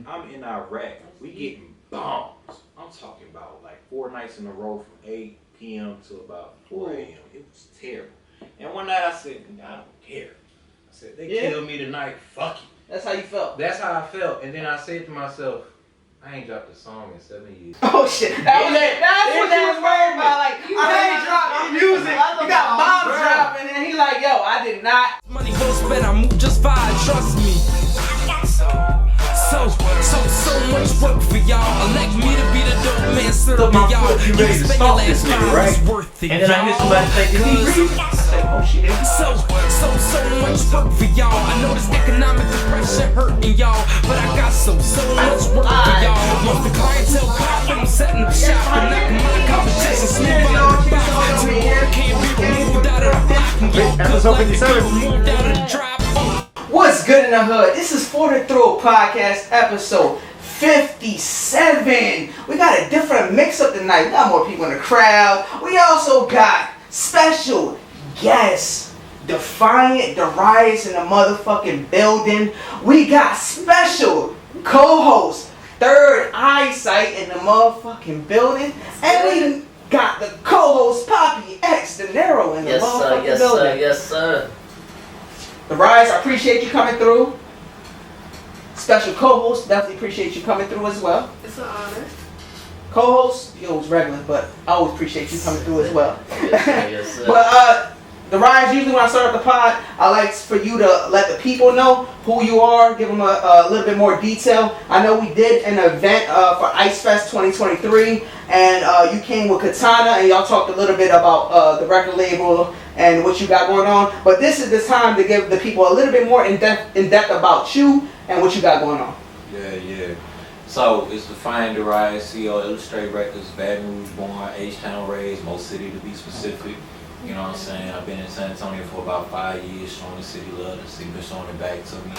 I'm in Iraq. We getting bombs. I'm talking about like 4 nights in a row from 8 p.m. to about 4 a.m. It was terrible. And one night I said, I don't care. I said, they killed me tonight. Fuck you. That's how you felt? That's how I felt. And then I said to myself, I ain't dropped a song in 7 years. Oh shit. That's what they was worried about. Like, I ain't dropped music. You got bombs dropping and he like, yo, I did not. Money well spent, I move just fine, trust me. So much work for y'all. Elect me to be the dope man, serve me y'all. You ready to stop this nigga, right? And then I hear somebody say, did he breathe? I say, oh shit. So much work for y'all. I know this economic depression hurting y'all, but I got so much work for y'all. Once the clientele pop, I'm setting up shop and knocking my competition smooth out of the box. Till the world can't be removed out of the block and get good like it can't be moved out of the drop. What's good in the hood? This is For the Throat Podcast episode 57. We got a different mix-up tonight. We got more people in the crowd. We also got special guests. Defiant Darius in the motherfucking building. We got special co-host Third Eyesight in the motherfucking building. And we got the co-host Papi X Dinero in the motherfucking building. Yes, sir. Darius, I appreciate you coming through. Special co-host, definitely appreciate you coming through as well. It's an honor. Co-host, you always regular, but I always appreciate you coming through as well. Yes, sir. But Darius, usually when I start up the pod, I like for you to let the people know who you are, give them a little bit more detail. I know we did an event for Ice Fest 2023, and you came with Katona, and y'all talked a little bit about the record label and what you got going on. But this is the time to give the people a little bit more in depth about you and what you got going on. Yeah. So it's Defiant Darius, CEO Illustrate Records, Baton Rouge born, H-Town raised, Most City to be specific. You know what I'm saying? I've been in San Antonio for about 5 years, showing the city love. The city been showing it back to me.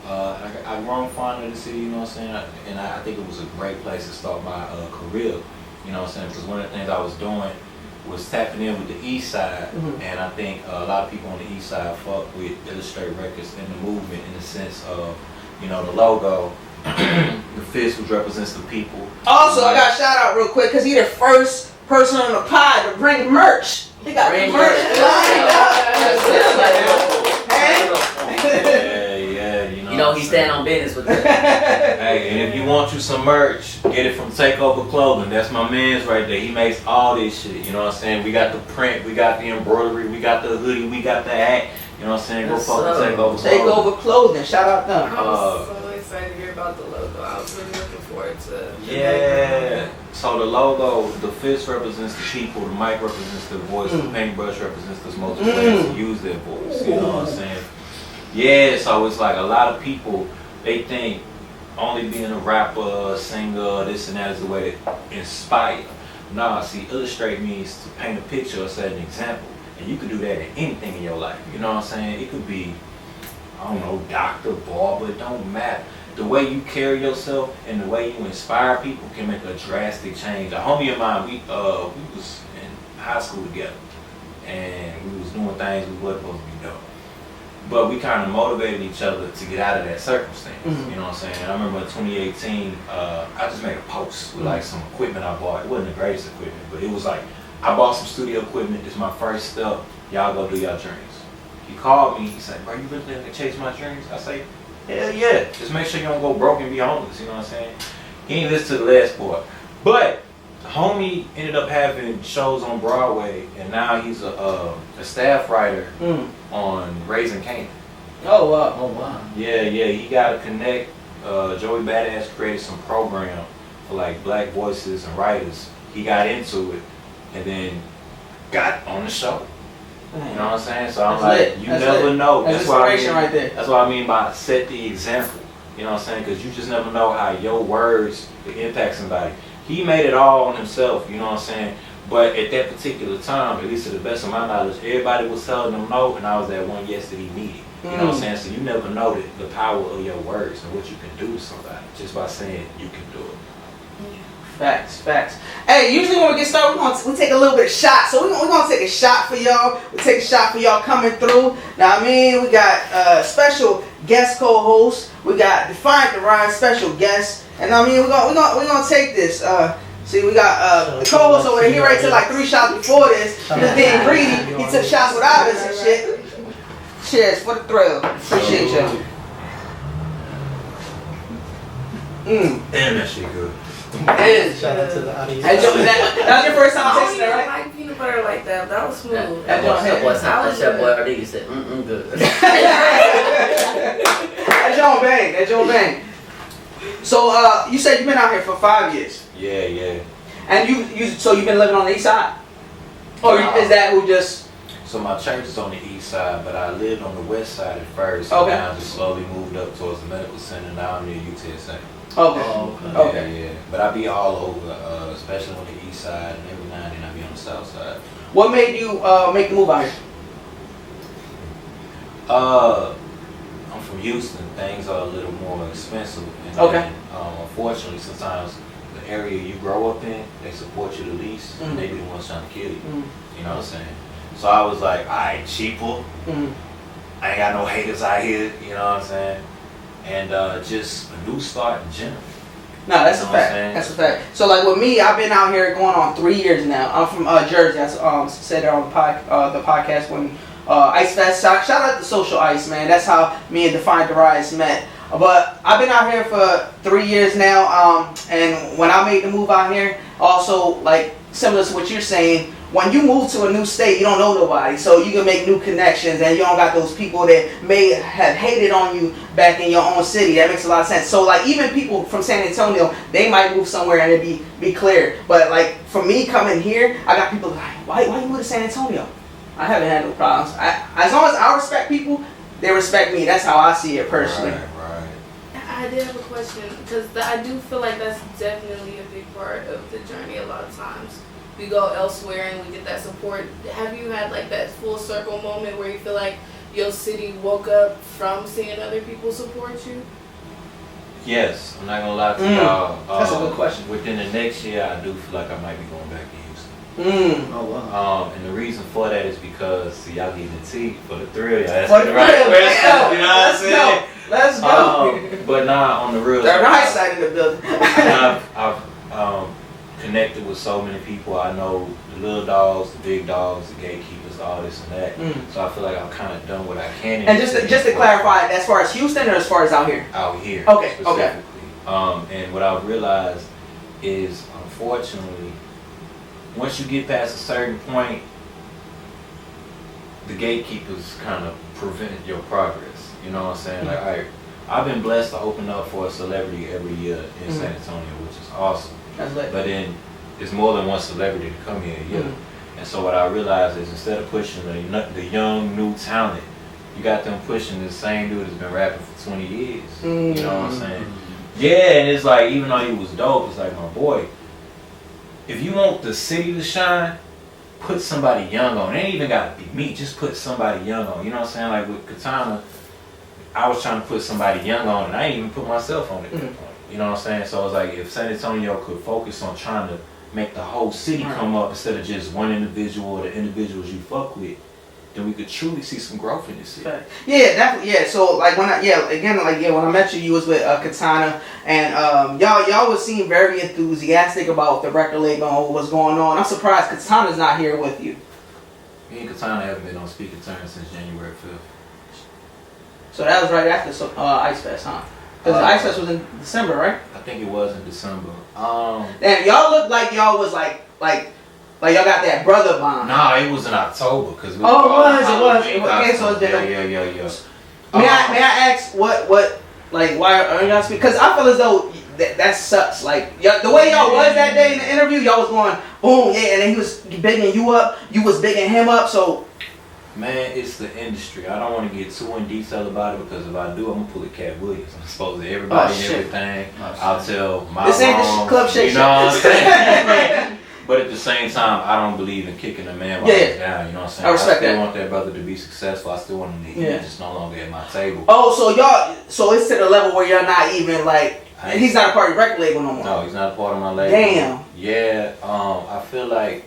I've grown fond of the city, you know what I'm saying? And I think it was a great place to start my career, you know what I'm saying? Because one of the things I was doing was tapping in with the East Side, and I think a lot of people on the East Side fuck with Illustrate Records and the movement in the sense of, you know, the logo, the fist, which represents the people. Also, I got a shout out real quick because he's the first person on the pod to bring merch. He got the merch lined up. Yeah, you know he stand on business with that. Hey, and if you want you some merch, get it from Takeover Clothing. That's my man's right there. He makes all this shit. You know what I'm saying? We got the print, we got the embroidery, we got the hoodie, we got the hat. You know what I'm saying? Go fuck with Takeover Clothing. Takeover Clothing. Shout out them. I was so excited to hear about the logo. I was really looking forward to Yeah. So the logo, the fist represents the people, the mic represents the voice, the paintbrush represents the multiple ways to use their voice. You know what I'm saying? Yeah, so it's like a lot of people, they think only being a rapper, singer, this and that is the way to inspire. Nah, see, illustrate means to paint a picture or set an example. And you can do that in anything in your life. You know what I'm saying? It could be, I don't know, doctor, barber, it don't matter. The way you carry yourself and the way you inspire people can make a drastic change. A homie of mine, we was in high school together, and we was doing things we wasn't supposed to be doing. But we kind of motivated each other to get out of that circumstance. You know what I'm saying? I remember in 2018, I just made a post with like some equipment I bought. It wasn't the greatest equipment, but it was like, I bought some studio equipment. This is my first step. Y'all go do your dreams. He called me. He said, bro, you really think I can chase my dreams? I say, hell yeah. Just make sure you don't go broke and be homeless. You know what I'm saying? He ain't listen to the last part. But the homie ended up having shows on Broadway, and now he's a staff writer on Raising Kanan. Oh wow. Oh wow. Yeah. He got to connect. Joey Badass created some program for like black voices and writers. He got into it, and then got on the show. You know what I'm saying? So I'm like, you never know. That's inspiration right there. That's what I mean by set the example. You know what I'm saying? Because you just never know how your words will impact somebody. He made it all on himself, you know what I'm saying? But at that particular time, at least to the best of my knowledge, everybody was telling him no, and I was that one yes that he needed. You know what I'm saying? So you never know the power of your words and what you can do to somebody just by saying you can do it. Facts. Hey, usually when we get started, we take a little bit of shot. So we're gonna take a shot for y'all. We take a shot for y'all coming through. Now I mean, we got special guest co-host. We got Defiant Darius special guest, and I mean we're gonna take this. See, we got the co-host over there. He already took like 3 shots before this. He was being greedy. He took shots without us and shit. Cheers for the thrill. Appreciate you. Damn, that shit good. Shout out to the audience. That was your first time I don't tasting even that, right? like peanut butter like that. That was smooth. That boy RD said, good. That Joe Bang. So you said you've been out here for 5 years. Yeah. And so you've been living on the east side? Or is that who just... So my church is on the east side, but I lived on the west side at first. Okay. And now I just slowly moved up towards the medical center. Now I'm near UTSA. Okay. Yeah. But I be all over, especially on the east side, and every now and then I be on the south side. What made you make the move out here? I'm from Houston. Things are a little more expensive. And then, unfortunately, sometimes the area you grow up in, they support you the least, and they be the ones trying to kill you. You know what I'm saying? So I was like, alright, cheaper. I ain't got no haters out here, you know what I'm saying? And just a new start in general. No, that's a fact. That's a fact. So like with me, I've been out here going on 3 years now. I'm from Jersey. I said it on the podcast when Ice Fest. Shout out to Social Ice, man. That's how me and Defiant Darius met. But I've been out here for 3 years now. And when I made the move out here, also like similar to what you're saying, when you move to a new state, you don't know nobody, so you can make new connections, and you don't got those people that may have hated on you back in your own city. That makes a lot of sense. So like even people from San Antonio, they might move somewhere and it be clear. But like for me coming here, I got people like, why you move to San Antonio? I haven't had no problems. As long as I respect people, they respect me. That's how I see it personally. Right. I did have a question, because I do feel like that's definitely a big part of the journey a lot of times. We go elsewhere and we get that support. Have you had like that full circle moment where you feel like your city woke up from seeing other people support you? Yes, I'm not gonna lie to y'all. That's a good question. Within the next year, I do feel like I might be going back to Houston. Oh wow. And the reason for that is because, see, y'all getting the tea for the thrill. Y'all For asking the the right thrill, questions, you know what I'm saying? Let's go. But nah, on the real, The right side of the building. I've connected with so many people. I know the little dogs, the big dogs, the gatekeepers, all this and that. So I feel like I've kind of done what I can. And just to clarify, as far as Houston or as far as out here? Out here. Okay. Specifically. And what I've realized is, unfortunately, once you get past a certain point, the gatekeepers kind of prevent your progress. You know what I'm saying? Like, I've been blessed to open up for a celebrity every year in San Antonio, which is awesome. That's lit. But then there's more than one celebrity to come here a year. And so what I realized is, instead of pushing the young, new talent, you got them pushing the same dude that's been rapping for 20 years. You know what I'm saying? Yeah, and it's like, even though he was dope, it's like, my boy, if you want the city to shine, put somebody young on. It ain't even got to be me, just put somebody young on. You know what I'm saying? Like with Katona, I was trying to put somebody young on, and I ain't even put myself on at that point. You know what I'm saying? So it's like, if San Antonio could focus on trying to make the whole city come up instead of just one individual or the individuals you fuck with, then we could truly see some growth in this city. Yeah, definitely. Yeah. So like when I met you, you was with Katona, and y'all was seem very enthusiastic about the record label and what was going on. I'm surprised Katona's not here with you. Me and Katona haven't been on speaking terms since January 5th. So that was right after Ice Fest, huh? Because Ice Fest was in December, right? I think it was in December. Damn, y'all looked like y'all was like y'all got that brother bond. Nah, it was in October because it was. Okay, so it's been yeah. May I ask what why are y'all speaking? Because I feel as though that sucks. Like the way y'all was that day in the interview, y'all was going boom, yeah, and then he was bigging you up, you was bigging him up, so. Man, it's the industry. I don't want to get too in detail about it, because if I do, I'm gonna pull a Cat Williams. I'm supposed to everybody and everything. I'll tell my this ain't the club shake. You know what I'm saying? But at the same time, I don't believe in kicking a man while he's down. You know what I'm saying? I respect still that. want that brother to be successful. I still want him to eat. He's just no longer at my table. Oh, so it's to the level where you're not even like, he's not a part of your record label no more. No, he's not a part of my label. Damn. Yeah. I feel like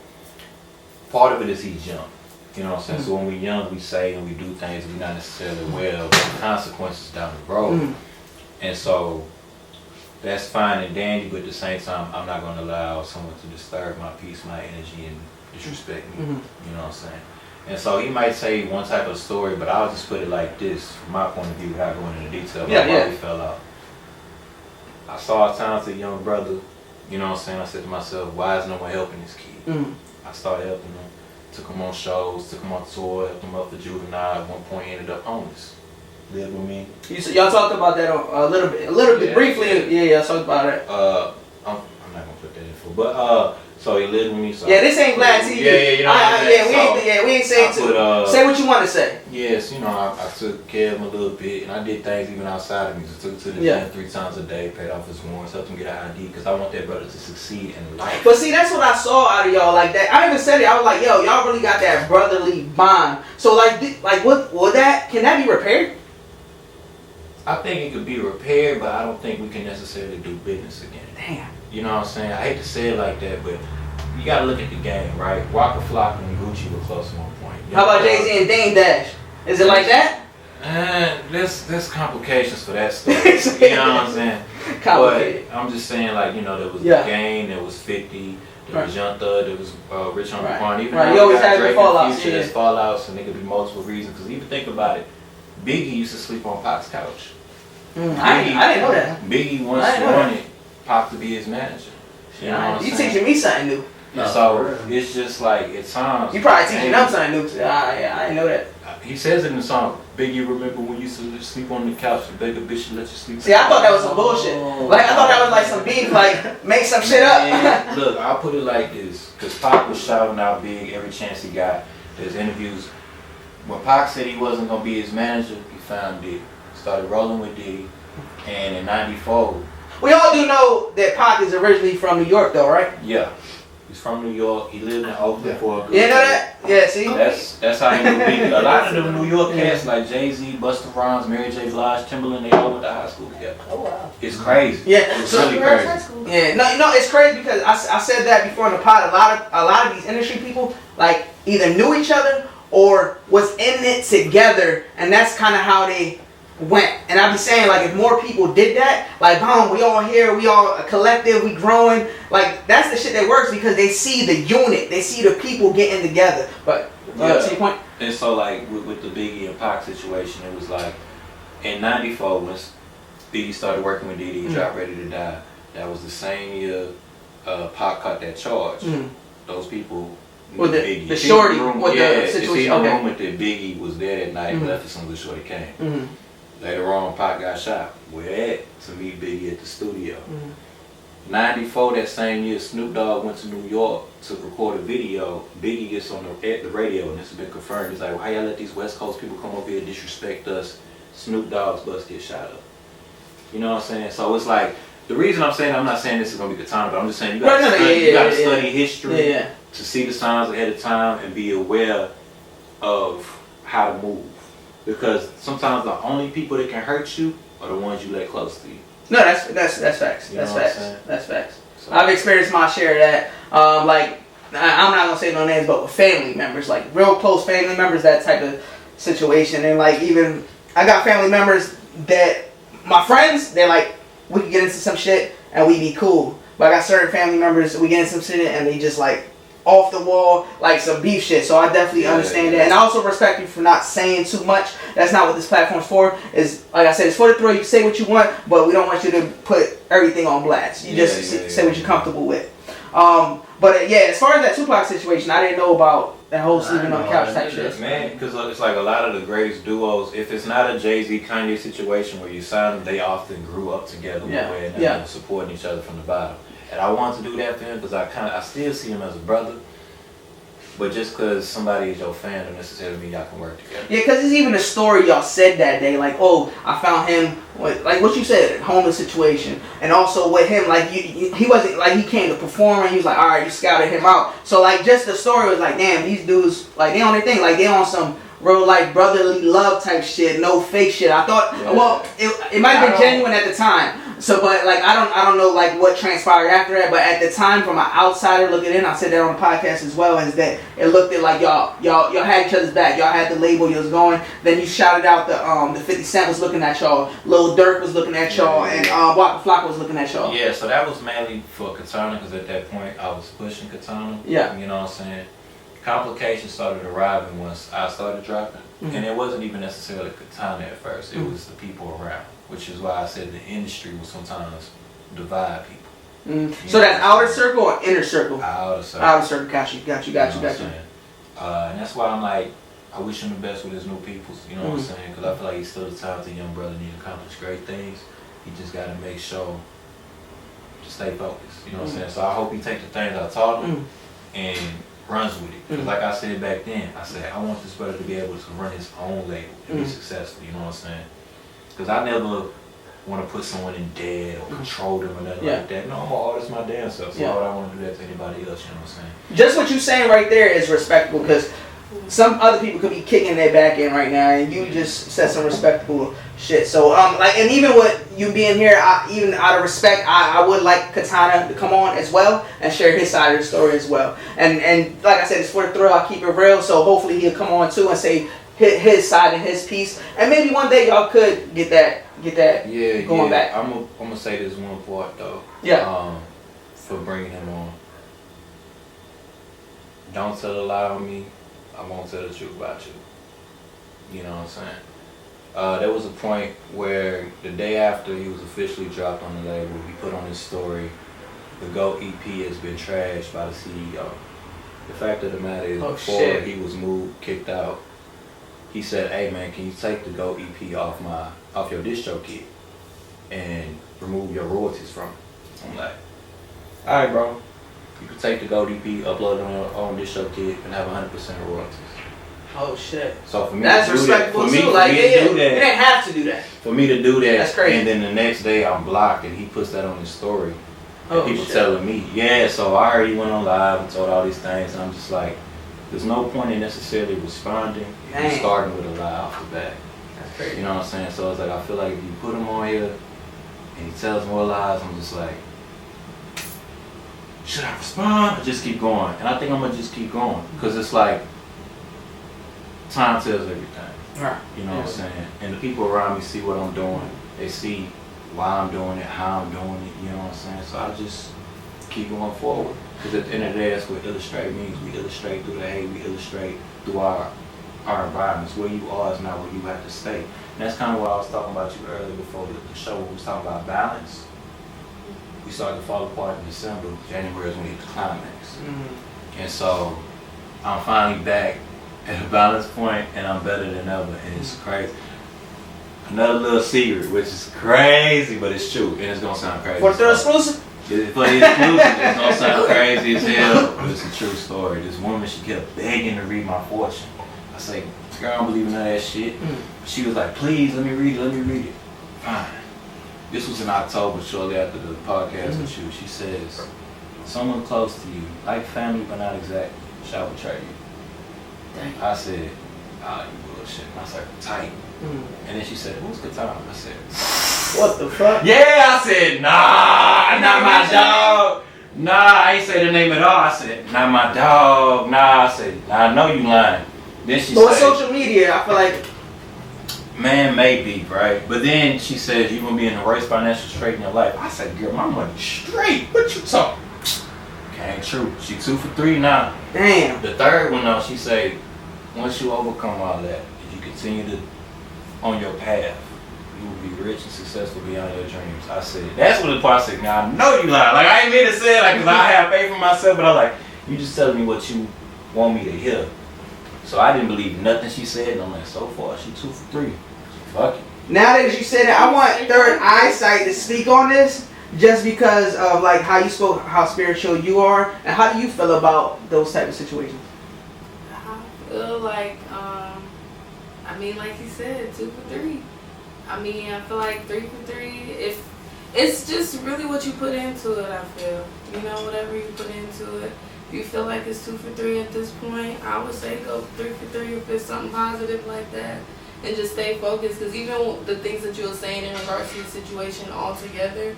part of it is he's young. You know what I'm saying? So when we're young, we say and we do things we're not necessarily aware of the consequences down the road. And so that's fine and dandy, but at the same time, I'm not going to allow someone to disturb my peace, my energy, and disrespect me. You know what I'm saying? And so he might say one type of story, but I'll just put it like this, from my point of view, without going into detail about why we fell out. I saw a talented young brother, you know what I'm saying? I said to myself, why is no one helping this kid? I started helping him, took him on shows, took him on tour, helped him up for juvenile. At one point, he ended up homeless. Lived with me. Y'all talked about that a little bit, briefly. Yeah, y'all talked about it. I'm not gonna put that in full, but so he lived with me. So this ain't Black TV. You know we ain't saying to say what you want to say. Yes, you know, I took care of him a little bit, and I did things even outside of music. Took him to the gym 3 times a day, paid off his warrants, helped him get an ID, because I want that brother to succeed in life. But see, that's what I saw out of y'all like that. I even said it. I was like, yo, y'all really got that brotherly bond. So can that be repaired? I think it could be repaired, but I don't think we can necessarily do business again. Damn. You know what I'm saying? I hate to say it like that, but you gotta look at the game, right? Waka Flocka and Gucci were close at one point. How about Jay-Z and Dame Dash? Is it like that? There's complications for that story. You know what I'm saying? Complicated. But I'm just saying, like, you know, there was The Game, there was 50, there was Young Thug, there was Rich Homie Quan. Even you always had your fallouts. There's fallouts, and there could be multiple reasons. Because even think about it, Biggie used to sleep on Pac's couch. I didn't know that. Biggie once wanted Pac to be his manager. You know what I'm saying? teaching me something new. So it's just like at times. You probably teaching them something new too. I didn't know that. He says it in the song, Biggie, remember when you used to sleep on the couch and beg a bitch to let you sleep? See, I thought that was some bullshit. Like, I thought that was like some beef, like, make some shit up. Look, I'll put it like this, because Pac was shouting out Big every chance he got. There's interviews. When Pac said he wasn't going to be his manager, he found Diddy. Started rolling with Diddy. And in 94. We all do know that Pac is originally from New York, though, right? Yeah. He's from New York. He lived in Oakland for a good You know that? Yeah, see? That's how he knew Biggie. A lot of them New York cats like Jay-Z, Busta Rhymes, Mary J. Blige, Timberland, they all went to high school together. Oh wow. It's crazy. Yeah. It's really crazy. Yeah, no, it's crazy because I said that before in the pod. A lot of these industry people like either knew each other or was in it together, and that's kind of how they went. And I be saying, like, if more people did that, like, boom, we all here, we all a collective, we growing, like, that's the shit that works because they see the unit, they see the people getting together. But to your point. And so, like, with the Biggie and Pac situation, it was like in 94 when Biggie started working with Diddy, he dropped Ready to Die. That was the same year Pac caught that charge. Those people with Biggie. the shorty with the situation. It's the moment that Biggie was there that night and left as soon as the shorty came. Later on, Pac got shot. Where at? To meet Biggie at the studio. 94, that same year, Snoop Dogg went to New York to record a video. Biggie gets on the radio, and this has been confirmed. He's like, why y'all let these West Coast people come over here and disrespect us? Snoop Dogg's bus gets shot up. You know what I'm saying? So it's like, the reason I'm saying, I'm not saying this is going to be the time, but I'm just saying you got to study history to see the signs ahead of time and be aware of how to move. Because sometimes the only people that can hurt you are the ones you let close to you. No, that's facts. You know That's facts. So, I've experienced my share of that. Like, I'm not gonna say no names, but with family members, like real close family members, that type of situation. And like, even I got family members that my friends, they're like, we can get into some shit and we be cool. But I got certain family members, we get into some shit and they just like off the wall, like some beef shit. So I definitely understand that. And I also respect you for not saying too much. That's not what this platform's for. Is like I said, it's for the thrill. You can say what you want, but we don't want you to put everything on blast. You just say what you're comfortable with. But as far as that Tupac situation, I didn't know about that whole sleeping on the couch type shit. Man, because it's like a lot of the greatest duos, if it's not a Jay-Z Kanye situation where you sign them, they often grew up together and supporting each other from the bottom. And I want to do that for him because I still see him as a brother. But just because somebody is your fan don't necessarily mean y'all can work together. Yeah, because it's even a story y'all said that day. Like, oh, I found him, like what you said, homeless situation. And also with him, like, he wasn't, like, he came to perform and he was like, all right, you scouted him out. So, like, just the story was like, damn, these dudes, like, they on their thing. Like, they on some real, like, brotherly love type shit, no fake shit. I thought, it might have been genuine at the time. So, but like I don't know like what transpired after that. But at the time, from an outsider looking in, I said that on the podcast as well, is that it looked at like y'all had each other's back. Y'all had the label you was going. Then you shouted out the 50 Cent was looking at y'all, Lil Durk was looking at y'all, and Waka Flocka was looking at y'all. Yeah, so that was mainly for Katona, because at that point I was pushing Katona. Yeah. You know what I'm saying? Complications started arriving once I started dropping. And it wasn't even necessarily Katona at first. It was the people around, which is why I said the industry will sometimes divide people. So that's outer circle or inner circle? Outer circle. Outer circle, got you. You know what I'm saying? And that's why I'm like, I wish him the best with his new peoples. You know what I'm saying? Because I feel like he's still a talented young brother and he accomplished great things. He just got to make sure to stay focused. You know what I'm saying? So I hope he takes the things I taught him and runs with it. Because like I said back then, I said, I want this brother to be able to run his own label and be successful. You know what I'm saying? Because I never want to put someone in debt or control them or nothing like that. No, I'm an artist my damn self. So why would I want to do that to anybody else? You know what I'm saying? Just what you're saying right there is respectable, because some other people could be kicking their back in right now, and you just said some respectable shit. So like, and even with you being here, even out of respect, I would like Katona to come on as well and share his side of the story as well. And like I said, it's for the thrill. I keep it real. So hopefully he'll come on too and say his side and his piece, and maybe one day y'all could get that going back. I'm gonna say this one part though. Yeah. For bringing him on. Don't tell a lie on me. I won't tell the truth about you. You know what I'm saying? There was a point where the day after he was officially dropped on the label, he put on his story, the GOAT EP has been trashed by the CEO. The fact of the matter is, before he was kicked out, he said, hey man, can you take the GOAT EP off your distro kit and remove your royalties from it? I'm like, alright bro. You can take the GOAT EP, upload it on your own distro kit, and have 100% royalties. Oh shit. So for me that's to do respectful that, too. do Like, you that, didn't have to do that. For me to do that, that's crazy. And then the next day I'm blocked, and he puts that on his story. And people shit. telling me, yeah. So I already went on live and told all these things, and I'm just like, there's no point in necessarily responding if you're starting with a lie off the bat. That's crazy. You know what I'm saying? So it's like, I feel like if you put him on here and he tells more lies, I'm just like, should I respond or just keep going? And I think I'm gonna just keep going, because it's like, time tells everything. Right. You know what I'm saying? And the people around me see what I'm doing. They see why I'm doing it, how I'm doing it. You know what I'm saying? So I just keep going forward. Because at the end of the day, that's what illustrate means. We illustrate through the hate. We illustrate through our environments. Where you are is not where you have to stay. And that's kind of what I was talking about you earlier before the show. When we was talking about balance. We started to fall apart in December. January is when we hit the climax. And so I'm finally back at a balance point, and I'm better than ever, and it's crazy. Another little secret, which is crazy, but it's true, and it's gonna sound crazy. For the exclusive? For the exclusive, it's gonna sound crazy as hell, but it's a true story. This woman, she kept begging to read my fortune. I say, girl, I don't believe in none of that shit. She was like, please, let me read it. Fine. This was in October, shortly after the podcast with you. She says, someone close to you, like family but not exactly, shall betray you. Dang. I said, you bullshit. I said, tight. And then she said, who's Katona? I said, what the fuck? Yeah, I said, nah, not my dog. Nah, I ain't say the name at all. I said, not my dog. Nah, I said, I know you lying. Then she so said, social media, I feel like, man, maybe, right? But then she said, you gonna be in the worst financial straight in your life. I said, girl, my money's straight. What you talking? Ain't true. She 2 for 3 now. Damn. The third one though, she said, once you overcome all that, if you continue to on your path, you will be rich and successful beyond your dreams. I said, that's what the part said. Now I know you lying. Like I ain't mean to say it, like, cause I have faith in myself, but I'm like, you just telling me what you want me to hear. So I didn't believe nothing she said, and I'm like, so far she 2 for 3. Fuck it. Now that you said that, I want Third Eyesight to speak on this. Just because of like how you spoke, how spiritual you are, and how do you feel about those type of situations? I feel like, I mean, like you said, 2 for 3. I mean, I feel like 3 for 3. If it's just really what you put into it, I feel. You know, whatever you put into it. If you feel like it's 2 for 3 at this point, I would say go 3 for 3 if it's something positive like that. and just stay focused. Because even the things that you were saying in regards to your situation altogether,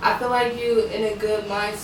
I feel like you in a good mind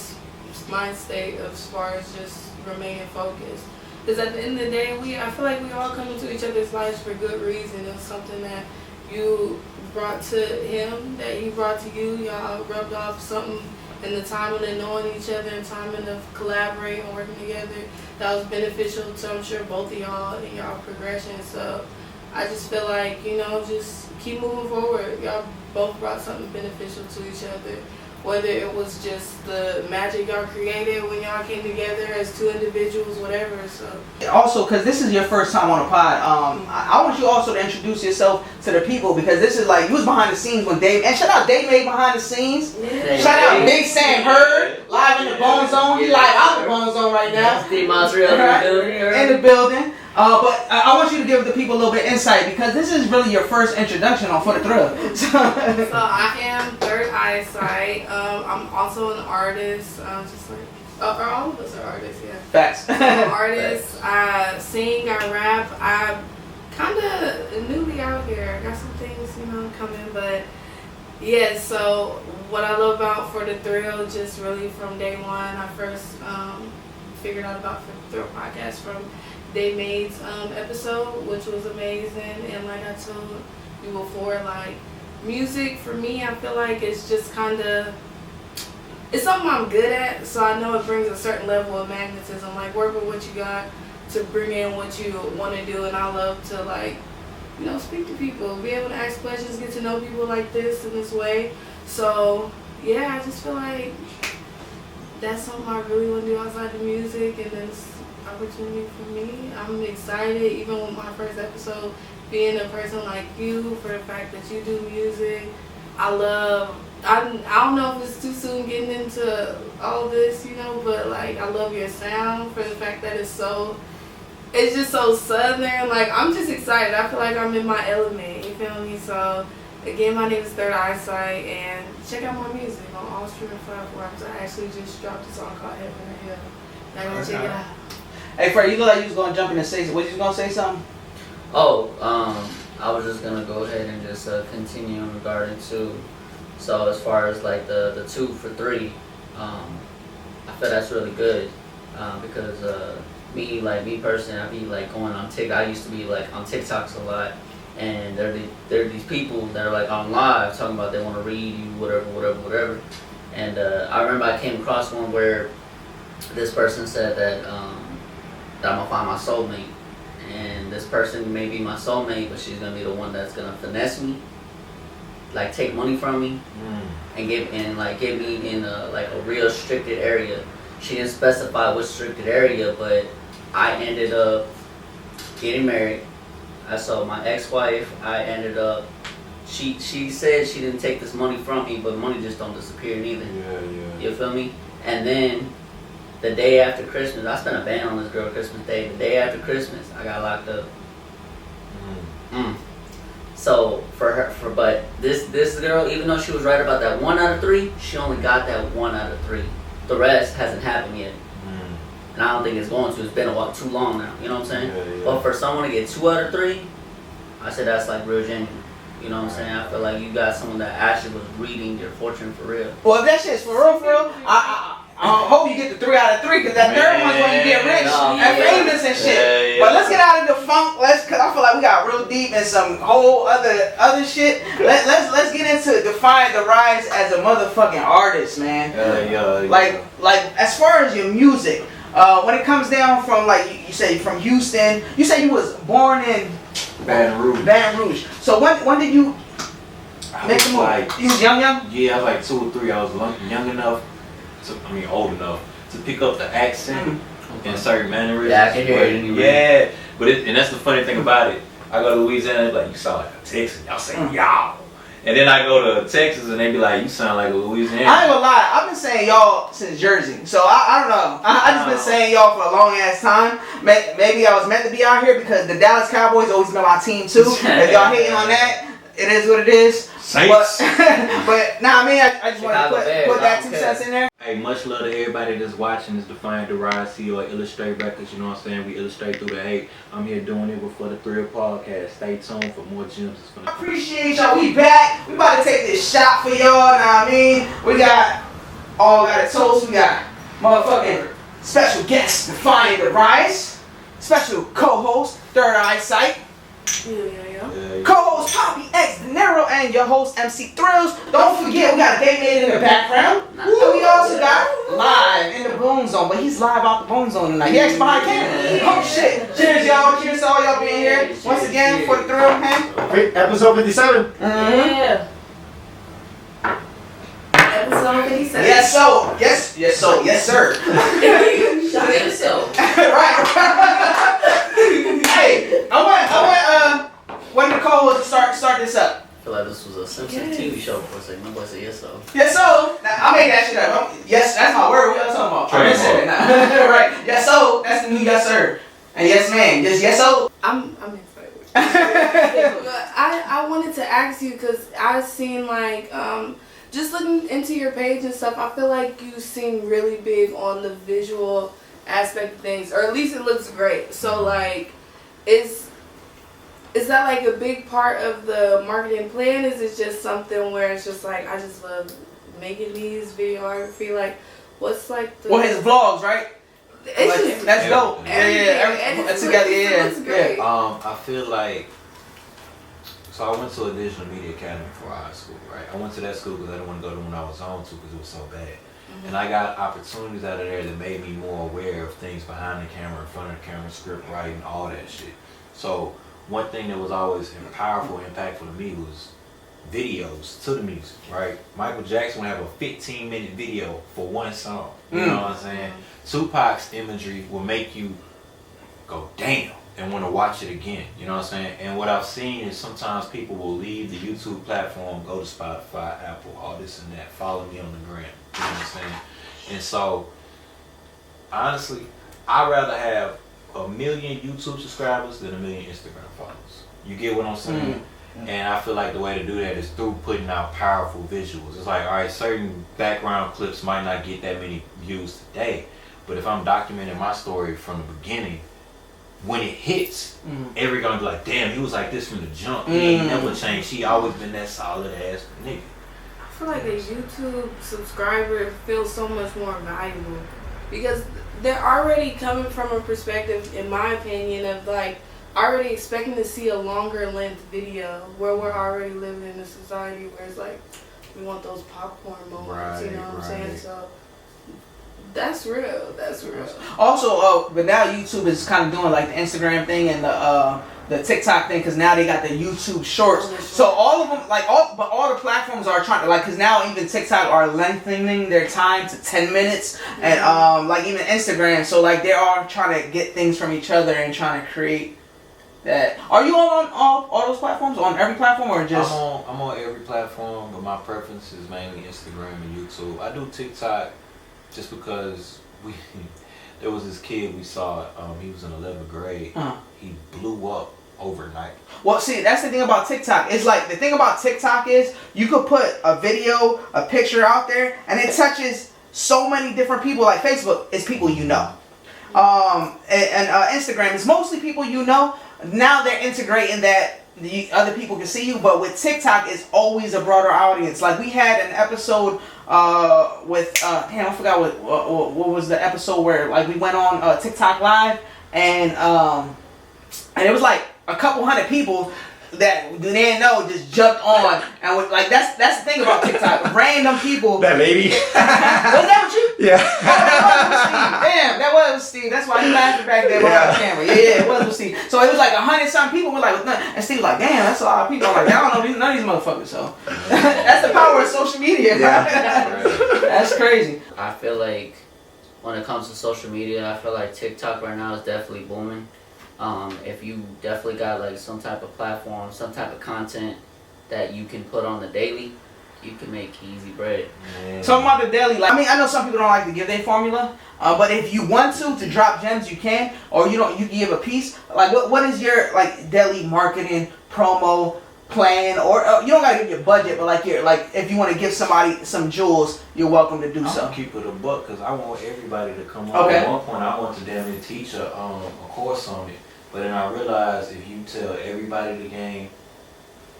state as far as just remaining focused. Because at the end of the day, I feel like we all come into each other's lives for good reason. It was something that you brought to him, that he brought to you. Y'all rubbed off something in the timing of knowing each other and timing of collaborating and working together that was beneficial to, I'm sure, both of y'all in y'all progression. So I just feel like, just keep moving forward. Y'all both brought something beneficial to each other. Whether it was just the magic y'all created when y'all came together as two individuals, whatever. So also, because this is your first time on a pod, I want you also to introduce yourself to the people, because this is like, you was behind the scenes when Dave, and shout out Dave made behind the scenes. Yeah. Shout out Big Sam Heard, live in the Bone Zone. He live out the Bone Zone right now. Steve Montreal in the building. But I want you to give the people a little bit of insight, because this is really your first introduction on For the Thrill. So I am Third Eyesight. I'm also an artist. Just like all of us are artists, yeah. Facts. I'm an artist. I sing. I rap. I'm kind of newly out here. I got some things, coming, but yeah. So what I love about For the Thrill, just really from day one, I first figured out about For the Thrill podcast from Dave Made's episode, which was amazing. And like I told you before, like, music for me, I feel like it's just it's something I'm good at, so I know it brings a certain level of magnetism. Like, work with what you got to bring in what you want to do, and I love to, like, speak to people, be able to ask questions, get to know people like this in this way. So yeah, I just feel like that's something I really want to do outside the music, and then opportunity for me. I'm excited, even with my first episode, being a person like you, for the fact that you do music. I don't know if it's too soon getting into all this, but like, I love your sound for the fact that it's just so southern. Like, I'm just excited. I feel like I'm in my element, you feel me? So again, my name is Third Eyesight, and check out my music on all streaming platforms. I actually just dropped a song called Heaven or Hell. Now go check it out. Hey Fred, you look like you was going to jump in and say, was you going to say something? Oh, I was just going to go ahead and just continue in regarding to, so as far as like the 2 for 3, I feel that's really good, because me personally, I be like going on TikTok. I used to be like on TikToks a lot, and there are these people that are like on live talking about they want to read you, whatever. And I remember I came across one where this person said that I'm gonna find my soulmate, and this person may be my soulmate, but she's gonna be the one that's gonna finesse me, like take money from me, and get me in a real restricted area. She didn't specify which restricted area, but I ended up getting married. So my ex-wife, I ended up, she said she didn't take this money from me, but money just don't disappear neither. Yeah. You feel me? And then the day after Christmas, I spent a band on this girl Christmas Day. The day after Christmas, I got locked up. So but this girl, even though she was right about that 1 out of 3, she only got that 1 out of 3. The rest hasn't happened yet. And I don't think it's going to. It's been too long now. You know what I'm saying? Yeah. But for someone to get 2 out of 3, I said that's like real genuine. You know what I'm saying? I feel like you got someone that actually was reading your fortune for real. Well, if that shit's for real, I hope you get the 3 out of 3, because that third one's when you get rich and famous and shit. But let's get out of the funk. Cause I feel like we got real deep in some whole other shit. Let's get into define the rise as a motherfucking artist, man. Like as far as your music, when it comes down from, like you say, from Houston, you say you was born in Baton Rouge. So when did you make the move? You was young? Yeah, I was like 2 or 3. I was young enough. Old enough to pick up the accent and certain mannerisms. Yeah, I can hear it. Yeah, but and that's the funny thing about it. I go to Louisiana, like, you sound like a Texan. Y'all say y'all. And then I go to Texas and they be like, you sound like a Louisiana. I ain't gonna lie, I've been saying y'all since Jersey. So I don't know. I just been saying y'all for a long ass time. Maybe I was meant to be out here because the Dallas Cowboys always been my team too. If y'all hating on that, it is what it is. Saints. But nah, I just want to put that 2 cents in there. Hey, much love to everybody that's watching this Defiant Darius or Illustrate Records, you know what I'm saying? We illustrate through the hate. I'm here doing it before the Thrill Podcast. Stay tuned for more gems. I appreciate y'all. We back. We about to take this shot for y'all, know what I mean? We got a toast. We got motherfucking special guest, Defiant Darius. Special co-host, Third Eyesight. Yeah. Co-host Papi X Dinero and your host MC Thrillz. Don't forget we got a Day Made in the background. And we also got live in the Boom Zone, but he's live out the Boom Zone tonight. He actually behind camera. Oh shit. Cheers y'all. Cheers to all y'all being here. Once again for the Thrill, man. Episode 57. Yeah. Episode 57. Yes, so. Yes, sir. Shut yourself. Right. Hey, I want one of the co-hosts to start this up. I feel like this was a Simpsons TV show for a second. My boy said yes, so. Yes, so. Now, I made that shit up. Yes, that's my word. What y'all talking about? I said it now. Right. Yes, so. That's the new yes, sir. And yes, man. Yes, so. I'm excited. I wanted to ask you because I've seen like just looking into your page and stuff. I feel like you seem really big on the visual aspect of things, or at least it looks great. So like, is that like a big part of the marketing plan? Is it just something where it's just like I just love making these videography? Like, what's like the his vlogs, right? It's like, just that's dope. everything. That's together. It's great. I feel like, so I went to a digital media academy for high school, right? I went to that school because I didn't want to go to the one I was on to because it was so bad. And I got opportunities out of there that made me more aware of things behind the camera, in front of the camera, script writing, all that shit. So one thing that was always powerful, impactful to me was videos to the music, right? Michael Jackson would have a 15-minute video for one song. You know what I'm saying? Tupac's imagery will make you go, damn, and want to watch it again. You know what I'm saying? And what I've seen is sometimes people will leave the YouTube platform, go to Spotify, Apple, all this and that, follow me on the gram. You know what I'm saying? And so, honestly, I'd rather have 1 million YouTube subscribers than 1 million Instagram followers. You get what I'm saying? And I feel like the way to do that is through putting out powerful visuals. It's like, all right, certain background clips might not get that many views today, but if I'm documenting my story from the beginning, when it hits, everyone gonna be like, damn, he was like this from the jump. He ain't never changed. He always been that solid ass nigga. I feel like a YouTube subscriber feels so much more valuable because they're already coming from a perspective, in my opinion, of like already expecting to see a longer length video where we're already living in a society where it's like we want those popcorn moments, you know what I'm saying? So that's real. That's real. Also, but now YouTube is kind of doing like the Instagram thing and the TikTok thing, because now they got the YouTube Shorts. So all of them, but all the platforms are trying to because now even TikTok are lengthening their time to 10 minutes, and like even Instagram. So like they are trying to get things from each other and trying to create that. Are you on all those platforms? On every platform or just? I'm on every platform, but my preference is mainly Instagram and YouTube. I do TikTok just because there was this kid we saw. He was in 11th grade. He blew up overnight. Well, see, that's the thing about TikTok. It's like the thing about TikTok is you could put a video, a picture out there, and it touches so many different people. Like Facebook, it's people you know. And Instagram is mostly people you know. Now they're integrating that the other people can see you, but with TikTok, it's always a broader audience. Like we had an episode with damn, I forgot what was the episode where like we went on TikTok live, and it was like a couple hundred people that they didn't know just jumped on, and was, like that's the thing about TikTok. Random people. That lady. Was that with you? Yeah. Damn, that was Steve. That's why he laughing back there behind the camera. Yeah, it was with Steve. So it was like 100-something people. We're like, and Steve was like, damn, that's a lot of people. I'm like, I don't know none of these motherfuckers. So that's the power of social media. Yeah. That's crazy. I feel like when it comes to social media, I feel like TikTok right now is definitely booming. If you definitely got like some type of platform, some type of content that you can put on the daily, you can make easy bread. Talking about the daily, like I mean, I know some people don't like to give their formula, but if you want to drop gems, you can, or you can give a piece. Like what is your like daily marketing promo playing, or you don't gotta give your budget, but like if you want to give somebody some jewels, you're welcome to do I'm so. gonna keep it a buck because I want everybody to come on. Okay. At one point, I want to damn near teach a course on it, but then I realized if you tell everybody the game,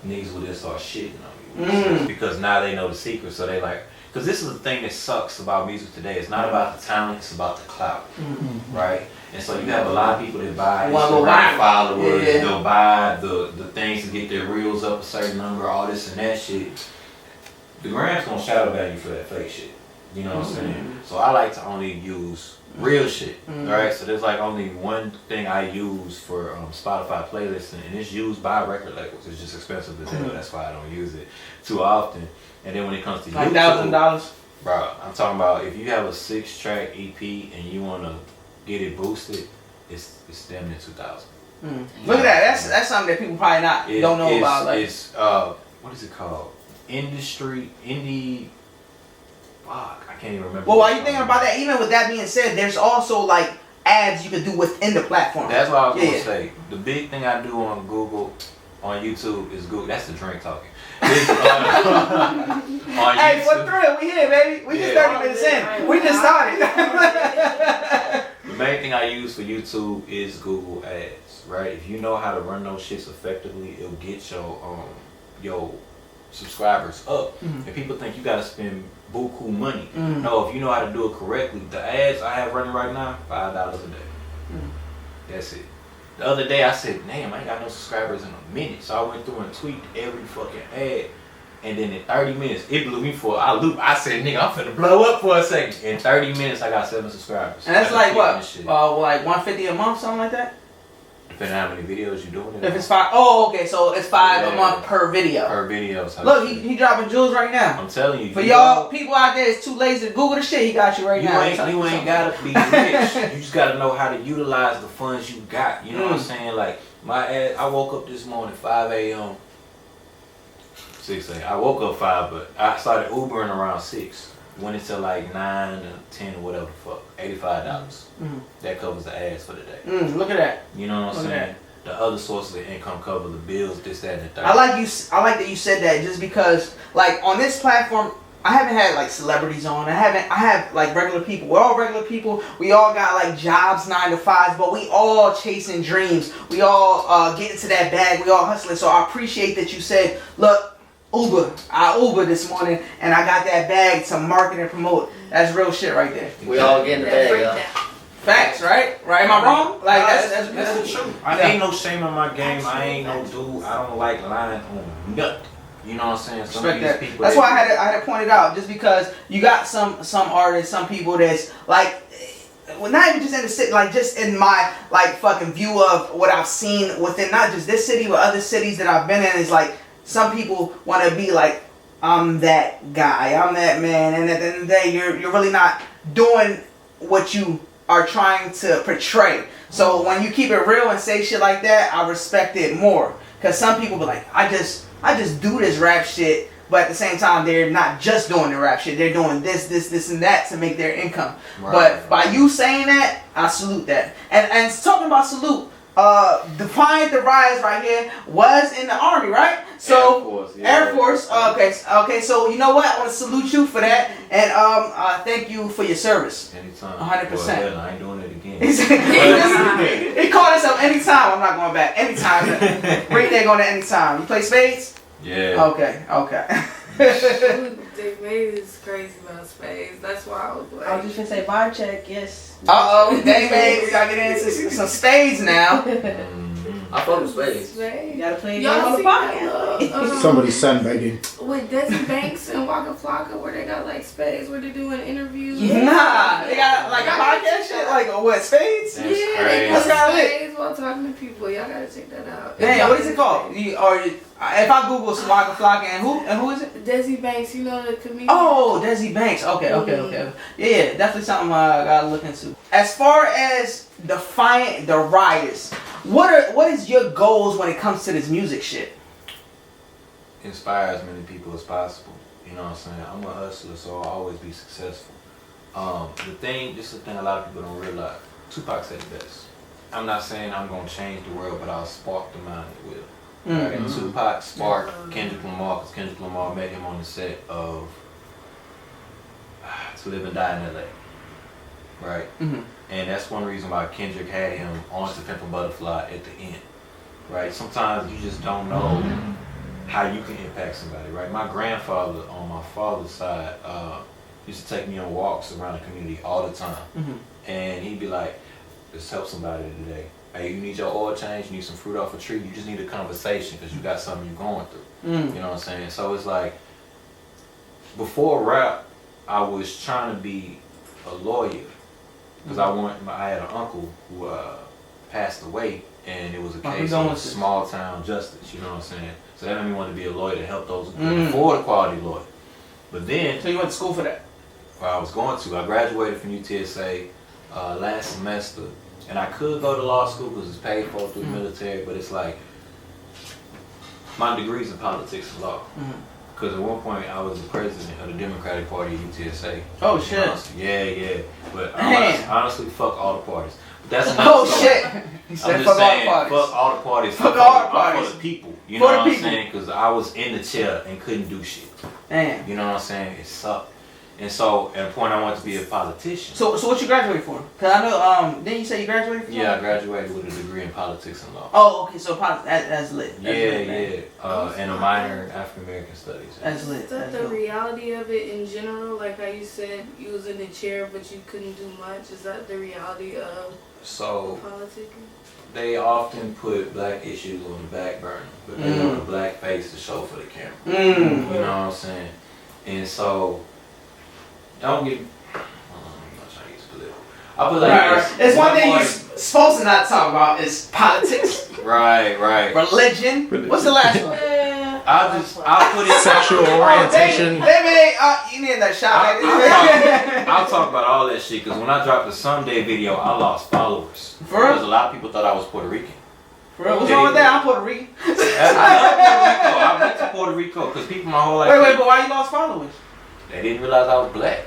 niggas will just start shitting on you because now they know the secret. So they like, because this is the thing that sucks about music today. It's not about the talent; it's about the clout, right? And so you have a lot of people that buy Instagram followers, they'll buy the things to get their reels up a certain number, all this and that shit. The gram's gonna shadow ban you for that fake shit. You know what I'm saying? So I like to only use real shit. Alright, so there's like only one thing I use for Spotify playlists, and it's used by record labels. It's just expensive as hell. That's why I don't use it too often. And then when it comes to like YouTube, $1,000, bro, I'm talking about if you have a 6-track EP and you wanna get it boosted, it's damn near 2,000. Look at that. That's something that people probably don't know about. Like, it's what is it called? Indie. Fuck, I can't even remember. well, while you thinking about that, even with that being said, there's also like ads you can do within the platform. That's what I was gonna say. The big thing I do on Google, on YouTube is Google. That's the drink talking. On Hey, for thrill, we here, baby. We just 30 minutes in. We just started. The main thing I use for YouTube is Google Ads, right? If you know how to run those shits effectively, it'll get your subscribers up. And people think you gotta spend buku money. No, if you know how to do it correctly, the ads I have running right now, $5 a day. That's it. The other day I said, damn, I ain't got no subscribers in a minute. So I went through and tweaked every fucking ad. And then in 30 minutes, it blew me for a loop. I said, nigga, I'm finna blow up for a second. In 30 minutes, I got 7 subscribers. And that's like what? Like $150 a month, something like that? Depending on how many videos you're doing. If it's 5, oh, okay, so it's 5 a month per video. Per video. Look, he dropping jewels right now. I'm telling you. For y'all people out there that's too lazy to Google the shit, he got you right now. You ain't gotta be rich. You just gotta know how to utilize the funds you got. You know what I'm saying? Like my ad, I woke up this morning 5 a.m. 6 a.m. I woke up 5, but I started Ubering around 6. Went into like 9 or 10 or whatever the fuck. $85. That covers the ads for the day. Look at that. You know what I'm saying? The other sources of income cover the bills, this, that, and the third. I like that you said that just because like on this platform I haven't had like celebrities on. I have like regular people. We're all regular people. We all got like jobs, 9 to 5s, but we all chasing dreams. We all get into that bag. We all hustling. So I appreciate that you said, look, I Uber this morning and I got that bag to market and promote. That's real shit right there. We all get in the bag, y'all. Facts, right? Right? Am I wrong? Like that's the truth. I ain't no shame on my game. I ain't no dude. I don't like lying on nothing. You know what I'm saying? Some of these people. That's why I had to point it out, just because you got some artists, some people that's like, well, not even just in the city, like just in my like fucking view of what I've seen within not just this city but other cities that I've been in, is like some people want to be like, I'm that guy, I'm that man, and at the end of the day, you're really not doing what you are trying to portray. So when you keep it real and say shit like that, I respect it more. Cause some people be like, I just do this rap shit, but at the same time they're not just doing the rap shit. They're doing this, and that to make their income. Right. But by you saying that, I salute that. And talking about salute, Defiant Darius right here was in the Army, right? So Air Force. Okay. So you know what? I want to salute you for that, and thank you for your service. Anytime. 100%. I ain't doing it again. He called himself anytime. I'm not going back. Anytime. Bring that going to anytime. You play spades? Yeah. Okay. Dave Mays is crazy about spades. That's why I was like. I was just gonna say vibe check. Yes. Dave Mays, we gotta get into some spades now. I fuck with spades. You gotta play Y'all on the see podcast. Somebody's son begging. With Desi Banks and Waka Flocka, where they got like spades, where they're doing interviews. Nah, they got like a podcast shit, like what, spades? That's Yeah, crazy. they What's got that lit? spades while talking to people. Y'all gotta check that out. Damn, what is it called? If I Google Waka Flocka and who is it? Desi Banks, you know the comedian. Oh, Desi Banks. Okay. Yeah, definitely something I gotta look into. As far as Defiant Darius, what is your goals when it comes to this music shit? Inspire as many people as possible. You know what I'm saying? I'm a hustler, so I'll always be successful. This is the thing a lot of people don't realize. Tupac said it best. I'm not saying I'm gonna change the world, but I'll spark the mind that will. Right? Tupac sparked Kendrick Lamar because Kendrick Lamar met him on the set of To Live and Die in LA. Right? And that's one reason why Kendrick had him on To Pimp a Butterfly at the end. Right? Sometimes you just don't know how you can impact somebody, right? My grandfather on my father's side used to take me on walks around the community all the time. And he'd be like, let's help somebody today. Hey, you need your oil change, you need some fruit off a tree, you just need a conversation because you got something you're going through. You know what I'm saying? So it's like, before rap, I was trying to be a lawyer because I had an uncle who passed away, and it was a case of small town justice, you know what I'm saying? So that made me want to be a lawyer to help those who couldn't afford a quality lawyer. But then... So you went to school for that? Well, I was going to. I graduated from UTSA last semester, and I could go to law school because it's paid for through the military, but it's like, my degree's in politics and law. Because at one point I was the president of the Democratic Party at UTSA. Oh shit. Yeah. But honestly, fuck all the parties. But that's another story. Shit. He said fuck all the parties. Fuck all the parties. Fuck all the parties. For the people. You know what I'm saying? Because I was in the chair and couldn't do shit. Damn. You know what I'm saying? It sucked. And so, at a point, I wanted to be a politician. So what you graduated for? Cause I know, didn't you say you graduated for? Yeah, I graduated with a degree in politics and law. Oh, okay, so that's lit. And a minor in African American studies. That's lit. Is that the reality of it in general? Like how you said you was in the chair but you couldn't do much. Is that the reality of politicking? They often put black issues on the back burner, but they want a black face to show for the camera. You know what I'm saying? And so. Don't get. I'm not trying to use political. I put like this. It's one thing you're supposed to not talk about is politics. Right. Religion. What's the last one? I'll put it. Sexual orientation. You need that shot. I'll talk about all that shit because when I dropped the Someday video, I lost followers. For real? Because a lot of people thought I was Puerto Rican. For real? What's wrong with that? I'm Puerto Rican. I love Puerto Rico. I went to Puerto Rico because people my whole life. Wait, but why you lost followers? They didn't realize I was black.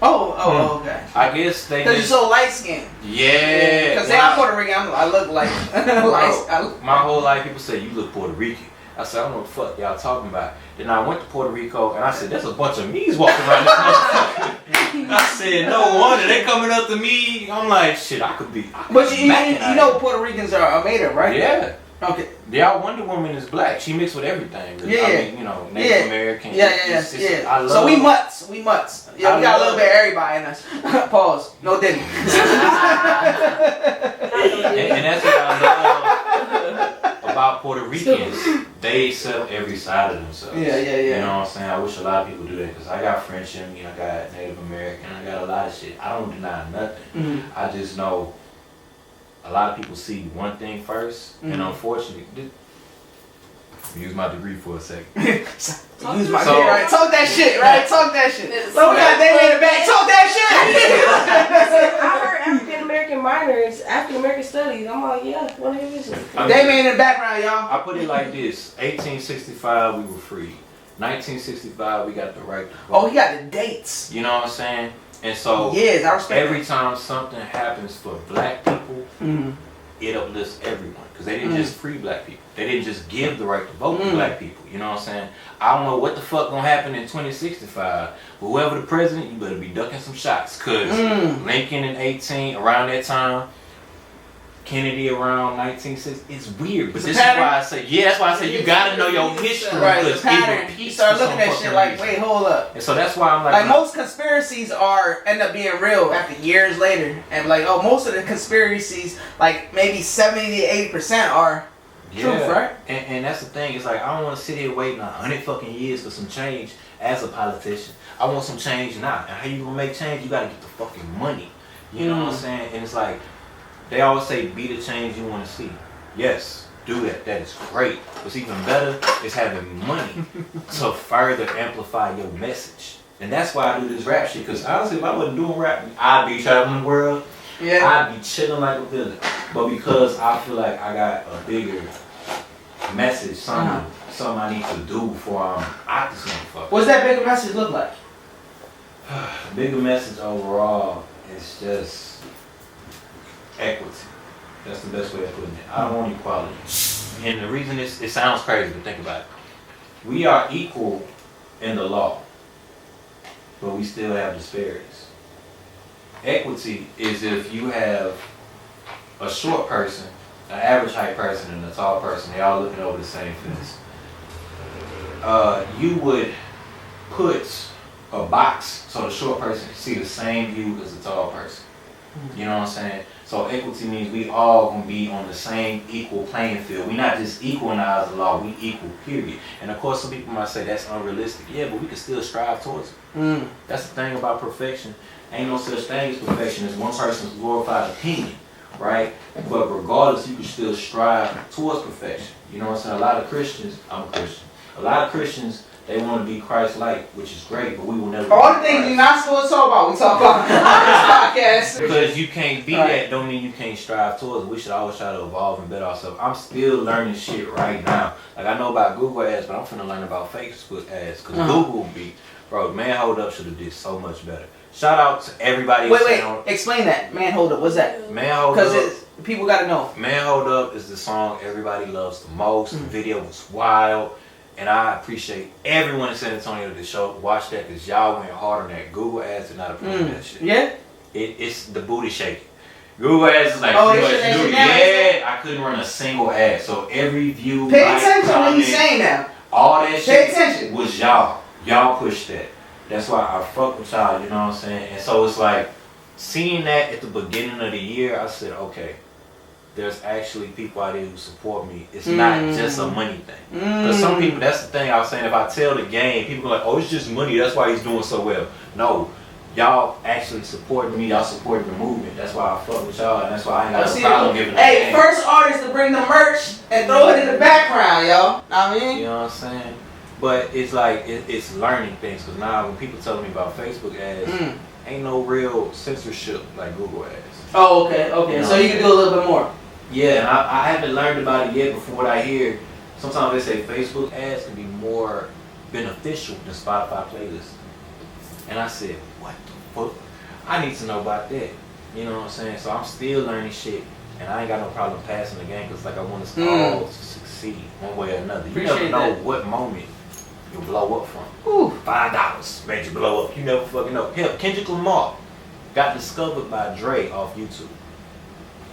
Oh, okay. I guess they. Because you're so light skinned. Yeah. Because I'm Puerto Rican, I look like. My whole life, people say you look Puerto Rican. I said, I don't know what the fuck y'all talking about. Then I went to Puerto Rico and I said, there's a bunch of me's walking around this motherfucker. I said, no wonder they coming up to me. I'm like, shit, I could be. But you know, Puerto Ricans are made up, right? Yeah. Okay. Yeah, Wonder Woman is black. She mixed with everything. Really. Yeah. I mean, you know, Native American. Yeah. I love so we mutts. Yeah, we got a little bit of everybody in us. Pause. No didn't. and that's what I love about Puerto Ricans. They accept every side of themselves. Yeah. You know what I'm saying? I wish a lot of people do that because I got French in me, I got Native American, I got a lot of shit. I don't deny nothing. I just know a lot of people see one thing first, and unfortunately, use my degree for a second. Use my degree, right? Talk that shit, right? Talk that shit. So we got Damon in the back. Talk that shit. I heard African American minors, African American studies. I'm like, yeah, what are you using? Damon in the background, y'all. I put it like this: 1865, we were free. 1965, we got the right to vote. Oh, he got the dates. You know what I'm saying? And so, yes, I respect every time something happens for black people, it uplifts everyone. Because they didn't just free black people. They didn't just give the right to vote to black people. You know what I'm saying? I don't know what the fuck gonna happen in 2065. But whoever the president, you better be ducking some shots. Because Lincoln in 18, around that time, Kennedy around 1960, it's weird. But this is why I say, that's why I say you gotta know your history. Right, the pattern. You start looking at shit like, wait, hold up. And so that's why I'm like most conspiracies end up being real after years later. And like, most of the conspiracies, like maybe 70 to 80% are truth, right? And that's the thing. It's like, I don't want to sit here waiting 100 fucking years for some change as a politician. I want some change now. And how you gonna make change? You gotta get the fucking money. You know what I'm saying? And it's like, they always say, be the change you want to see. Yes, do that. That is great. What's even better is having money to further amplify your message. And that's why I do this rap shit. Because honestly, if I wasn't doing rap, I'd be traveling the world. Yeah. I'd be chilling like a villain. But because I feel like I got a bigger message, something I need to do before I'm out this motherfucker. What's that bigger message look like? Bigger message overall is just equity. That's the best way of putting it. I don't want equality. And the reason it sounds crazy, but think about it. We are equal in the law, but we still have disparities. Equity is if you have a short person, an average height person, and a tall person, they all looking over the same fence. You would put a box so the short person can see the same view as the tall person. You know what I'm saying? So equity means we all gonna be on the same equal playing field. We not just equal in the eyes of the law, we equal, period. And of course some people might say that's unrealistic. Yeah, but we can still strive towards it. That's the thing about perfection. Ain't no such thing as perfection. It's one person's glorified opinion, right? But regardless, you can still strive towards perfection. You know what I'm saying? A lot of Christians, I'm a Christian. A lot of Christians, they want to be Christ-like, which is great, but we will never. All the things you're not supposed to talk about, we talk about on this podcast. Because you can't be that, don't mean you can't strive towards it. We should always try to evolve and better ourselves. I'm still learning shit right now. Like I know about Google ads, but I'm finna learn about Facebook ads. Because Google be, bro, Man Hold Up should have did so much better. Shout out to everybody. Wait, explain that. Man Hold Up, what's that? Man Hold Up. Because people gotta know. Man Hold Up is the song everybody loves the most. The video was wild. And I appreciate everyone in San Antonio that showed watch that because y'all went hard on that. Google ads did not approve that shit. Yeah? It's the booty shaking. Google ads is like, I couldn't run a single ad. So every view, pay attention to what he's saying now. All that shit attention. Was y'all. Y'all pushed that. That's why I fuck with y'all, you know what I'm saying? And so it's like, seeing that at the beginning of the year, I said, okay, there's actually people out there who support me. It's not just a money thing. Because some people, that's the thing I was saying, if I tell the game, people are like, oh, it's just money, that's why he's doing so well. No, y'all actually supporting me, y'all supporting the movement. That's why I fuck with y'all, and that's why I ain't got no problem giving it. Hey, first artist to bring the merch and throw it in the background, y'all. I mean, you know what I'm saying? But it's like, it's learning things, because now when people tell me about Facebook ads, ain't no real censorship like Google ads. Oh, okay. You know, so you can do a little bit more. Yeah, and I haven't learned about it yet, but from what I hear, sometimes they say Facebook ads can be more beneficial than Spotify playlists. And I said, what the fuck? I need to know about that. You know what I'm saying? So I'm still learning shit, and I ain't got no problem passing the game, because like I want us all to succeed one way or another. You never know what moment you'll blow up from. $5 made you blow up. You never fucking know. Hell, Kendrick Lamar got discovered by Dre off YouTube.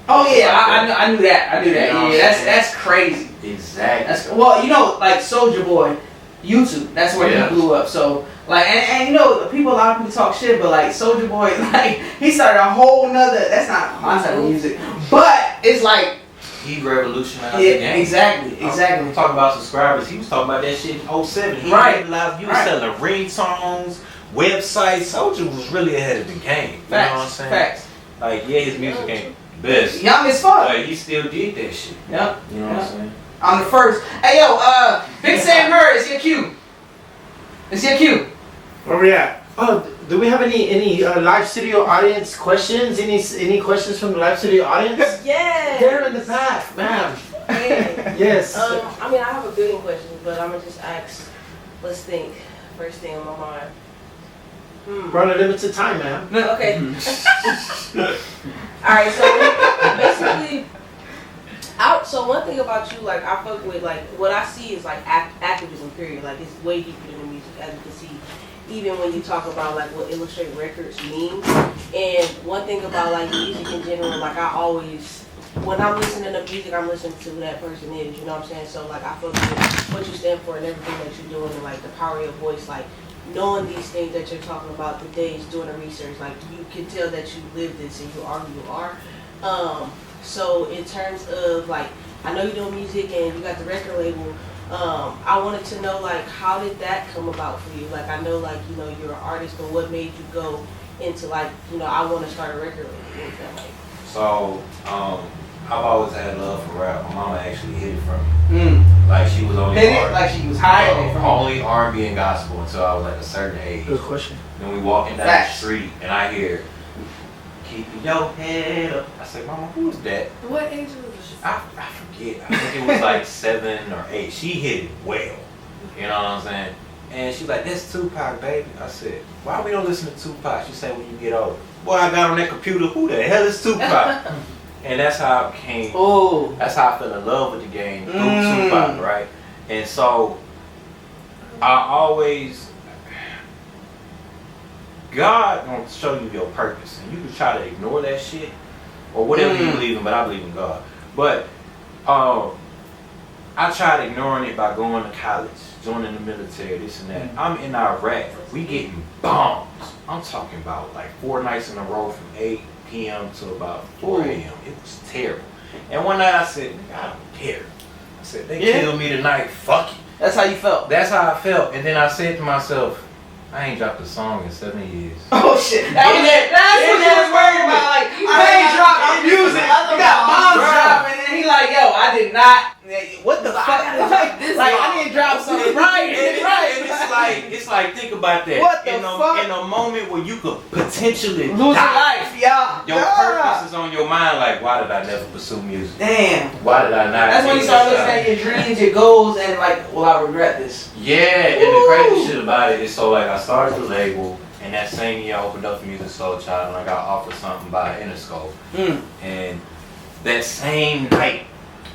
Oh yeah, I knew that. Yeah, that's crazy. Exactly. Well, you know, like Soulja Boy, YouTube. That's where he blew up. So like, and you know, a lot of people talk shit, but like Soulja Boy, like he started a whole nother. That's not my type of music, but it's like he revolutionized the game. Exactly. I'm talking about subscribers. He was talking about that shit in 07. He realized you was selling ringtones, websites. Soulja was really ahead of the game. You know what I'm saying? Facts. Like, yeah, his music ain't best. Young as fuck. But he still did that shit. Yep. You know what I'm saying? I'm the first. Hey yo, Big Sam Murray, it's your cue. It's your cue. Where we at? Oh, do we have any live studio audience questions? Any questions from the live studio audience? Yes. They're in the back, ma'am. Yes. I mean, I have a billion questions, but I'm gonna just ask. Let's think. First thing on my mind. We're on a limited time, ma'am. Okay. Alright, so basically, so one thing about you, like, I fuck with, like, what I see is, like, activism, period. Like, it's way deeper than the music, as you can see. Even when you talk about, like, what Illustrate Records means. And one thing about, like, music in general, like, I always, when I'm listening to music, I'm listening to who that person is, you know what I'm saying? So, like, I fuck with what you stand for and everything that you're doing and, like, the power of your voice, like, knowing these things that you're talking about the days doing the research, like you can tell that you live this and you are who you are. So in terms of like, I know you're doing music and you got the record label. I wanted to know like, how did that come about for you? Like I know like, you know, you're an artist, but what made you go into like, you know, I want to start a record label? What was that like? So, I've always had love for rap. My mama actually hid it from me. Like she was only like she was hiding it from only R&B and gospel until I was at a certain age. Good question. Then we walking down the street and I hear, "Keep your head up." I said, "Mama, who is that?" What age was this? I forget. I think it was like 7 or 8. She hit it well. You know what I'm saying? And she's like, "That's Tupac, baby." I said, "Why we don't listen to Tupac?" She said, "When you get older." Boy, I got on that computer. Who the hell is Tupac? And that's how I became. Ooh. That's how I fell in love with the game through Tupac, right? And so I always, God gonna show you your purpose, and you can try to ignore that shit or whatever you believe in. But I believe in God. But I tried ignoring it by going to college, joining the military, this and that. I'm in Iraq. We getting bombs. I'm talking about like 4 nights in a row from 8 p.m. to about 4 a.m. It was terrible. And one night I said, nigga, I don't care. I said, they killed me tonight, fuck it. That's how you felt? That's how I felt. And then I said to myself, I ain't dropped a song in 7 years. Oh shit. That's what you was worried about. Like, I ain't dropped music. You got bombs dropping, and he like, yo, I did not. What the fuck? Like, I didn't drop something right. And it's like, think about that. What the fuck? In a moment where you could potentially lose your life, yeah. Your purpose is on your mind. Like, why did I never pursue music? Damn. Why did I not? That's when you start looking at your dreams, your goals, and like, will I regret this? Yeah, and the crazy shit about it is, so like, I started the label, and that same year I opened up for Music Soul Child, and I got offered something by Interscope. And that same night,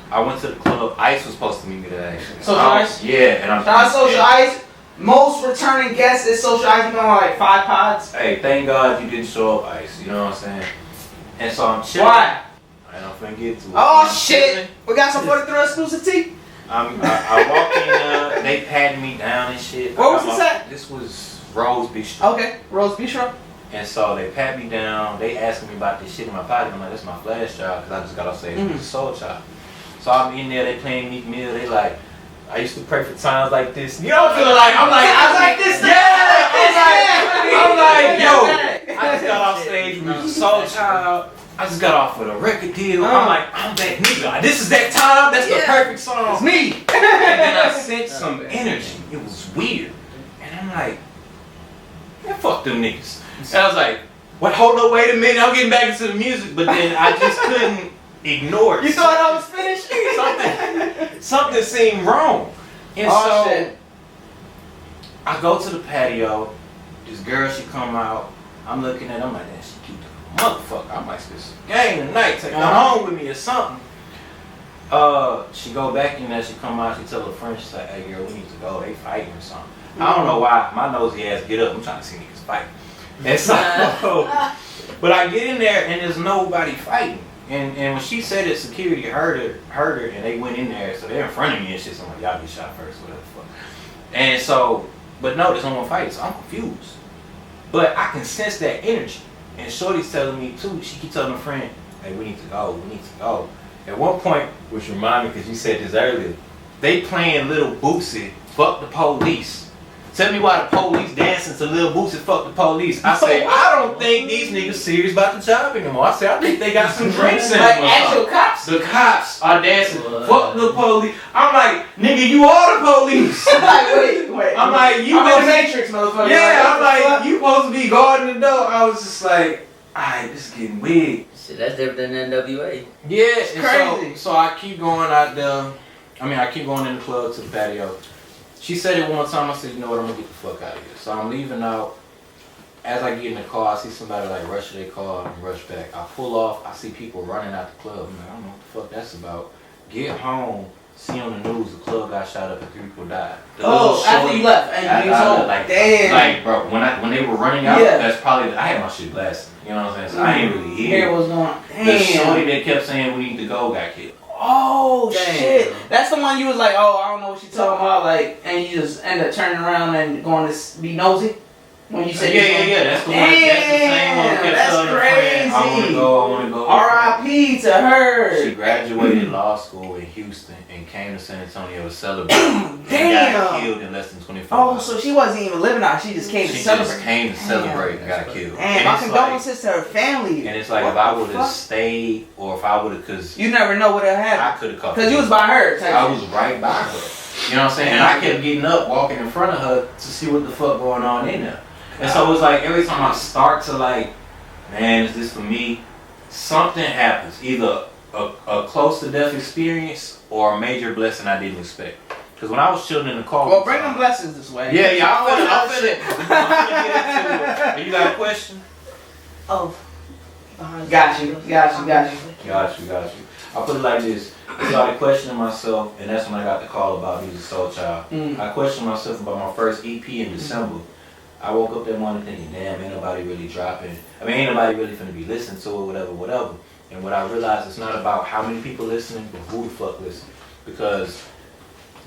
I went to the club. Ice was supposed to meet me there, actually. Social Ice? Yeah, and I'm Shout Social Ice. Most returning guests is Social Ice. You been on like 5 pods. Hey, thank God you didn't show up, Ice. You know what I'm saying? And so I'm chilling. Why? And I'm finna get to it. Oh shit! We got some 43 exclusive tea. I walked in, they patted me down and shit. Where was this at? This was Rose Bistro. Okay, Rose Bistro. And so they pat me down. They asking me about this shit in my pocket. I'm like, that's my flash job, because I just got off stage with the Soul Child. So I'm in there, they playing Meek Mill, they like, I used to pray for times like this. You know what I'm feeling like? I was like this. I'm like, yo, I just got off stage with Soul Child. I just got off with a record deal. I'm like, I'm that nigga. This is that time. That's the perfect song. It's me. And then I sensed some energy. It was weird. And I'm like, man, fuck them niggas. And I was like, what? Hold up, wait a minute. I'm getting back into the music. But then I just couldn't ignore it. You thought I was finished? Something seemed wrong. And so I go to the patio. This girl, she come out. I'm looking at her. I'm like, damn, she cute. Motherfucker, I might spend some game tonight, take her home with me or something. She go back in there, she come out, she tell her friend, she's like, hey girl, we need to go, they fighting or something. I don't know why, my nosy ass get up, I'm trying to see niggas fight. And so, but I get in there and there's nobody fighting. And when she said it, security heard her, and they went in there, so they're in front of me and shit, so I'm like, y'all get shot first, whatever the fuck. And so, but no, there's no one fighting, so I'm confused. But I can sense that energy. And Shorty's telling me too, she keep telling her friend, hey, we need to go. At one point, which reminded me, because you said this earlier, they playing Lil Boosie, Fuck the Police. Tell me why the police dancing to Lil Boosie, Fuck the Police. I say, I don't think these niggas serious about the job anymore. I say, I think they got some drinks in them. Like actual cops? The cops are dancing, Fuck the Police. I'm like, nigga, you are the police. Like, wait. I'm like, you I'm in the Matrix, motherfucker. Yeah, I'm like, you supposed to be guarding the door. I was just like, alright, this is getting weird. Shit, that's different than NWA. Yeah, it's crazy. So I keep going out there. I keep going in the club to the patio. She said it one time. I said, you know what, I'm gonna get the fuck out of here. So I'm leaving out. As I get in the car, I see somebody like rush to their car and rush back. I pull off. I see people running out the club. I'm like, I don't know what the fuck that's about. Get home. See on the news, the club got shot up and 3 people died. After you left and you told, like, damn. Like, bro, when they were running out, that's probably, I had my shit blasted. You know what I'm saying? So I ain't really hear what's going on. Damn. The shorty that kept saying we need to go got killed. Oh, shit. That's the one you was like, oh, I don't know what she's talking about, like, and you just end up turning around and going to be nosy? When you said yeah, that's the one. That's the same one who kept telling her friend, I wanna go. R.I.P. to her. She graduated law school in Houston and came to San Antonio to celebrate. Damn. And got killed in less than 24 hours. So she wasn't even living out. She just came to celebrate. She just came to celebrate and got killed. And my condolences to her family. And it's like, if I would have stayed, or if I would have, because you never know what happened. I could have caught. Because you was by her. I was right by her. You know what I'm saying? And I kept getting up, walking in front of her to see what the fuck going on in there. And so it was like, every time I start to like, man, is this for me? Something happens. Either a close to death experience or a major blessing I didn't expect. Because when I was chilling in the car. Well, bring them blessings this way. Yeah, I'm feeling it. You got a question? Oh, Got you. Got you. I put it like this. I started questioning myself, and that's when I got the call about He's a Soul Child. I questioned myself about my first EP in December. I woke up that morning thinking, damn, ain't nobody really dropping. I mean, ain't nobody really finna be listening to it, whatever. And what I realized, it's not about how many people listening, but who the fuck listening. Because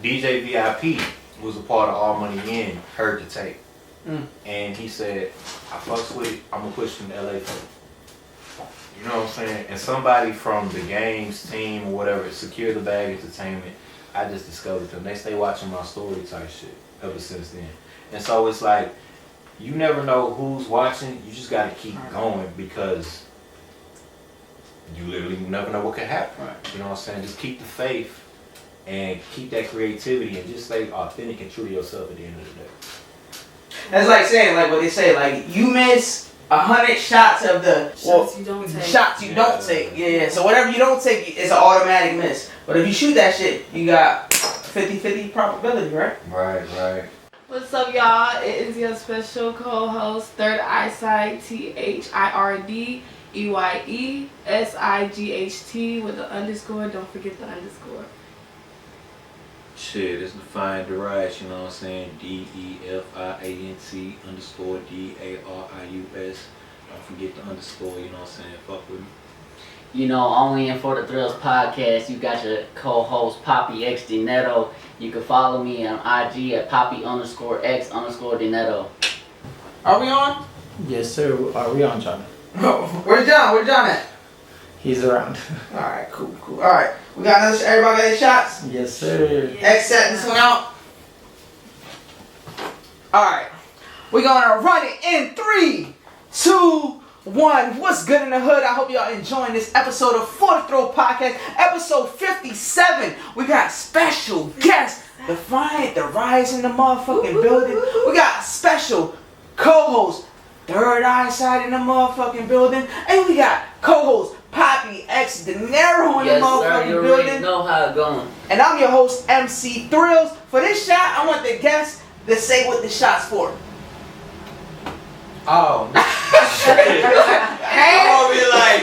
DJ VIP was a part of All Money In, heard the tape. And he said, I fucks with it, I'm gonna push them to LA for it. You know what I'm saying? And somebody from the games team or whatever, Secure the Bag Entertainment, I just discovered them. They stay watching my story type shit ever since then. And so it's like, you never know who's watching, you just gotta keep going because you literally never know what could happen. You know what I'm saying? Just keep the faith and keep that creativity and just stay authentic and true to yourself at the end of the day. That's like saying, like what they say, like you miss 100 shots of the Shots you don't take. Shots you don't take. Yeah. So whatever you don't take is an automatic miss. But if you shoot that shit, you got 50-50 probability, right? Right. What's up, y'all? It is your special co-host, Third Eyesight, THIRDEYESIGHT with the underscore. Don't forget the underscore. Shit, it's Defiant Darius, you know what I'm saying? DEFIANT_DARIUS. Don't forget the underscore, you know what I'm saying? Fuck with me. You know, only in For the Thrills podcast, you got your co-host Papi X Dinero. You can follow me on IG at Papi_X_Dinero. Are we on? Yes, sir. Are we on, John? Where's John? Where's John at? He's around. Alright, cool. Alright. We got another, everybody got any shots? Yes, sir. X set this one out. Alright. We're gonna run it in 3, 2, 1. What's good in the hood? I hope y'all enjoying this episode of For the Thrill Podcast, episode 57. We got special guests, Defiant Darius in the motherfucking building. We got special co-host, Third Eyesight in the motherfucking building. And we got co-host Papi X Dinero in the motherfucking you building. already know how it's going. And I'm your host, MC Thrillz. For this shot, I want the guests to say what the shot's for. Oh, I'm gonna be like,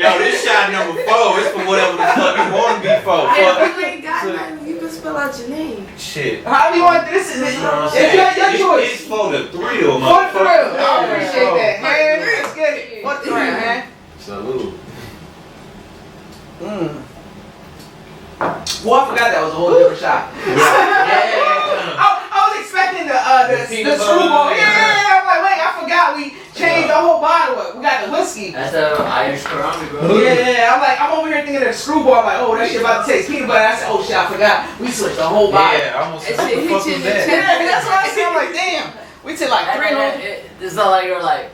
yo, this shot number 4 is for whatever the fuck you want to be for. If you ain't got nothing, you can spell out your name. Shit. How do you want this? Is You know what I'm it's saying? your choice. It's for the thrill, For the motherfucker. thrill. I appreciate that, man. Let's get it. For the thrill, man. Salute. Well, I forgot that was a whole different shot. Yeah. I was expecting the screwball. Yeah. I'm like, wait, I forgot we changed the whole bottle up. We got the whiskey. That's the Irish Karami, bro. Yeah, I'm over here thinking of the screwball. I'm like, oh, that shit about to taste peanut butter. I said, oh shit, I forgot. We switched the whole bottle. Yeah, I almost said, That what the shit fuck hit you was in the that? Yeah, that's what I said. I'm like, damn. We took like 3 minutes. It's not like you're like,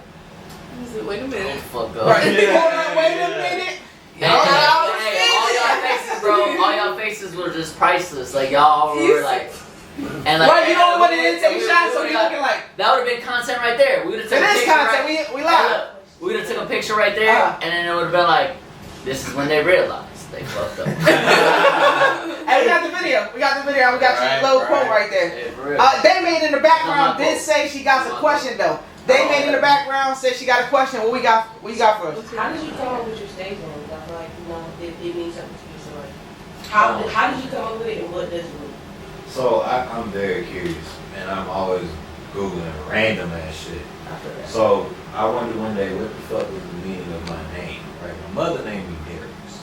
Wait a minute. fuck up. Right. Yeah. Hold on, wait a minute. Hey, all y'all faces, bro. All y'all faces were just priceless. Like y'all were like, and like. Right, you know what it is? Take shots, so you looking like. That would have been content right there. We would have It taken a is picture. content. Right, We live. we would have took a picture right there, and then it would have been like, this is when they realized they fucked up. Hey, we got the video. We got your little quote right there. Yeah, for real. They made in the background did say she got a question though. They made in the background said she got a question. What you got for us? How did you come up with your stage names? I feel like, it means something to you. So like, how did you come up with it and what does it mean? So I'm very curious, and I'm always Googling random ass shit. So I wondered one day what the fuck was the meaning of my name, right? My mother named me Darius.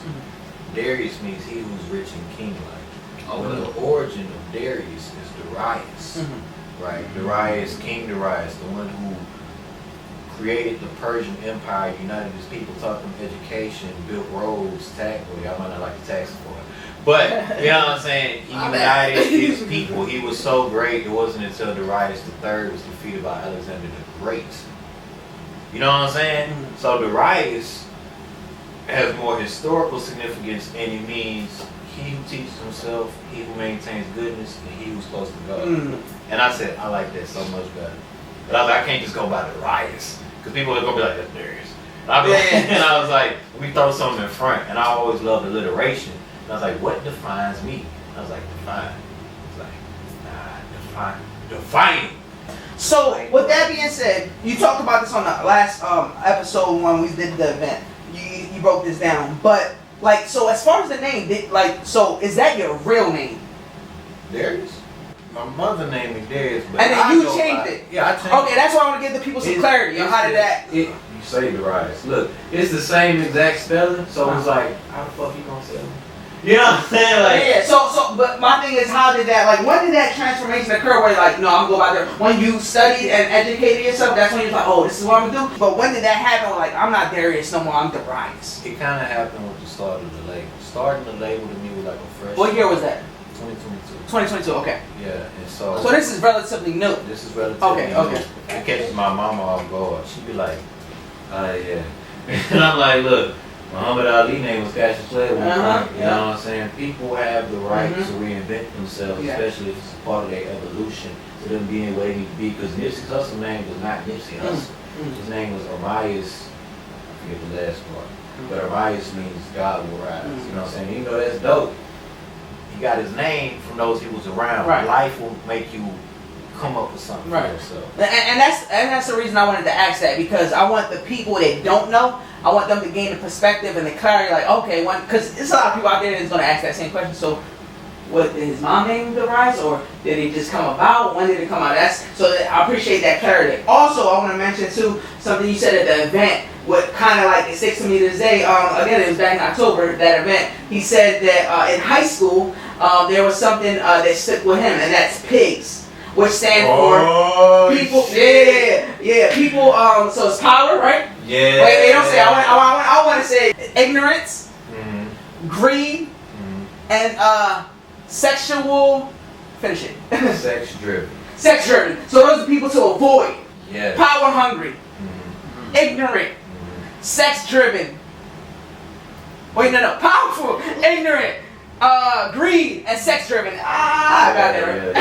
Darius means he who's rich and king-like. But the origin of Darius is Darius, right? Darius, King Darius, the one who created the Persian Empire, united his people, taught them education, built roads, tax. Well, y'all might not like the tax for it. But, you know what I'm saying? He united his people. He was so great, it wasn't until Darius III was defeated by Alexander the Great. You know what I'm saying? So Darius has more historical significance, and it means he who teaches himself, he who maintains goodness, and he who's close to God. And I said, I like that so much better. But I was like, I can't just go by Darius, because people are going to be like, that's Darius. And I was like, we throw something in front, and I always loved alliteration. And I was like, what defines me? I was like, define. It's like, nah, defining. So with that being said, you talked about this on the last episode when we did the event. You broke this down, but like, so as far as the name, so is that your real name? Darius? My mother named me Darius, but And then I you go changed by- it. Yeah, I changed Okay, it. that's why I want to give the people some clarity on how did that. You say the rise. Look, it's the same exact spelling, so it's like, how the fuck you gonna say it? You know what I'm saying? Like, Yeah, so, but my thing is, how did that, like, when did that transformation occur where you're like, no, I'm going by there? When you studied and educated yourself, that's when you're like, oh, this is what I'm gonna do? But when did that happen? Like, I'm not Darius no more, I'm Darius. it kind of happened with the start of the label. Starting the label to me was like a fresh. What year was that? 2022. 2022, okay. Yeah, and so. So this is relatively new. This is relatively Okay, new. okay. It catches my mama off guard. She'd be like, yeah. And I'm like, look, Muhammad Ali name was Cassius Clay. You know what I'm saying? People have the right to reinvent themselves, especially if it's part of their evolution, to them being where they need to be. Because Nipsey Hussle's name was not Nipsey Hussle. His name was Arias. I forget the last part. But Arias means God will rise. You know what I'm saying? Even though that's dope, he got his name from those he was around. Right. Life will make you come up with something for yourself. And that's the reason I wanted to ask that, because I want the people that don't know, I want them to gain the perspective and the clarity, like, okay, because there's a lot of people out there that's going to ask that same question. So, what, did his mom name the Rise, or did it just come about? When did it come out? I appreciate that clarity. Also, I want to mention too something you said at the event. What kind of like it sticks to me to this day. Again, it was back in October, that event. He said that in high school there was something that stuck with him, and that's PIGS, which stands for people. Yeah, people. So it's power, right? Yeah. Wait, don't say. I want to say ignorance, greed, and sexual. Finish it. Sex driven. Sex driven. So those are people to avoid. Yeah. Power hungry, ignorant, sex driven. Wait, no. Powerful, ignorant, greed, and sex driven. I got that right.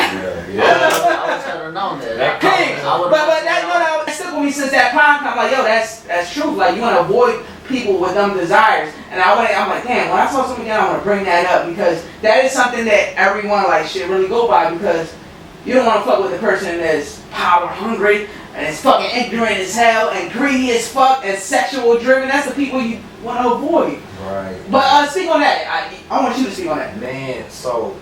I was trying to know that. Pigs. But that stuck with me since that time. I'm like, yo, that's true. Like, you want to avoid people with them desires. And I'm like, damn, when I saw something again, I want to bring that up, because that is something that everyone like should really go by, because you don't want to fuck with the person that's power hungry and is fucking ignorant as hell and greedy as fuck and sexual driven. That's the people you want to avoid. Right. But speak on that. I want you to speak on that. Man, so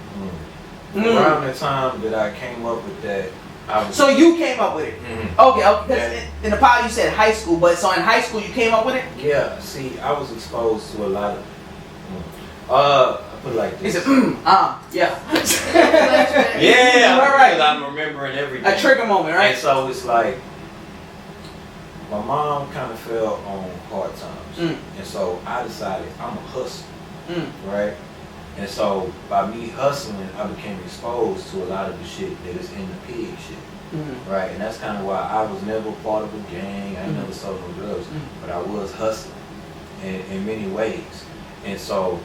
around the time that I came up with that, I was. So you came up with it. Okay. Because in the pod you said high school, but so in high school you came up with it? Yeah. See, I was exposed to a lot of. I put it like He this. said, yeah. Yeah. Right. I'm remembering everything. A trigger moment, right? And so it's like, my mom kind of fell on hard times, and so I decided I'm a hustler, right? And so by me hustling, I became exposed to a lot of the shit that is in the pig shit, right? And that's kind of why I was never part of a gang. I never sold no drugs, but I was hustling in many ways. And so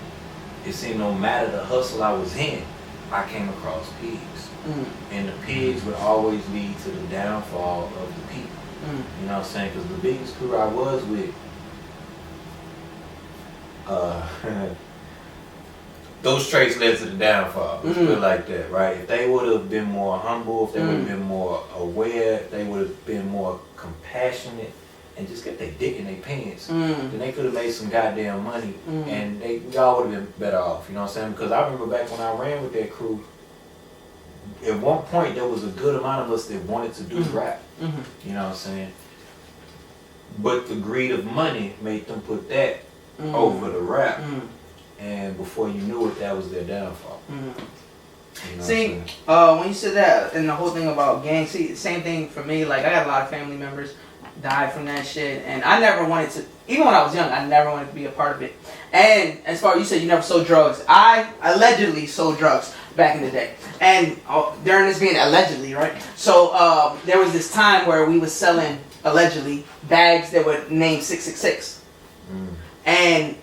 it seemed no matter the hustle I was in, I came across pigs. And the pigs would always lead to the downfall of the people. You know what I'm saying? Because the biggest crew I was with, those traits led to the downfall. Let's put it like that, right? If they would have been more humble, if they would have been more aware, if they would have been more compassionate, and just get their dick in their pants, then they could have made some goddamn money, and we all would have been better off. You know what I'm saying? Because I remember back when I ran with that crew, at one point there was a good amount of us that wanted to do rap. You know what I'm saying? But the greed of money made them put that over the rap. And before you knew it, that was their downfall. You know See, when you said that, and the whole thing about gangs, see, same thing for me. Like, I got a lot of family members died from that shit, and I never wanted to, even when I was young, I never wanted to be a part of it. And as far as you said, you never sold drugs. I allegedly sold drugs back in the day. And during this being allegedly, right? So there was this time where we was selling, allegedly, bags that were named 666. And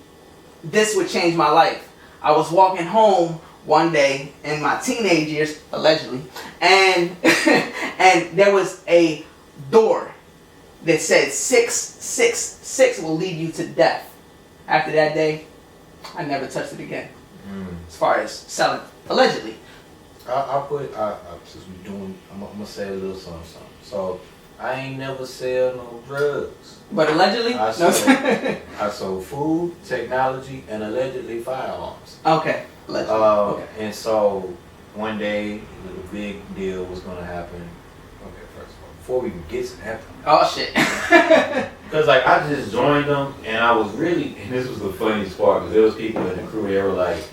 this would change my life. I was walking home one day in my teenage years, allegedly, and and there was a door that said 666 will lead you to death. After that day, I never touched it again. As far as selling, allegedly. Since we doing, I'm gonna say a little something. So I ain't never sell no drugs. But allegedly? I sold food, technology, and allegedly firearms. Okay. Allegedly. Okay. And so one day, the big deal was gonna happen. Okay, first of all, before we even get to that. Oh shit. Because like I just joined them, and I was really, and this was the funniest part, because there was people in the crew, they were like,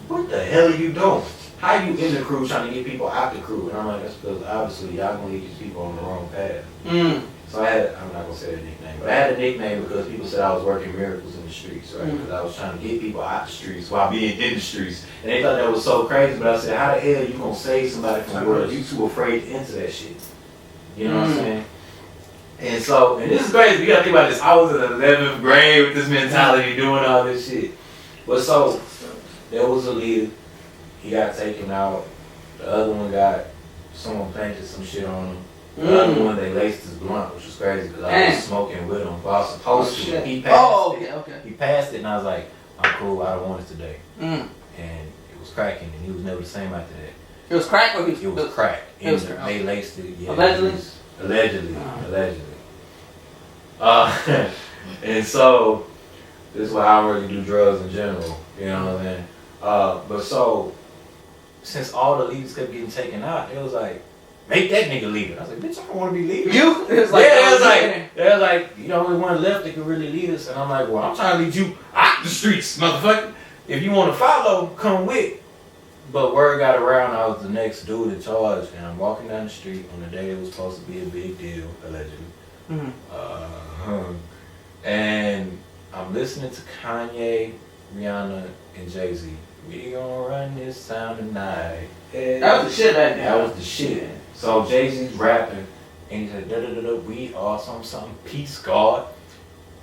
"What the hell are you doing? How you in the crew trying to get people out the crew?" And I'm like, that's because obviously y'all gonna get these people on the wrong path. So I'm not gonna say a nickname, but I had a nickname because people said I was working miracles in the streets, right? Because I was trying to get people out the streets while being in the streets. And they thought that was so crazy, but I said, how the hell you gonna save somebody from the world? You too afraid to enter that shit. You know what I'm saying? And so, and this is crazy, you gotta think about this. I was in the 11th grade with this mentality doing all this shit. But so, there was a leader, he got taken out. The other one someone planted some shit on him. The other one, they laced his blunt, which was crazy because I was smoking with him. But I was supposed to. He passed it. He passed it, and I was like, I'm cool, I don't want it today. And it was cracking, and he was never the same after that. It was crack or it was crack. It was they laced it. Yeah, Allegedly? Allegedly. And so, this is why I don't really do drugs in general. You know what I'm saying? But so, since all the leaders kept getting taken out, it was like, make that nigga leader. I was like, bitch, I don't want to be leader. You? It was like, they was like, you know, only one left that could really lead us. And I'm like, well, I'm trying to lead you out the streets, motherfucker. If you want to follow, come with. But word got around, I was the next dude in charge, and I'm walking down the street on the day it was supposed to be a big deal, allegedly. And I'm listening to Kanye, Rihanna, and Jay-Z. We gonna run this town tonight. That was the shit right there. That was the shit. So Jay-Z's rapping, and he said, da-da-da-da, we are something, peace, God.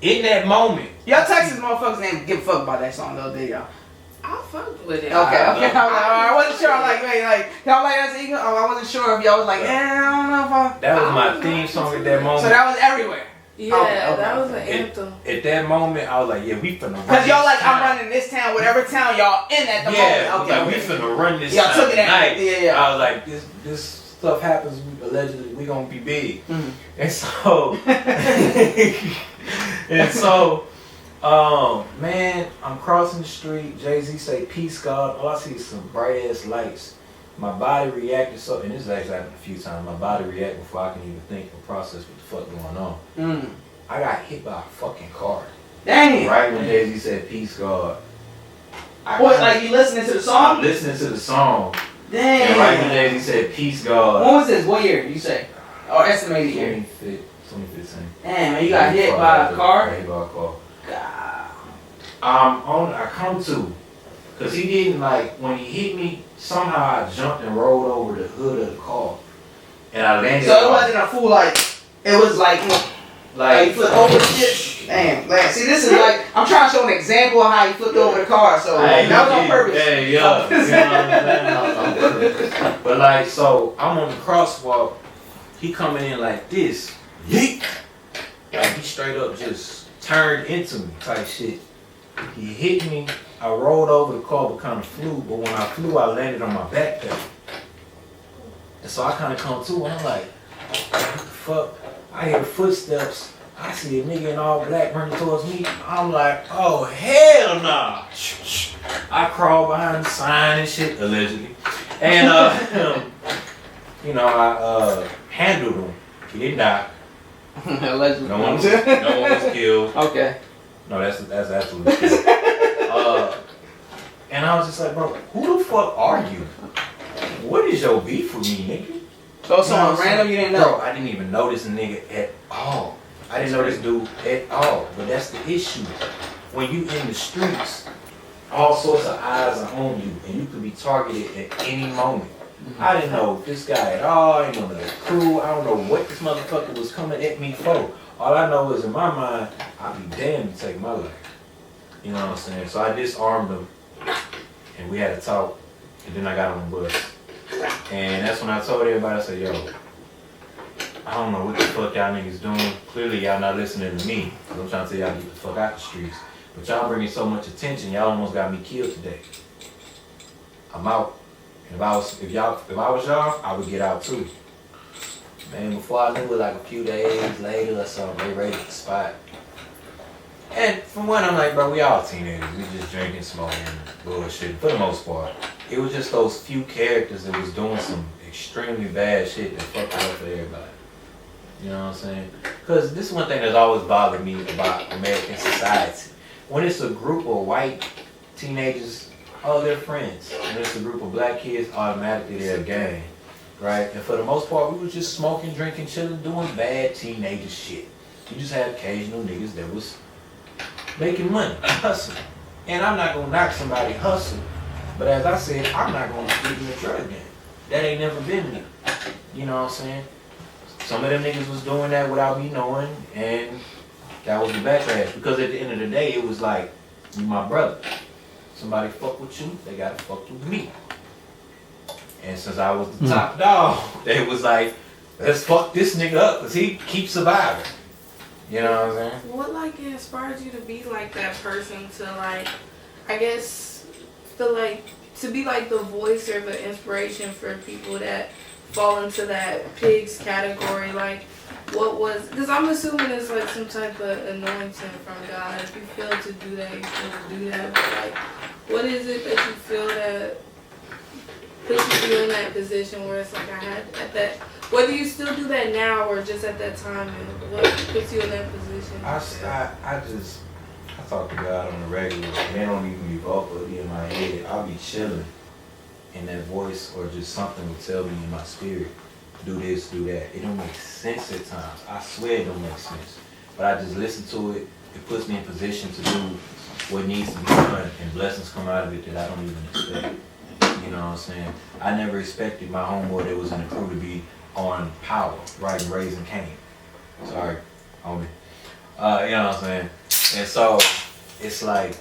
In that moment. Y'all Texas motherfuckers didn't give a fuck about that song though, did y'all? I fucked with it. Okay. I wasn't sure. Y'all like that's ego. I wasn't sure if y'all was like, I don't know if I. That was my theme song at that moment. So that was everywhere. Yeah, that was an anthem. At that moment, I was like, yeah, we finna run. Cause y'all like, I'm running this town, whatever town y'all in at the moment. Okay, we finna run this y'all town took it tonight. Yeah. I was like, this stuff happens. Allegedly, we gonna be big. And so, man, I'm crossing the street. Jay-Z say, peace, God. All I see is some bright ass lights. My body reacted so, and this has actually happened a few times. My body reacted before I can even think or process what the fuck going on. I got hit by a fucking car. Damn. Right when Jay-Z said, peace, God. What, like you listening to the song? I'm listening to the song. Damn. And right when Jay-Z said, peace, God. When was this? What year did you say? Or estimated year? 2015. Damn, man, you got hit by a car? Hit by a car. God. I come to, cause he didn't like, when he hit me, somehow I jumped and rolled over the hood of the car. And I landed. So it wasn't a full like, it was like you flipped over the shit. Damn, man. See, this is like, I'm trying to show an example of how you flipped over the car, so that was on purpose. Hey, yo, you know what I'm saying? But like, so I'm on the crosswalk, he coming in like this, yeet. Like he straight up just turned into me type shit. He hit me, I rolled over the car but kind of flew, but when I flew I landed on my backpack. And so I kind of come to and I'm like, what the fuck? I hear footsteps, I see a nigga in all black running towards me. I'm like, oh hell nah. I crawl behind the sign and shit, allegedly. And you know, I handled him. He didn't die. Allegedly. No one was killed. Okay. No, that's absolutely true. And I was just like, bro, who the fuck are you? What is your beef with me, nigga? So someone random you didn't know? Bro, I didn't even know this nigga at all. I didn't know this dude at all. But that's the issue. When you in the streets, all sorts of eyes are on you, and you could be targeted at any moment. I didn't know this guy at all. I didn't know the crew. I don't know what this motherfucker was coming at me for. All I know is in my mind, I'd be damned to take my life. You know what I'm saying? So I disarmed him, and we had a talk, and then I got on the bus. And that's when I told everybody, I said, yo, I don't know what the fuck y'all niggas doing. Clearly y'all not listening to me, because I'm trying to tell y'all to get the fuck out the streets. But y'all bringing so much attention, y'all almost got me killed today. I'm out. And if I was y'all, I would get out too. Man, before I knew it, like a few days later or something, they raided the spot. And from one, I'm like, bro, we all teenagers. We just drinking, smoking, bullshit. For the most part, it was just those few characters that was doing some extremely bad shit that fucked it up for everybody. You know what I'm saying? Because this is one thing that's always bothered me about American society. When it's a group of white teenagers, oh, they're friends. When it's a group of black kids, automatically they're a gang. Right? And for the most part, we was just smoking, drinking, chilling, doing bad teenager shit. You just had occasional niggas that was making money, hustling. And I'm not gonna knock somebody hustle, but as I said, I'm not gonna speak in the drug game. That ain't never been me. You know what I'm saying? Some of them niggas was doing that without me knowing, and that was the backlash. Because at the end of the day, it was like, you my brother. Somebody fuck with you, they gotta fuck with me. And since I was the top dog, they was like, let's fuck this nigga up, because he keeps surviving. You know what I'm saying? What like inspired you to be like that person to like, I guess, feel like to be like the voice or the inspiration for people that fall into that pigs category? Like, what was? Because I'm assuming it's like some type of anointing from God. If you feel to do that, you feel to do that. But like, what is it that you feel that puts you in that position where it's like I had at that? Whether you still do that now or just at that time, and what puts you in that position? I talk to God on the regular, and they don't even be vocal, it'll be in my head. I'll be chilling, and that voice or just something will tell me in my spirit, do this, do that. It don't make sense at times. I swear it don't make sense. But I just listen to it. It puts me in position to do what needs to be done, and blessings come out of it that I don't even expect. You know what I'm saying? I never expected my homeboy that was in the crew to be on Power, writing Raising Cane. Sorry, homie. You know what I'm saying? And so, it's like,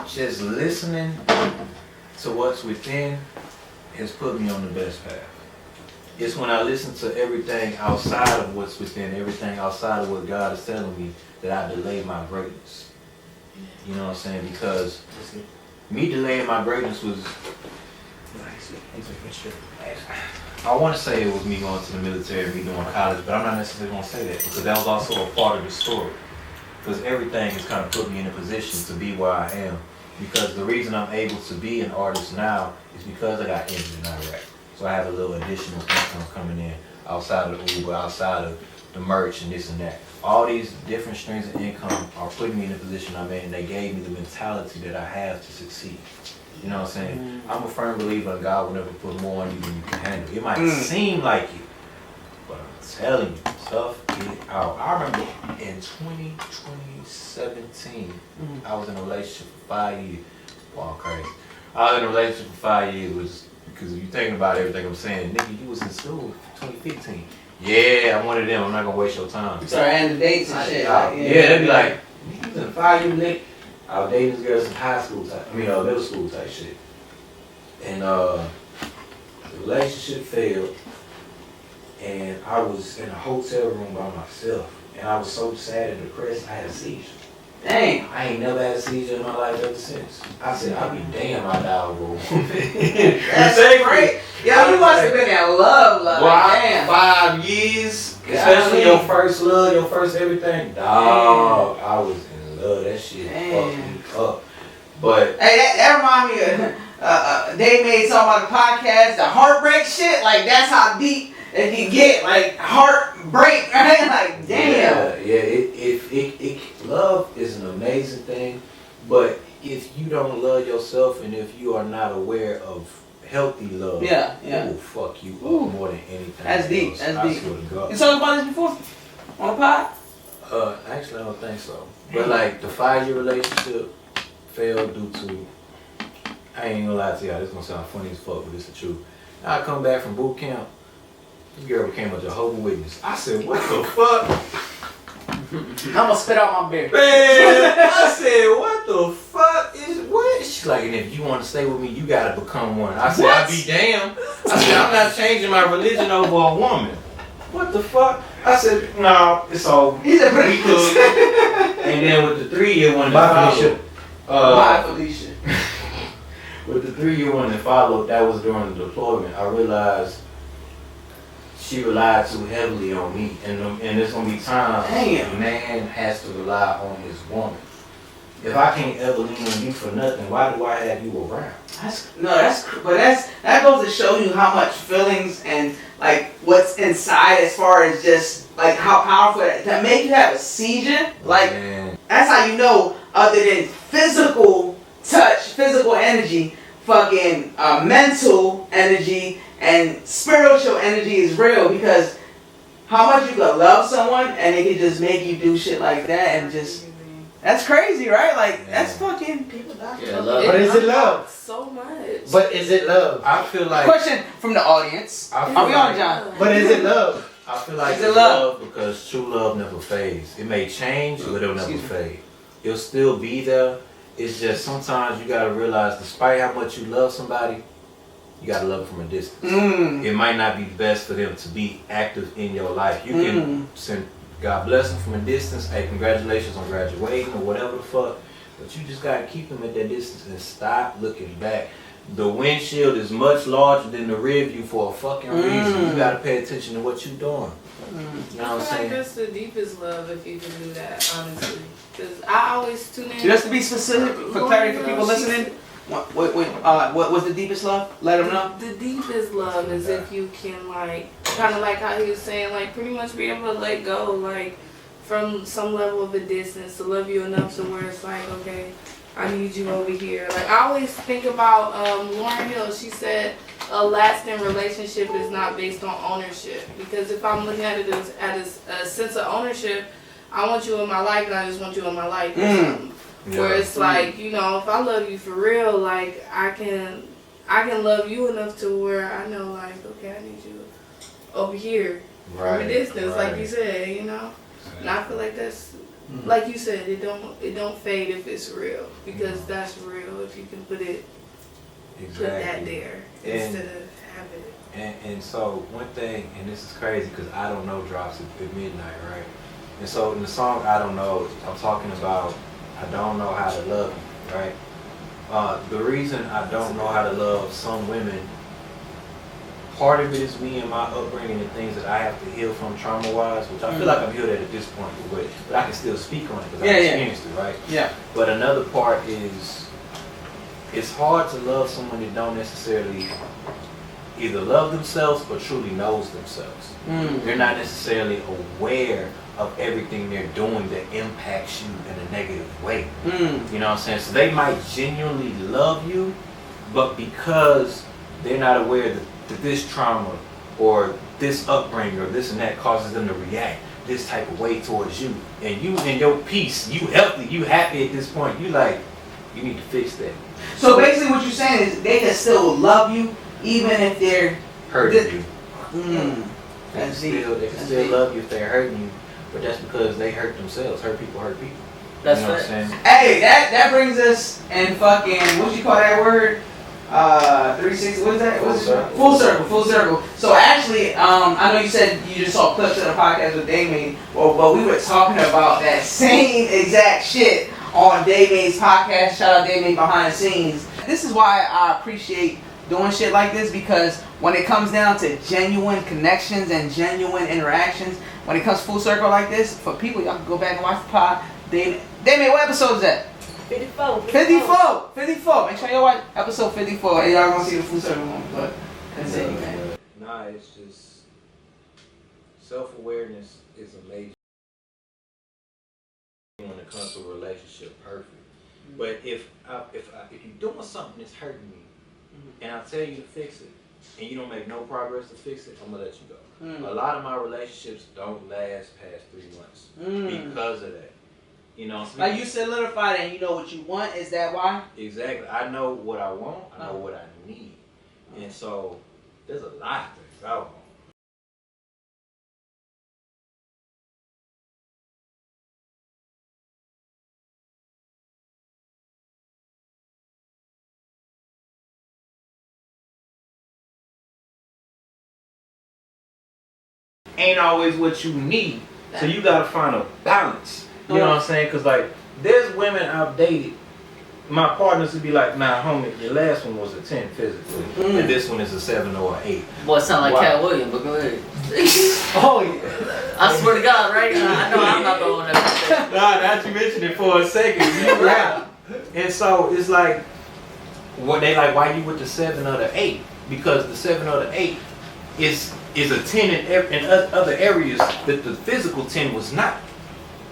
just listening to what's within has put me on the best path. It's when I listen to everything outside of what's within, everything outside of what God is telling me, that I delay my greatness. You know what I'm saying? Because me delaying my greatness was, I want to say it was me going to the military, me doing college, but I'm not necessarily going to say that because that was also a part of the story. Because everything has kind of put me in a position to be where I am. Because the reason I'm able to be an artist now is because I got injured in Iraq. So I have a little additional income coming in outside of the Uber, outside of the merch and this and that. All these different streams of income are putting me in the position I'm in, and they gave me the mentality that I have to succeed. You know what I'm saying? I'm a firm believer in God will never put more on you than you can handle. It might seem like it, but I'm telling you, tough it out. I remember in 2017, I was in a relationship for 5 years. Wow, crazy. I was in a relationship for 5 years, which, because if you think about everything I'm saying, nigga, you was in school 2015. Yeah, I'm one of them. I'm not gonna waste your time. You start adding dates and shit. Yeah, they'd be like, you was in a 5 year nigga. I was dating this girl in high school type, middle school type shit. And the relationship failed, and I was in a hotel room by myself, and I was so sad and depressed, I had a seizure. Damn. I ain't never had a seizure in my life ever since. I said, I'll be damn, my dog will. That's great. Yeah, you must have been in love, well, damn. 5 years, especially your first love, your first everything. Dog, I was in love. That shit fucked me up. But hey, that remind me of they made something about the podcast, the heartbreak shit. Like that's how deep it can get. Like heartbreak, right? Like damn. Yeah. Love is an amazing thing, but if you don't love yourself and if you are not aware of healthy love, it will fuck you up more than anything. That's deep. Else. That's I deep. swear to God. You talked about this before on the pod? Actually, I don't think so. But like the 5 year relationship failed due to, I ain't gonna lie to y'all, this is gonna sound funny as fuck, but it's the truth. I come back from boot camp, this girl became a Jehovah's Witness. I said, what the fuck? I'm gonna spit out my beer. Man, I said, what the fuck is what? She's like, and if you want to stay with me, you gotta become one. I said, I'll be damned. I said, I'm not changing my religion over a woman. What the fuck? I said, no, it's over. We could. And then with the 3 year one, Bye, Felicia. Bye, Felicia. With the 3-year one that followed, that was during the deployment. I realized she relied too heavily on me, and there's gonna be times a man has to rely on his woman. If I can't ever lean on you for nothing, why do I have you around? That goes to show you how much feelings and like what's inside as far as just like how powerful that make you have a seizure. Like that's how you know, other than physical touch, physical energy, fucking mental energy and spiritual energy is real, because how much you could love someone and it could just make you do shit like that and just. That's crazy, right? Like, that's fucking people die. Yeah, love. But is it love? So much. But is it love? I feel like. Question from the audience. Are we on, John? But is it love? I feel like it's love because true love never fades. It may change, but it'll never fade. It'll still be there. It's just sometimes you gotta realize, despite how much you love somebody, you gotta love them from a distance. It might not be best for them to be active in your life. You can send. God bless them from a distance. Hey, congratulations on graduating or whatever the fuck. But you just gotta keep them at that distance and stop looking back. The windshield is much larger than the rear view for a fucking reason. You gotta pay attention to what you're doing. You know what I'm saying? That's the deepest love if you can do that, honestly. Because I always tune in. Just to be specific, for clarity for people listening, what was the deepest love? Let them know. The deepest love is if you can, like, kind of like how he was saying, like, pretty much be able to let go, like, from some level of a distance to love you enough to where it's like, okay, I need you over here. Like, I always think about Lauryn Hill. She said a lasting relationship is not based on ownership. Because if I'm looking at it as a sense of ownership, I want you in my life and I just want you in my life. Where it's like, you know, if I love you for real, like, I can love you enough to where I know, like, okay, I need you over here from a distance, like you said, you know. And I feel like that's, like you said, it don't fade if it's real, because that's real if you can put that there instead of having it. And so one thing, and this is crazy because I Don't Know drops at midnight, right? And so in the song I Don't Know, I'm talking about I don't know how to love you, right? The reason I don't know how to love some women, part of it is me and my upbringing and things that I have to heal from trauma-wise, which I feel like I'm healed at this point, but I can still speak on it because I experienced it, right? Yeah. But another part is, it's hard to love someone that don't necessarily either love themselves or truly knows themselves. They're not necessarily aware of everything they're doing that impacts you in a negative way. You know what I'm saying? So they might genuinely love you, but because they're not aware that this trauma or this upbringing or this and that causes them to react this type of way towards you, and you in your peace, you healthy, you happy at this point, you like, you need to fix that. So basically what you're saying is they can still love you even if they're hurting you. They can still love you if they're hurting you, but that's because they hurt themselves. Hurt people hurt people. That's you know what I'm saying? Hey, that brings us in fucking, what you call that word? 360, what is that? Full circle. So actually, I know you said you just saw clips of the podcast with Damien, but we were talking about that same exact shit on Damien's podcast. Shout out Damien behind the scenes. This is why I appreciate doing shit like this, because when it comes down to genuine connections and genuine interactions, when it comes full circle like this, for people, y'all can go back and watch the pod. Damien, what episode is that? 54. Make sure y'all watch episode 54 and y'all gonna see the full circle one. But continue, man. Nah, it's just self-awareness is a major when it comes to a relationship. Perfect. But if you're doing something that's hurting me, and I tell you to fix it, and you don't make no progress to fix it, I'm gonna let you go. A lot of my relationships don't last past 3 months because of that. You know, like you solidified and you know what you want. Is that why? Exactly. I know what I want. I know what I need, and so there's a lot of things I want. Ain't always what you need, so you gotta find a balance. You know what I'm saying? Because like, there's women I've dated my partners would be like, nah, homie, your last one was a 10 physically, and this one is a 7 or an 8. Boy, sound like Wow. Cat Williams, but go ahead. Oh yeah. I swear to God, right? I know I'm not the one that. Nah, that you mentioned it for a second. Yeah. And so it's like, what they like? Why you with the 7 or the 8? Because the 7 or the 8 is a 10 in other areas that the physical 10 was not.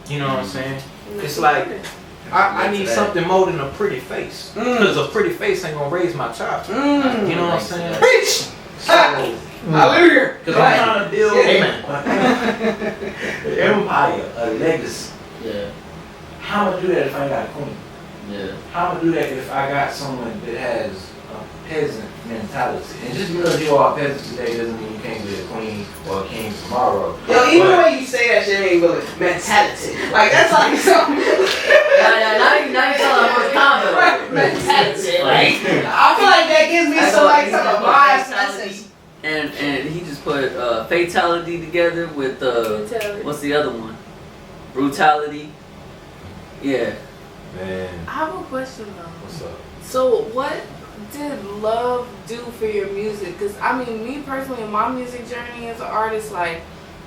You know what I'm saying? It's like I need something more than a pretty face, because a pretty face ain't gonna raise my child. You know what I'm saying? Preach! So, Hallelujah! because I'm trying to build an empire, a legacy. Yeah, How am I do that if I ain't got a queen? yeah. How am I do that if I got someone that has a peasant mentality? And just because you are a peasant today doesn't mean you can't be a queen or a king tomorrow. Yo, even the way you say that shit ain't really mentality. Like, that's like something. Now you telling what's common. Mentality. Like, I feel like that gives me That's some, what like, he's some talking bias about, essence. and he just put fatality together with Brutality. what's the other one? Brutality. Yeah. Man, I have a question though. what's up? So what did love do for your music? Because I mean, me personally, in my music journey as an artist, like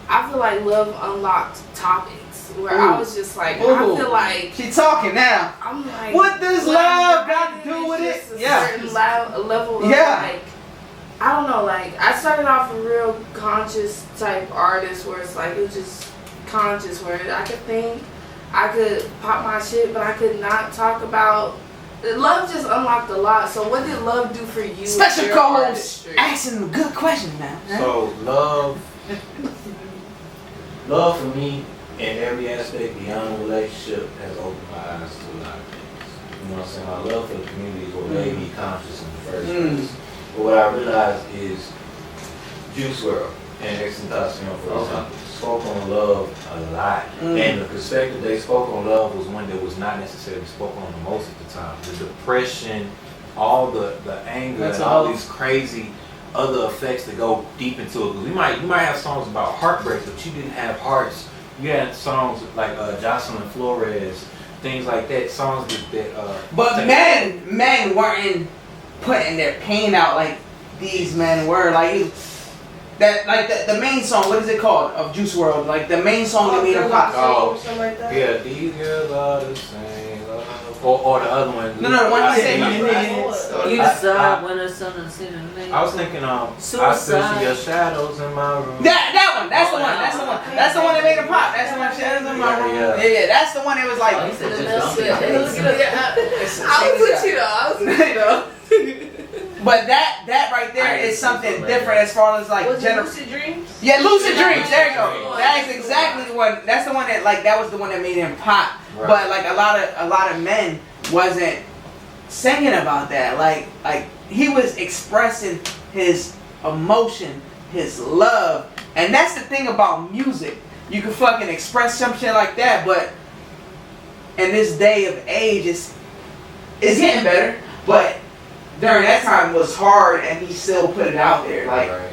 I feel like love unlocked topics where I was just like, I feel like She talking now. I'm like, What does when love I'm got to writing, do with it's it? just a Yeah. certain level of Yeah. like, I don't know, like I started off a real conscious type artist where it's like it was just conscious where I could think, I could pop my shit, but I could not talk about. Love just unlocked a lot. So what did love do for you? with Special your co-host artistry? asking a good question now. So love for me in every aspect beyond the relationship has opened my eyes to a lot of things. You know what I'm saying? My love for the community is what made me conscious in the first place. But what I realized is Juice WRLD and XXXTentacion, for example, spoke on love a lot. And the perspective they spoke on love was one that was not necessarily spoken on the most of the time. The depression, all the anger, and all these crazy other effects that go deep into it. Because you might have songs about heartbreak, but you didn't have hearts. You had songs like Jocelyn Flores, things like that, songs But men weren't putting their pain out like these men were. Like that, like the main song. What is it called of Juice WRLD? Like the main song that made him pop. Oh. Something like that. Yeah, these girls are the same. Or the other one. No, the one I you said think- You decide when it's something to I was thinking, I still Suicide. see your shadows in my room. That one. That's the one. That's the one. That's the one that made him pop. That's the one. Shadows in my room. Yeah. That's the one that was like. Oh, he said just That's don't it. be- I was with you though. I was with you though. But that right there is something different as far as like Was it Lucid Dreams? Yeah, Lucid Dreams. There you go. Dreams. That's exactly the one. That's the one that like that was the one that made him pop. Right. But like a lot of men wasn't singing about that. Like he was expressing his emotion, his love, and that's the thing about music. You can fucking express some shit like that, but in this day of age, it's getting better. But during that time was hard, and he still put it out there. Like. Right.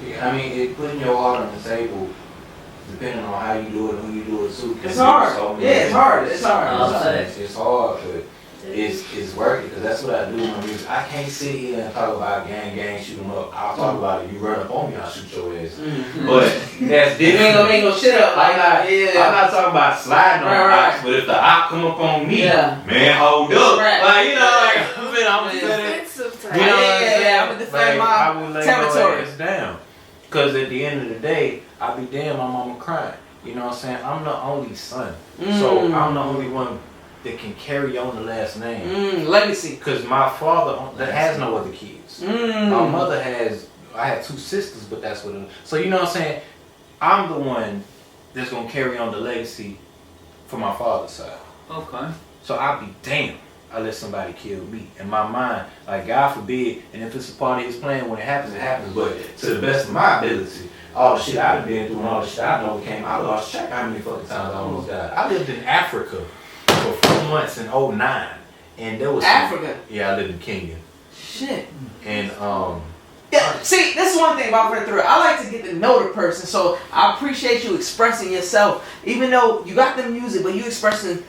Yeah, I mean, putting your heart on the table, depending on how you do it and who you do it to. It's hard. It's hard. It's hard, but it's worth it, because that's what I do in my music. I can't sit here and talk about gang, shoot 'em up. I'll talk about it. You run up on me, I'll shoot your ass. But that's different. You ain't gonna shit up. I'm not talking about sliding on the ops, but if the op come up on me, man, hold up. Right. Like, you know, like, I'm Defensive type. you know what I'm saying? Yeah, I'm gonna defend my I would lay territory. my ass down. Because at the end of the day, I be damn, my mama crying. You know what I'm saying? I'm the only son. So I'm the only one that can carry on the last name. Legacy. Because my father that has no other kids. My mother I had 2 sisters, but that's what it. So you know what I'm saying? I'm the one that's going to carry on the legacy for my father's side. Okay. So I'll be damned I let somebody kill me. In my mind, like, God forbid, and if it's a part of his plan, when it happens, but to the best of my ability, all the shit I've been through and all the shit I know came, I lost track how many fucking times I almost died. I lived in Africa for 4 months in 2009, and there was Africa? Yeah, I lived in Kenya. Shit. And Yeah, see, this is one thing about Fred Through. I like to get to know the person, so I appreciate you expressing yourself. Even though you got the music, but you expressing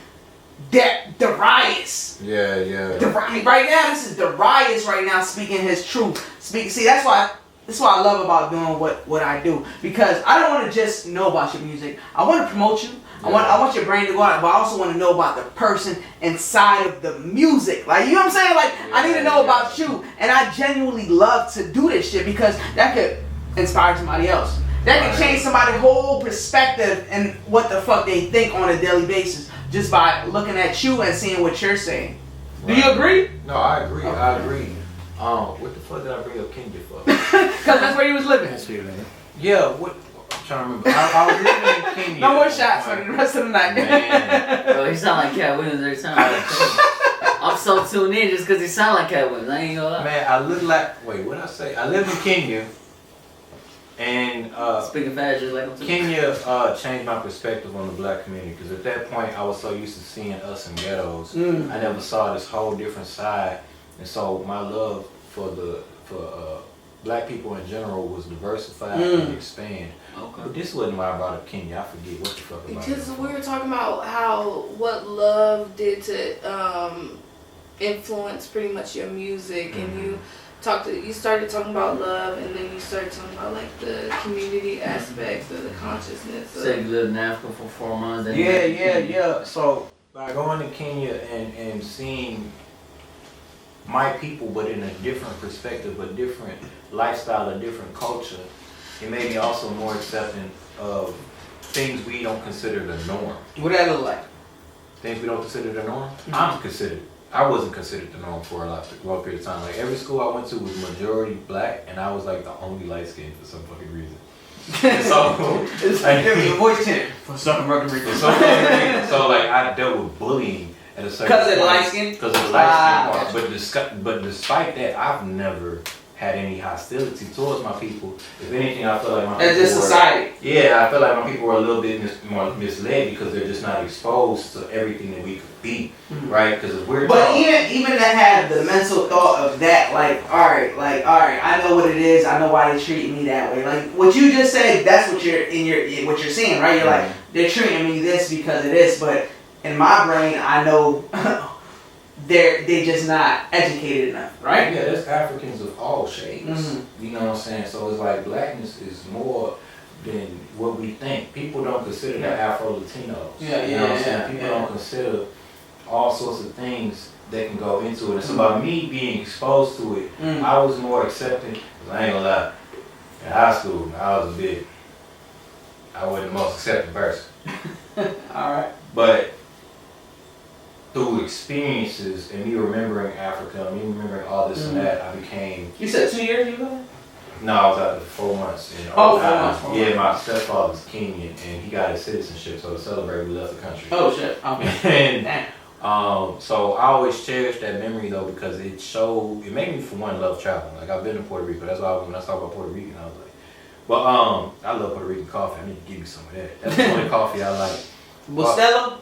Darius. Yeah. Right now, this is Darius right now speaking his truth. See, that's why I love about doing what I do, because I don't want to just know about your music. I want to promote you. I want your brain to go out, but I also want to know about the person inside of the music. Like, you know what I'm saying? Like, I need to know about you, and I genuinely love to do this shit because that could inspire somebody else. That could change somebody's whole perspective and what the fuck they think on a daily basis just by looking at you and seeing what you're saying. Do you agree? No, I agree. Okay. I agree. What the fuck did I bring up Kenya for? Because that's where he was living. Yeah, what? I'm trying to remember. I was living in Kenya. No more shots for the rest of the night. Man. Bro, he sound like Katt Williams every time. I'm so tuned in just because he sound like Katt Williams. I ain't gonna lie. Man, I look like. Wait, what did I say? I live in Kenya. And speaking fast, just like I'm Kenya changed my perspective on the black community, because at that point I was so used to seeing us in ghettos. I never saw this whole different side, and so my love for black people in general was diversified and expand. Okay. But this wasn't why I brought up Kenya. I forget what the fuck about it. Because we were talking about what love did to influence pretty much your music, and you started talking about love, and then you started talking about like the community aspects of the consciousness. So you lived in Africa for 4 months. Yeah. So by going to Kenya and seeing my people, but in a different perspective, a different lifestyle, a different culture, it made me also more accepting of things we don't consider the norm. What that look like? Things we don't consider the norm? I wasn't considered the norm for a long period of time. Like, every school I went to was majority black, and I was like the only light skinned for some fucking reason. So it's like give me a voice tint for some fucking reason. So like I dealt with bullying at a certain because of the light skin. Because of the light skin part. But despite that, I've never had any hostility towards my people. If anything, I feel like my people just society. Yeah, I feel like my people were a little bit more misled because they're just not exposed to everything that we could be, right? Because we're. But even to have the mental thought of that, like, all right, I know what it is. I know why they treat me that way. Like what you just said, that's what you're seeing, right? You're like, they're treating me this because of this, but in my brain, I know. They're just not educated enough, right? Yeah, there's Africans of all shades. You know what I'm saying? So it's like blackness is more than what we think. People don't consider the Afro-Latinos. You know what I'm saying? People don't consider all sorts of things that can go into it. It's about me being exposed to it. I was more accepting, because I ain't gonna lie, in high school, I wasn't the most accepting person. Alright. But through experiences and me remembering Africa, and me remembering all this and that, I became... You said 2 years you go? No, I was out there 4 months. 4 months. Yeah, my stepfather's Kenyan, and he got his citizenship, so to celebrate, we left the country. Oh, shit. Okay. And so I always cherish that memory, though, because it made me, for one, love traveling. Like, I've been to Puerto Rico. That's why when I talk about Puerto Rican, I was like... But I love Puerto Rican coffee. I need to give you some of that. That's the only coffee I like. Bustelo?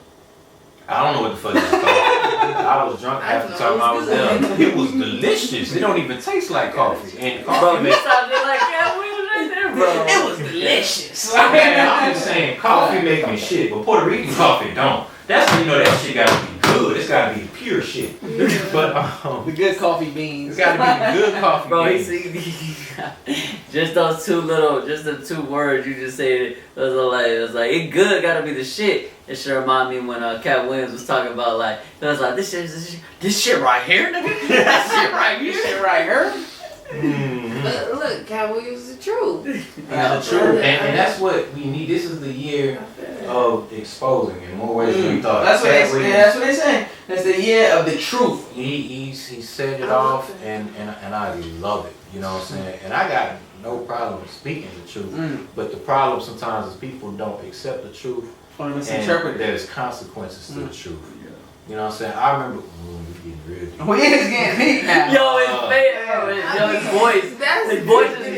I don't know what the fuck it's called. I was drunk half the time I was there. It was delicious. It don't even taste like coffee. And coffee makes like Katt Williams right there, bro. It was delicious. Man, I'm just saying, coffee make me shit, but Puerto Rican coffee don't. That's when you know that shit gotta be good. It's gotta be pure shit. But the good coffee beans. It's gotta be the good coffee beans. Just those just the 2 words you just said. It was like it good gotta be the shit. It should remind me when Katt Williams was talking about like it was like this shit right here, nigga. This shit right here. Look, Katt Williams is the truth. The truth, and that's what we need. This is the year of exposing in more ways than we thought. That's what they say. That's the year of the truth. He set it off, and I love it. You know what I'm saying? And I got no problem speaking the truth, but the problem sometimes is people don't accept the truth, or misinterpret it. There's consequences to the truth. You know what I'm saying? I remember. We getting real deep. We is getting deep now.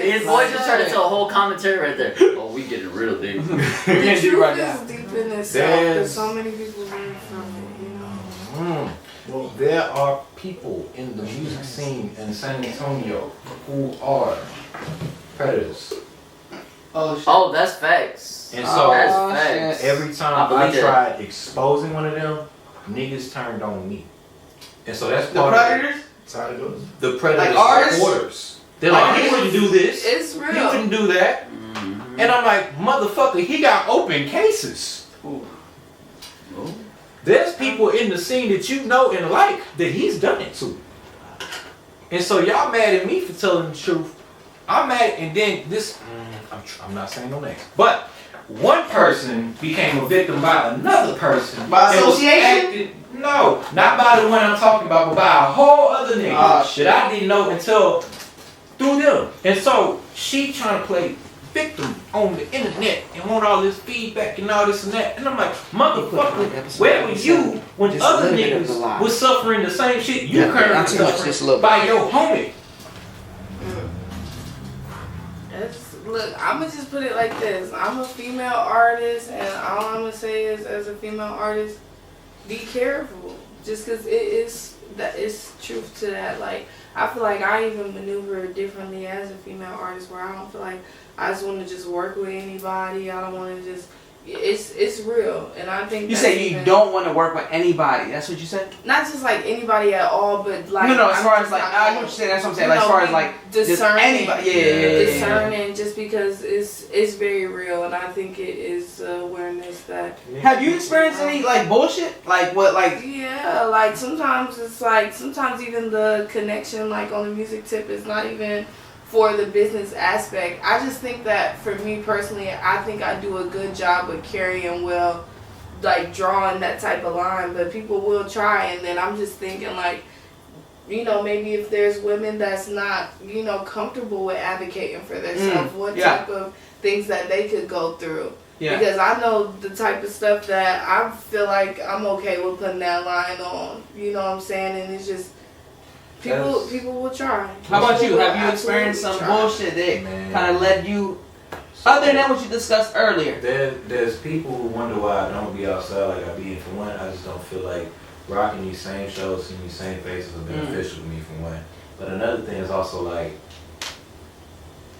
His voice just turned into a whole commentary right there. Oh, we getting real deep. The truth is deep in itself. There's so many people learn from it, you know. Well, there are people in the music scene in San Antonio who are predators. Oh, that's facts. And so that's facts. every time I tried exposing one of them, niggas turned on me. And so that's The part of predators? That's how it goes. the predator Like artists? supporters. They're like, he Artists? wouldn't do this. It's He real. wouldn't do that. And I'm like, motherfucker, he got open cases. Ooh. There's people in the scene that you know and like that he's done it to. And so y'all mad at me for telling the truth. I'm mad, and then this, I'm not saying no names, but one person became a victim by another person. By and was association? acting- no, not by the one I'm talking about, but by a whole other nigga that I didn't know until through them. And so she trying to play victim on the internet and want all this feedback and all this and that. And I'm like, motherfucker, where were you when Just a other little bit of the niggas lie. was suffering the same shit you Yeah, currently not too much, just a suffering little by your homie? Look, I'ma just put it like this. I'm a female artist, and all I'm gonna say is, as a female artist, be careful. Just cause it's truth to that. Like, I feel like I even maneuver differently as a female artist, where I don't feel like I just want to just work with anybody. I don't want to just. It's real, and I think You that's say you even- don't want to work with anybody. That's what you said? not just like anybody at all, but like No, as I'm far just as like, not I know gonna- what you're saying. That's what I'm saying. you Like, as know, far as be like, just discerning. anybody. Yeah. discerning, just because it's very real, and I think it is awareness that. Have you experienced any like bullshit? Like what? Like Yeah, like sometimes it's like sometimes even the connection like on the music tip is not even for the business aspect. I just think that for me personally, I think I do a good job of carrying well, like drawing that type of line, but people will try, and then I'm just thinking like, you know, maybe if there's women that's not, you know, comfortable with advocating for themselves, what type of things that they could go through. yeah. Because I know the type of stuff that I feel like I'm okay with putting that line on. You know what I'm saying? And it's just people will try. How about you? People will Have you experienced some absolutely try. bullshit that Man. kind of led you, other than what you discussed earlier? There's people who wonder why I don't be outside like I be. And for one, I just don't feel like rocking these same shows, seeing these same faces are beneficial to me for one. But another thing is also like,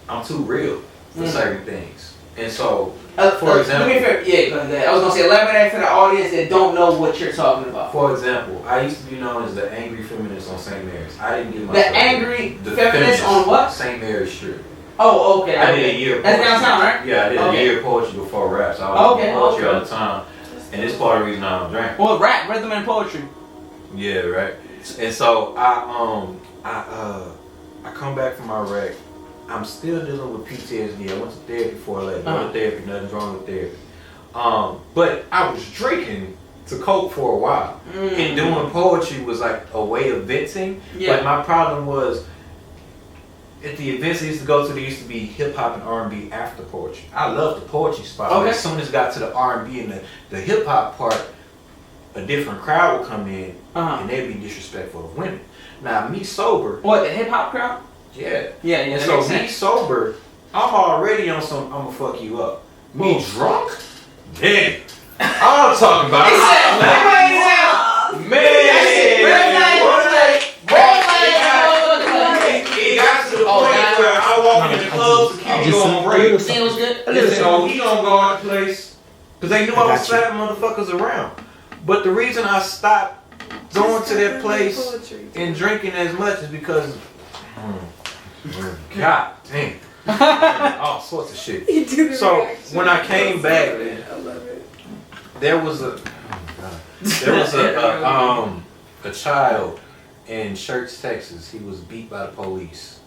I'm too real for certain things. And so, for example, do me a favor. Yeah, go ahead. I was gonna say elaborate for the audience that don't know what you're talking about. for example, I used to be known as the angry feminist on St. Mary's. I didn't get The myself angry the feminist on what? St. Mary's Street. Oh, okay. I okay. did a year. That's poetry. downtown, right? Yeah, I did Okay. a year of poetry before rap, so I was Okay, doing poetry okay. all the time. And it's part of the reason I don't drink. Well, rap, rhythm, and poetry. Yeah, right. And so I come back from Iraq. I'm still dealing with PTSD. I went to therapy for 11. I went to therapy. Nothing's wrong with therapy. But I was drinking to cope for a while. And doing poetry was like a way of venting. Yeah. But my problem was, at the events I used to go to, there used to be hip hop and R&B after poetry. I loved the poetry spot. But Okay. as soon as it got to the R&B and the hip hop part, a different crowd would come in and they'd be disrespectful of women. Now me sober, What, the hip hop crowd? yeah. Yeah, And that so makes me sense. sober, I'm already on some I'ma fuck you up. Me drunk? Damn. I'm talking about He said, it got to the point where I walk in the club to keep going break. It was good. So he gonna go out the place because they knew I was slapping motherfuckers around. But the reason I stopped going to that place and drinking as much is because, God damn, all sorts of shit. So when I came back, there was a child in Church, Texas. He was beat by the police.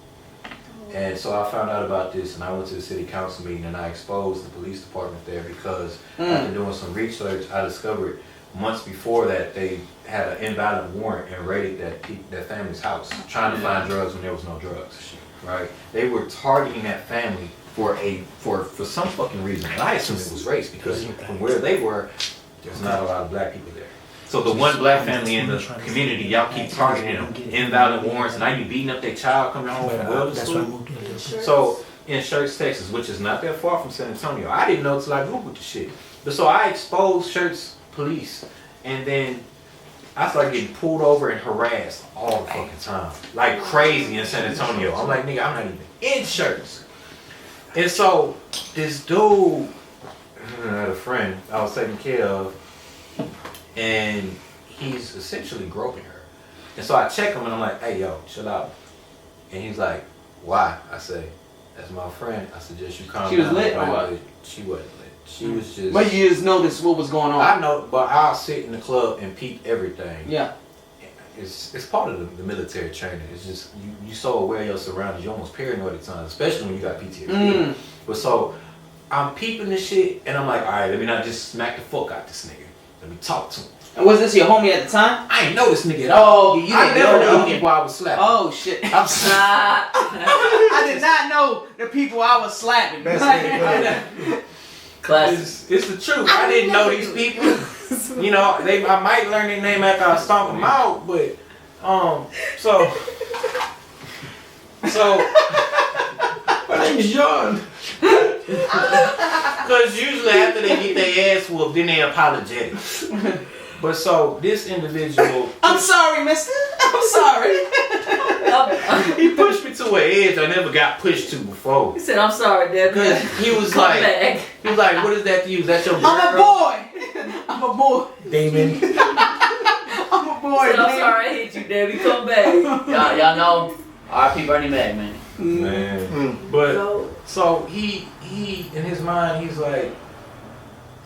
And so I found out about this, and I went to the city council meeting, and I exposed the police department there because after doing some research, I discovered months before that they had an invalid warrant and raided that family's house, trying to find drugs when there was no drugs. Right? They were targeting that family for some fucking reason, and I assumed it was race because from where they were, there's not a lot of black people there. So the one black family in the community, y'all keep targeting them, invalid warrants, and now you beating up their child coming home from wellness school. So in Church, Texas, which is not that far from San Antonio, I didn't know till I Googled the shit. But so I exposed Church police, and then I started getting pulled over and harassed all the fucking time, like crazy in San Antonio. I'm like, nigga, I'm not even in Church. And so this dude, I had a friend I was taking care of, and he's essentially groping her. And so I check him and I'm like, hey, yo, chill out. And he's like, why? I say, that's my friend. I suggest you calm down. She was lit or what? She wasn't lit. She was just... But you just noticed what was going on. I know, but I'll sit in the club and peep everything. Yeah. It's part of the military training. It's just, you so aware of your surroundings, you're almost paranoid at times, especially when you got PTSD. But so, I'm peeping this shit, and I'm like, alright, let me not just smack the fuck out this nigga. Let me talk to him. And was this your homie at the time? I ain't know this nigga at all. Oh, you I didn't never know knew people I was slapping. Oh, shit. I did not know the people I was slapping. Classic. It's the truth. I didn't know these people. You know, I might learn their name after I stomp them out, but so My name's John. because usually after they get their ass whooped, then they apologetic. But so this individual, I'm sorry, mister. I'm sorry. he pushed me to an edge I never got pushed to before. He said, I'm sorry, Dad. Cause he was like, what is that to you? Is that your girl? I'm a boy. I'm a boy. Damon. I'm a boy. Said, I'm sorry I hit you, Debbie. Come back. Y'all know R.P. Bernie Mac, man. Man. But so he in his mind he's like,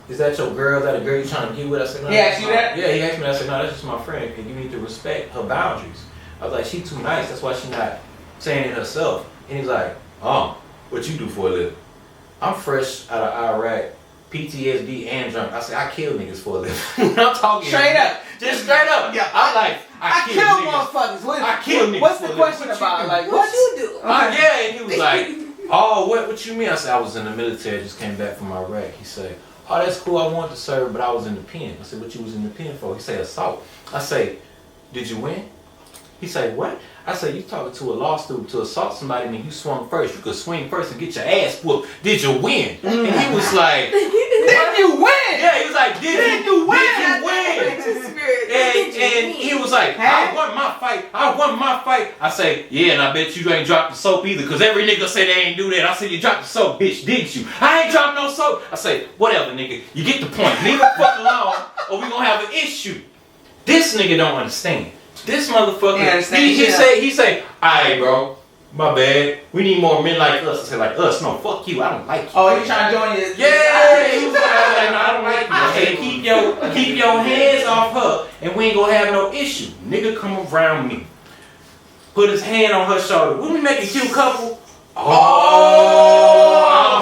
is that your girl? Is that a girl you trying to get with? I said, no. He asked you that? Yeah, he asked me. I said, no, that's just my friend, and you need to respect her boundaries. I was like, she too nice. That's why she not saying it herself. And he's like, oh, what you do for a living? I'm fresh out of Iraq, PTSD and drunk. I said, I kill niggas for a living. I'm talking Straight up. Just straight up. Yeah. I'm like, I kill niggas. motherfuckers. I kill niggas. What's the for a question living. about? Like, What you do? Yeah, and he was like, oh, what you mean? I said, I was in the military, just came back from Iraq. He said, oh, that's cool, I wanted to serve, but I was in the pen. I said, what you was in the pen for? He said, assault. I say, did you win? He said, what? I said, you talking to a law student to assault somebody, I mean, you swung first. You could swing first and get your ass whooped. Did you win? And he was like, did you win? Yeah, he was like, did you win? Did And he was like, I won my fight. I say, yeah, and I bet you ain't dropped the soap either, because every nigga say they ain't do that. I said, you dropped the soap, bitch, didn't you? I ain't dropped no soap. I say, whatever, nigga. You get the point. Leave the fuck alone, or we gonna have an issue. This nigga don't understand. This motherfucker, he say, alright, bro, my bad. We need more men like us. I say, like us? No, fuck you. I don't like you. Oh, he trying to join you? Yeah, he was like, no, I don't like you. I said, keep your hands off her, and we ain't gonna have no issue. Nigga come around me, put his hand on her shoulder. When we make a cute couple, I'm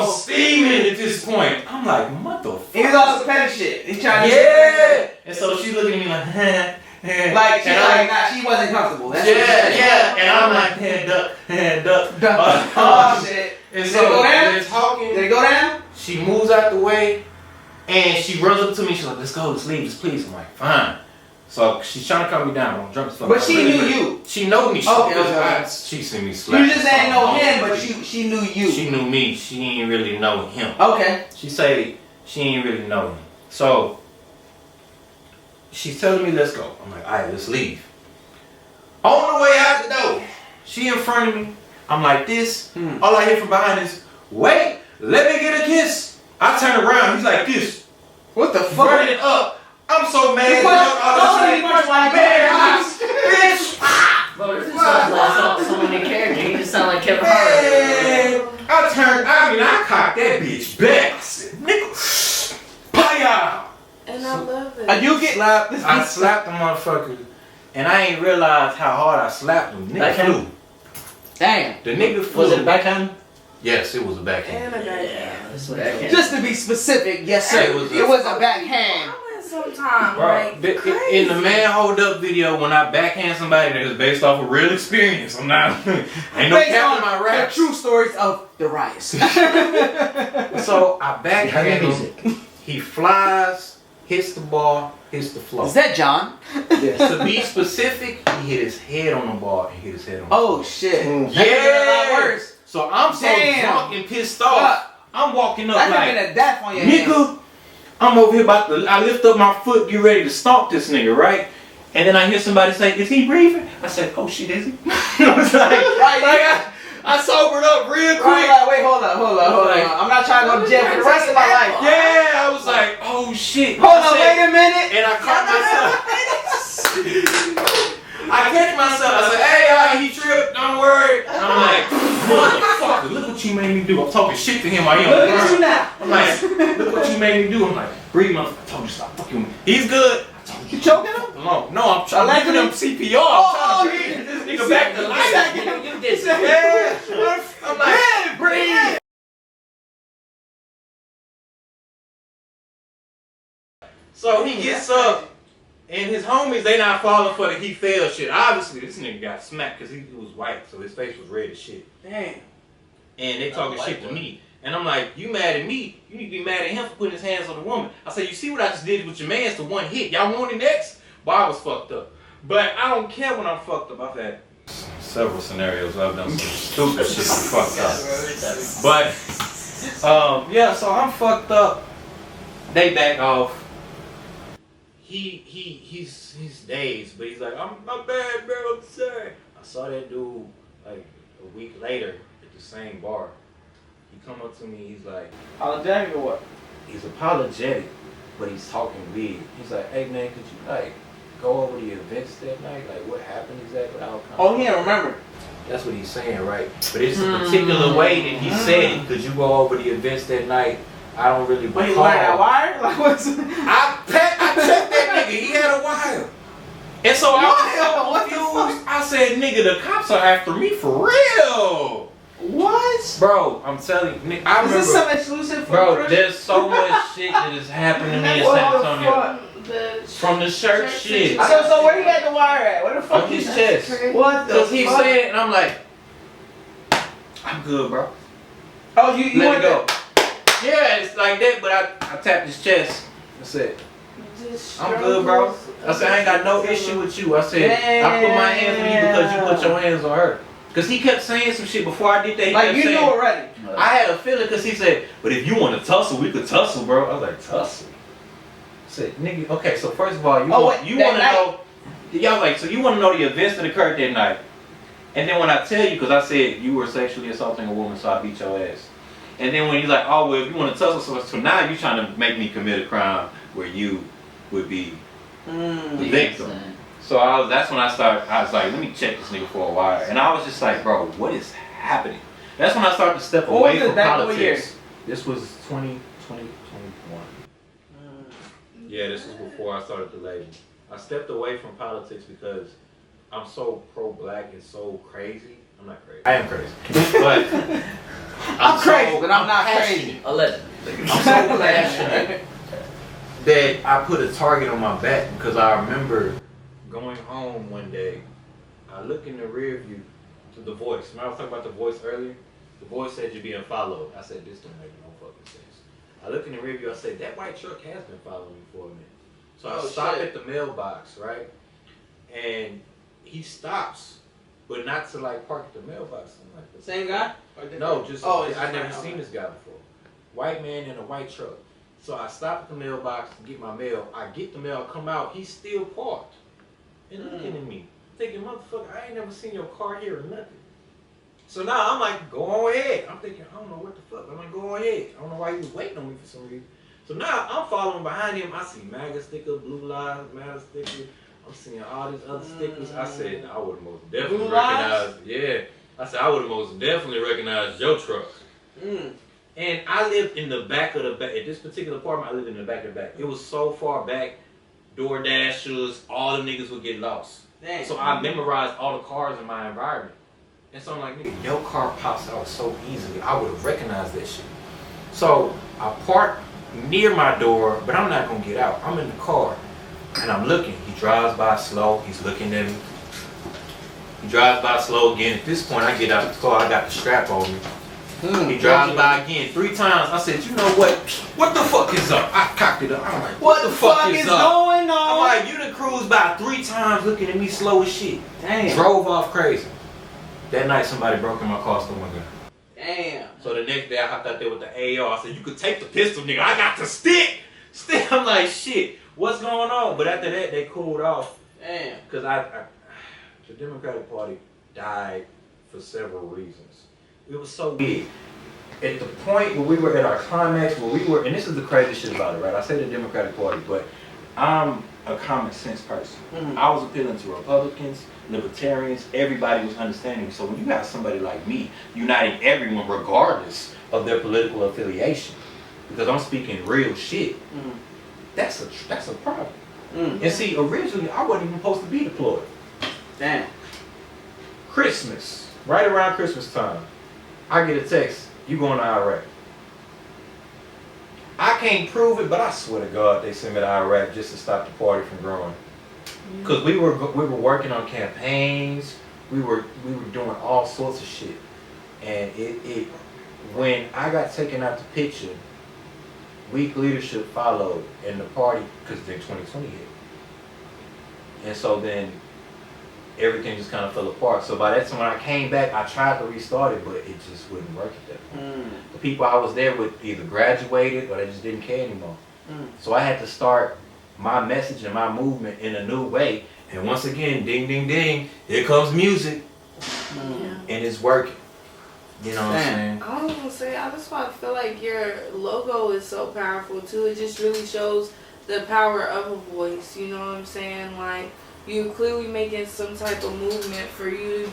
steaming at this point. I'm like, motherfucker. He was all this petty shit. He trying to. Yeah. And so she looking at me like, like she wasn't comfortable. That's and I'm like, hand up. Oh shit. And Did so it go down? they're talking. Did it go down? She moves out the way, and she runs up to me. She's like, let's go, let's leave, just please. I'm like, fine. So she's trying to calm me down. I'm drunk as fuck. But she knew you. She know me. Okay. She seen me slap. You just ain't know him, but she knew you. She knew me. She ain't really know him. Okay. She say she ain't really know him. So she's telling me, let's go. I'm like, all right, let's leave. On the way out the door, she in front of me. I'm like this. All I hear from behind is, wait, let me get a kiss. I turn around. He's like this. What the fuck? Running up. I'm so mad. Bitch. Bro, this sounds like so many characters. He just sound like Kevin Hart. I cocked that bitch back. I said, nigga, paya. And I love it. You get slapped. I slapped the motherfucker, and I ain't realized how hard I slapped him. Nigga flew. Damn. The nigga flew. Was it backhand? Yes, it was a backhand. And a backhand. Just to be specific, yes sir. It was a backhand. I went sometime, Bro, like crazy. in the man hold up video, when I backhand somebody, that is based off of real experience. I'm not, ain't no cap in my raps. The true stories of the riots. So I backhand him. He flies, hits the ball, hits the floor. Is that John? Yes. To be specific, he hit his head on the ball and hit his head on the Oh shit. floor. That could've been a lot worse. So I'm so drunk and pissed off. I'm walking up That could have like, been a death on your hands. nigga, I'm over here about to, I lift up my foot, get ready to stomp this nigga, right? And then I hear somebody say, is he breathing? I said, oh shit, is he? I was like, I sobered up real quick. Wait, hold up. I'm not trying to go to jail for the rest of my life. Yeah, I was like, oh shit. Hold on, wait a minute. And I caught myself. you made me do. I'm talking shit to him. Like, Look at you now. I'm like, look what you made me do. I'm like, breathe, motherfucker. I told you stop fucking with me. He's good. You choking him? No, I'm trying to give him CPR. I'm trying to breathe this nigga back to life. You did Yeah. I'm like, breathe. So he gets up, and his homies, they not falling for the he fell shit. Obviously, this nigga got smacked because he was white, so his face was red as shit. Damn. And they talking shit to me. And I'm like, you mad at me? You need to be mad at him for putting his hands on the woman. I said, you see what I just did with your man's to one hit. Y'all want it next? But I was fucked up. But I don't care when I'm fucked up. I've had several scenarios where I've done some stupid shit and fucked up. But, yeah, so I'm fucked up. They back off. He's dazed, but he's like, I'm bad, bro, I'm sorry. I saw that dude like a week later at the same bar. He come up to me, he's like, Apologetic or what? he's apologetic, but he's talking big. He's like, hey man, could you like go over the events that night? Like what happened exactly? Oh, he didn't remember. That's what he's saying, right? But it's a particular way that he said it. Could you go over the events that night? I don't really recall. Wait, you wearing that wire? Like what's? I checked that nigga. He had a wire. And so I was so confused. I said, nigga, the cops are after me for real. What? Bro, I'm telling you, I remember. Is this some exclusive for Bro, Chris? there's so much shit that has happened to me in San Antonio. From the shirt shit. So where he got the wire at? Where the fuck? On his chest. What the Because he fuck? said, and I'm like, I'm good, bro. Oh, you Let want it go. Yeah, it's like that, but I tapped his chest. I said, I'm good, bro. I said, I ain't got no issue with you. I said, I put my hands on you because you put your hands on her. Because he kept saying some shit before I did that. He like kept you saying, knew already. I had a feeling because he said, but if you want to tussle, we could tussle, bro. I was like, tussle? I said, nigga, okay, so first of all, you want to know, y'all like, so you want to know the events that occurred that night. And then when I tell you, because I said you were sexually assaulting a woman, so I beat your ass. And then when he's like, oh, well, if you want to tussle, so now you're trying to make me commit a crime where you would be the victim. So that's when I was like, let me check this nigga for a while. And I was just like, bro, what is happening? That's when I started to step away from politics. This was 2021. Yeah, this was before I started the label. I stepped away from politics because I'm so pro-black and so crazy. I'm not crazy. I am crazy. But I'm crazy, but I'm not crazy. Allegedly. I'm so passionate that I put a target on my back because I remember going home one day. I look in the rear view to The Voice. Remember I was talking about The Voice earlier? The Voice said you're being followed. I said, this don't make no fucking sense. I look in the rear view, I said, that white truck has been following me for a minute. So I stop at the mailbox, right? And he stops, but not to like park at the mailbox. I'm like, Same guy? no, just I never friend. seen this guy before. White man in a white truck. So I stop at the mailbox to get my mail. I get the mail, come out, he's still parked. And looking at me, thinking, motherfucker, I ain't never seen your car here or nothing. So now I'm like, go on ahead. I'm thinking, I don't know what the fuck. I'm like, go on ahead. I don't know why he was waiting on me for some reason. So now I'm following behind him. I see MAGA sticker, Blue Lives Matter sticker. I'm seeing all these other stickers. I said, I would have most definitely recognized. Yeah. I said, I would have most definitely recognized your truck. And I lived in the back of the back. At this particular apartment, I lived in the back of the back. It was so far back, door dashers, all the niggas would get lost. Dang. So I memorized all the cars in my environment. And so I'm like, nigga, your car pops out so easily. I would have recognized that shit. So I park near my door, but I'm not gonna get out. I'm in the car and I'm looking. He drives by slow. He's looking at me. He drives by slow again. At this point, I get out the car. I got the strap on me. He drives by again 3 times. I said, you know what? What the fuck is up? I cocked it up. I'm like, what the fuck is going on? I'm like, you done cruised by 3 times looking at me slow as shit. Damn. Drove off crazy. That night, somebody broke in my car, stole my gun. Damn. So the next day, I hopped out there with the AR. I said, you could take the pistol, nigga. I got the stick. I'm like, shit, what's going on? But after that, they cooled off. Damn. Because the Democratic Party died for several reasons. It was so big. At the point where we were at our climax, where we were, and this is the crazy shit about it, right? I say the Democratic Party, but I'm a common sense person. I was appealing to Republicans, Libertarians, everybody was understanding me. So when you have somebody like me uniting everyone regardless of their political affiliation, because I'm speaking real shit, that's a problem. And see, originally I wasn't even supposed to be deployed. Damn. Christmas, right around Christmas time, I get a text, you going to Iraq. I can't prove it, but I swear to God they sent me to Iraq just to stop the party from growing. Because we were working on campaigns, we were doing all sorts of shit. And it when I got taken out the picture, weak leadership followed in the party, because then 2020 hit. And so then everything just kind of fell apart. So by that time when I came back, I tried to restart it, but it just wouldn't work at that point. The people I was there with either graduated or they just didn't care anymore. So I had to start my message and my movement in a new way. And once again, ding, ding, ding, here comes music. And it's working. You know what I'm saying? I was gonna say, that's why I feel like your logo is so powerful too. It just really shows the power of a voice. You know what I'm saying? Like, you're clearly making some type of movement for you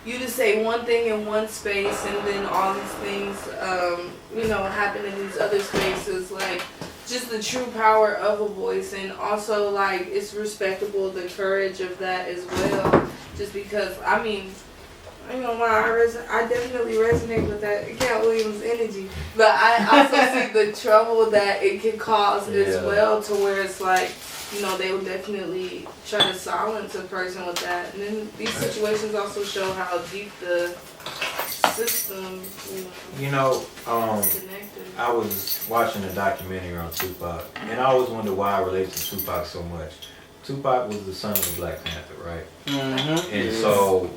to say one thing in one space, and then all these things, happen in these other spaces. Like, just the true power of a voice, and also like it's respectable the courage of that as well. Just because, I mean, I ain't gonna lie, I definitely resonate with that Katt Williams energy, but I also see the trouble that it can cause as well, to where it's like, they will definitely try to silence a person with that. And then these situations also show how deep the system, connected. I was watching a documentary on Tupac, and I always wondered why I related to Tupac so much. Tupac was the son of the Black Panther, right? And so,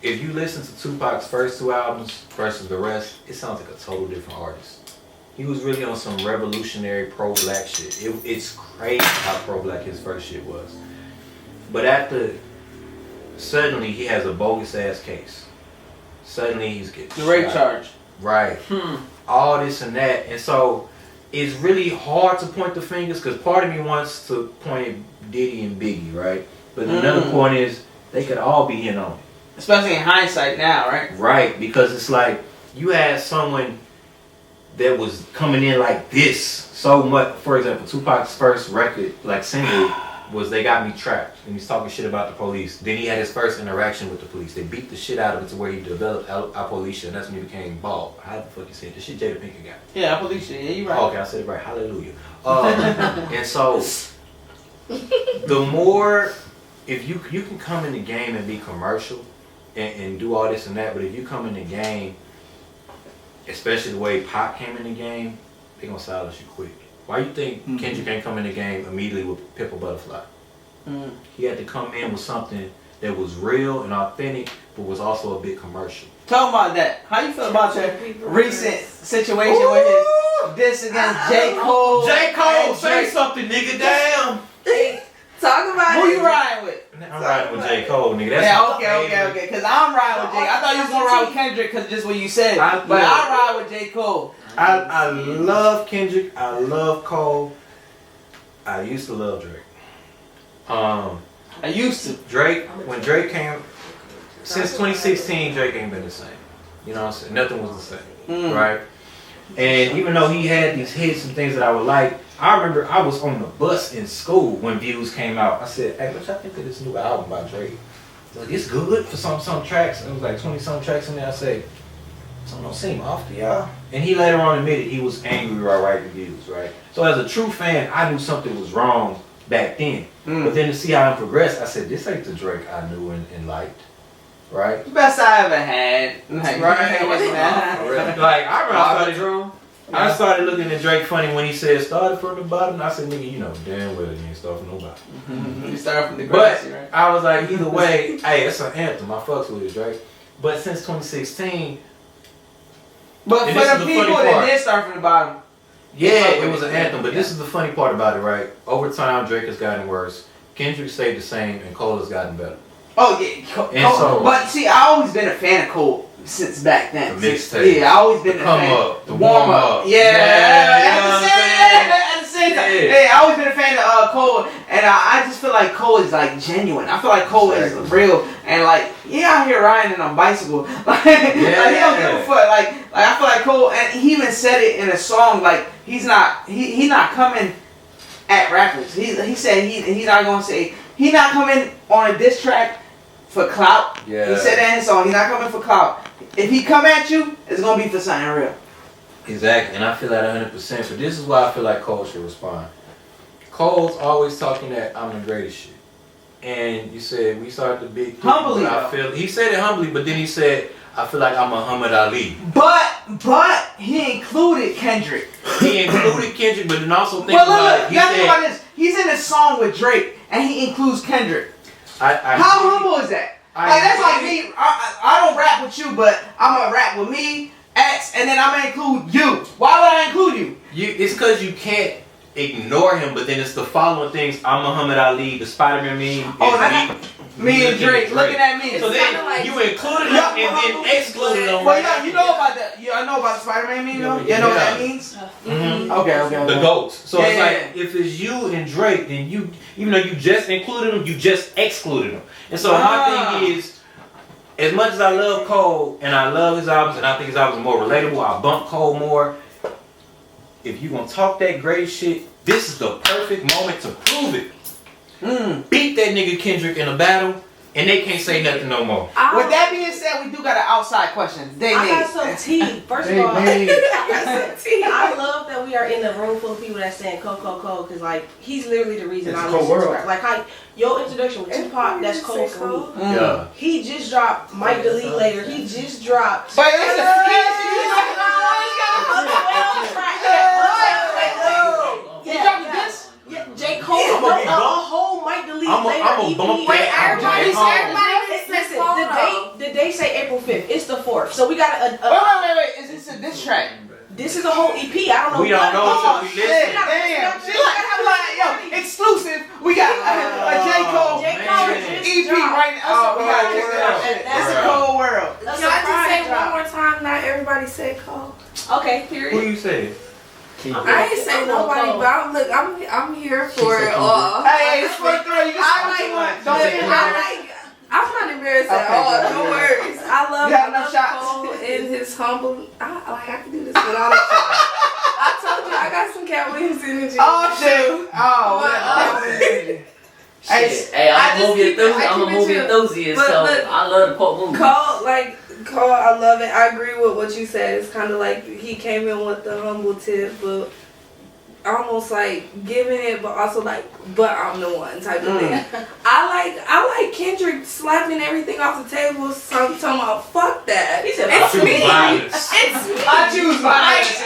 if you listen to Tupac's first 2 albums versus the rest, it sounds like a total different artist. He was really on some revolutionary pro-black shit. It's crazy how pro-black his first shit was. But suddenly he has a bogus ass case. Suddenly he's getting the rape charge. Right. All this and that. And so it's really hard to point the fingers, because part of me wants to point at Diddy and Biggie, right? But another point is they could all be in on it. Especially in hindsight now, right? Right, because it's like you had someone that was coming in like this so much. For example, Tupac's first record, like single, was They Got Me Trapped, and he's talking shit about the police. Then he had his first interaction with the police. They beat the shit out of it to where he developed Apolisha, and that's when he became bald. How the fuck you say it? The shit Jada Pinkett got. Yeah, Apolisha. Yeah, you right. Oh, okay, I said it right. Hallelujah. And so the more, if you can come in the game and be commercial and do all this and that, but if you come in the game, especially the way Pop came in the game, they gonna silence you quick. Why you think Kendrick can't come in the game immediately with Pimp a Butterfly? He had to come in with something that was real and authentic, but was also a bit commercial. Talk about that. How you feel about your recent situation with his diss against J. Cole? J. Cole, say something, nigga. Damn. Talk about Who you riding with? I'm riding with J. Cole, nigga. That's okay. Because I'm riding with J. I thought you was gonna ride with Kendrick because just what you said. But I ride with J. Cole. I love Kendrick. I love Cole. I used to love Drake. I used to. Drake, when Drake came, since 2016, Drake ain't been the same. You know what I'm saying? Nothing was the same, right? And even though he had these hits and things that I would like, I remember I was on the bus in school when Views came out. I said, hey, what y'all think of this new album by Drake? Like, it's good for some tracks. It was like 20-some tracks in there. I said, something don't seem off to y'all. And he later on admitted he was angry while writing Views, right? So as a true fan, I knew something was wrong back then. But then to see how it progressed, I said, this ain't the Drake I knew and liked. Right? The best I ever had. Like, like I started looking at Drake funny when he said started from the bottom. I said, nigga, you know damn well you ain't started from nobody. You started from the grass, but right? I was like, either way, hey, it's an anthem. I fucks with it, Drake. But since 2016, but for the people that did start from the bottom, yeah, it was an anthem. But this is the funny part about it, right? Over time, Drake has gotten worse. Kendrick stayed the same, and Cole has gotten better. Oh yeah, Cole. But see, I always been a fan of Cole since back then. The mixtape. Yeah, I always been a fan. The warm up. Yeah. At the same time. Hey, I always been a fan of Cole, and I just feel like Cole is like genuine. I feel like Cole is real, and like out here riding on a bicycle, like, like he don't give a fuck. Like I feel like Cole, and he even said it in a song. Like he's not coming at rappers. He said he's not gonna say he's not coming on a diss track for clout. Yeah. He said that in his song. He's not coming for clout. If he come at you, it's gonna be for something real. Exactly, and I feel that 100%. But this is why I feel like Cole should respond. Cole's always talking that I'm the greatest shit, and you said we started the big thing, Humbly, I feel he said it humbly, but then he said I feel like I'm Muhammad Ali. But he included Kendrick. He included Kendrick, but then also think Well, about look, it. you gotta think about this. He's in a song with Drake, and he includes Kendrick. How humble is that? Like that's like me. I don't rap with you, but I'm gonna rap with me, X, and then I'm gonna include you. Why would I include you? It's because you can't ignore him, but then it's the following things. I'm Muhammad Ali, the Spider-Man meme. Me and Drake looking at me. So then you included him and then excluded him. Well, yeah, you know about that. I know about the Spider-Man meme, though. You know what that means? Mm-hmm. Okay. The GOATs. So it's like, if it's you and Drake, then you, even though you just included him, you just excluded him. And so my thing is, as much as I love Cole and I love his albums and I think his albums are more relatable, I bump Cole more. If you gonna talk that great shit, this is the perfect moment to prove it. Beat that nigga Kendrick in a battle, and they can't say nothing no more. With that being said, we do got an outside question. I got some tea. First of all, I got some tea. I love that we are in a room full of people that's saying Cole, because like he's literally the reason I listen to rap. Like how your introduction with Tupac, that's Cole for me. Yeah. He just dropped Might Delete Later. He just dropped. But J. Cole, a whole Might Delete Later. I'm a bump that. Listen, the day say April 5th. It's the 4th. So we got a wait. Is this a diss track? This is a whole EP. I don't know. We don't know until we listen. Damn. Yo, exclusive. We got a J. Cole EP right now. We got to check it out. That's a cold world. Can I just say one more time? Not everybody said Cole. Okay, period. Who you say? I ain't say nobody, but I'm here for it all. Hey, it's for the throw. You can Don't say I'm not embarrassed at all. No worries. I love Cole and his humble. I can do this without it. I told you I got some Cat Williams energy. Oh shit! Oh. Hey, I'm a movie enthusiast, so I love to quote movies. Cole, I love it. I agree with what you said. It's kind of like he came in with the humble tip, but almost like giving it, but also like, but I'm the one type of thing. I like Kendrick slapping everything off the table. So I'm talking about fuck that. He said, it's me. It's me. I choose violence.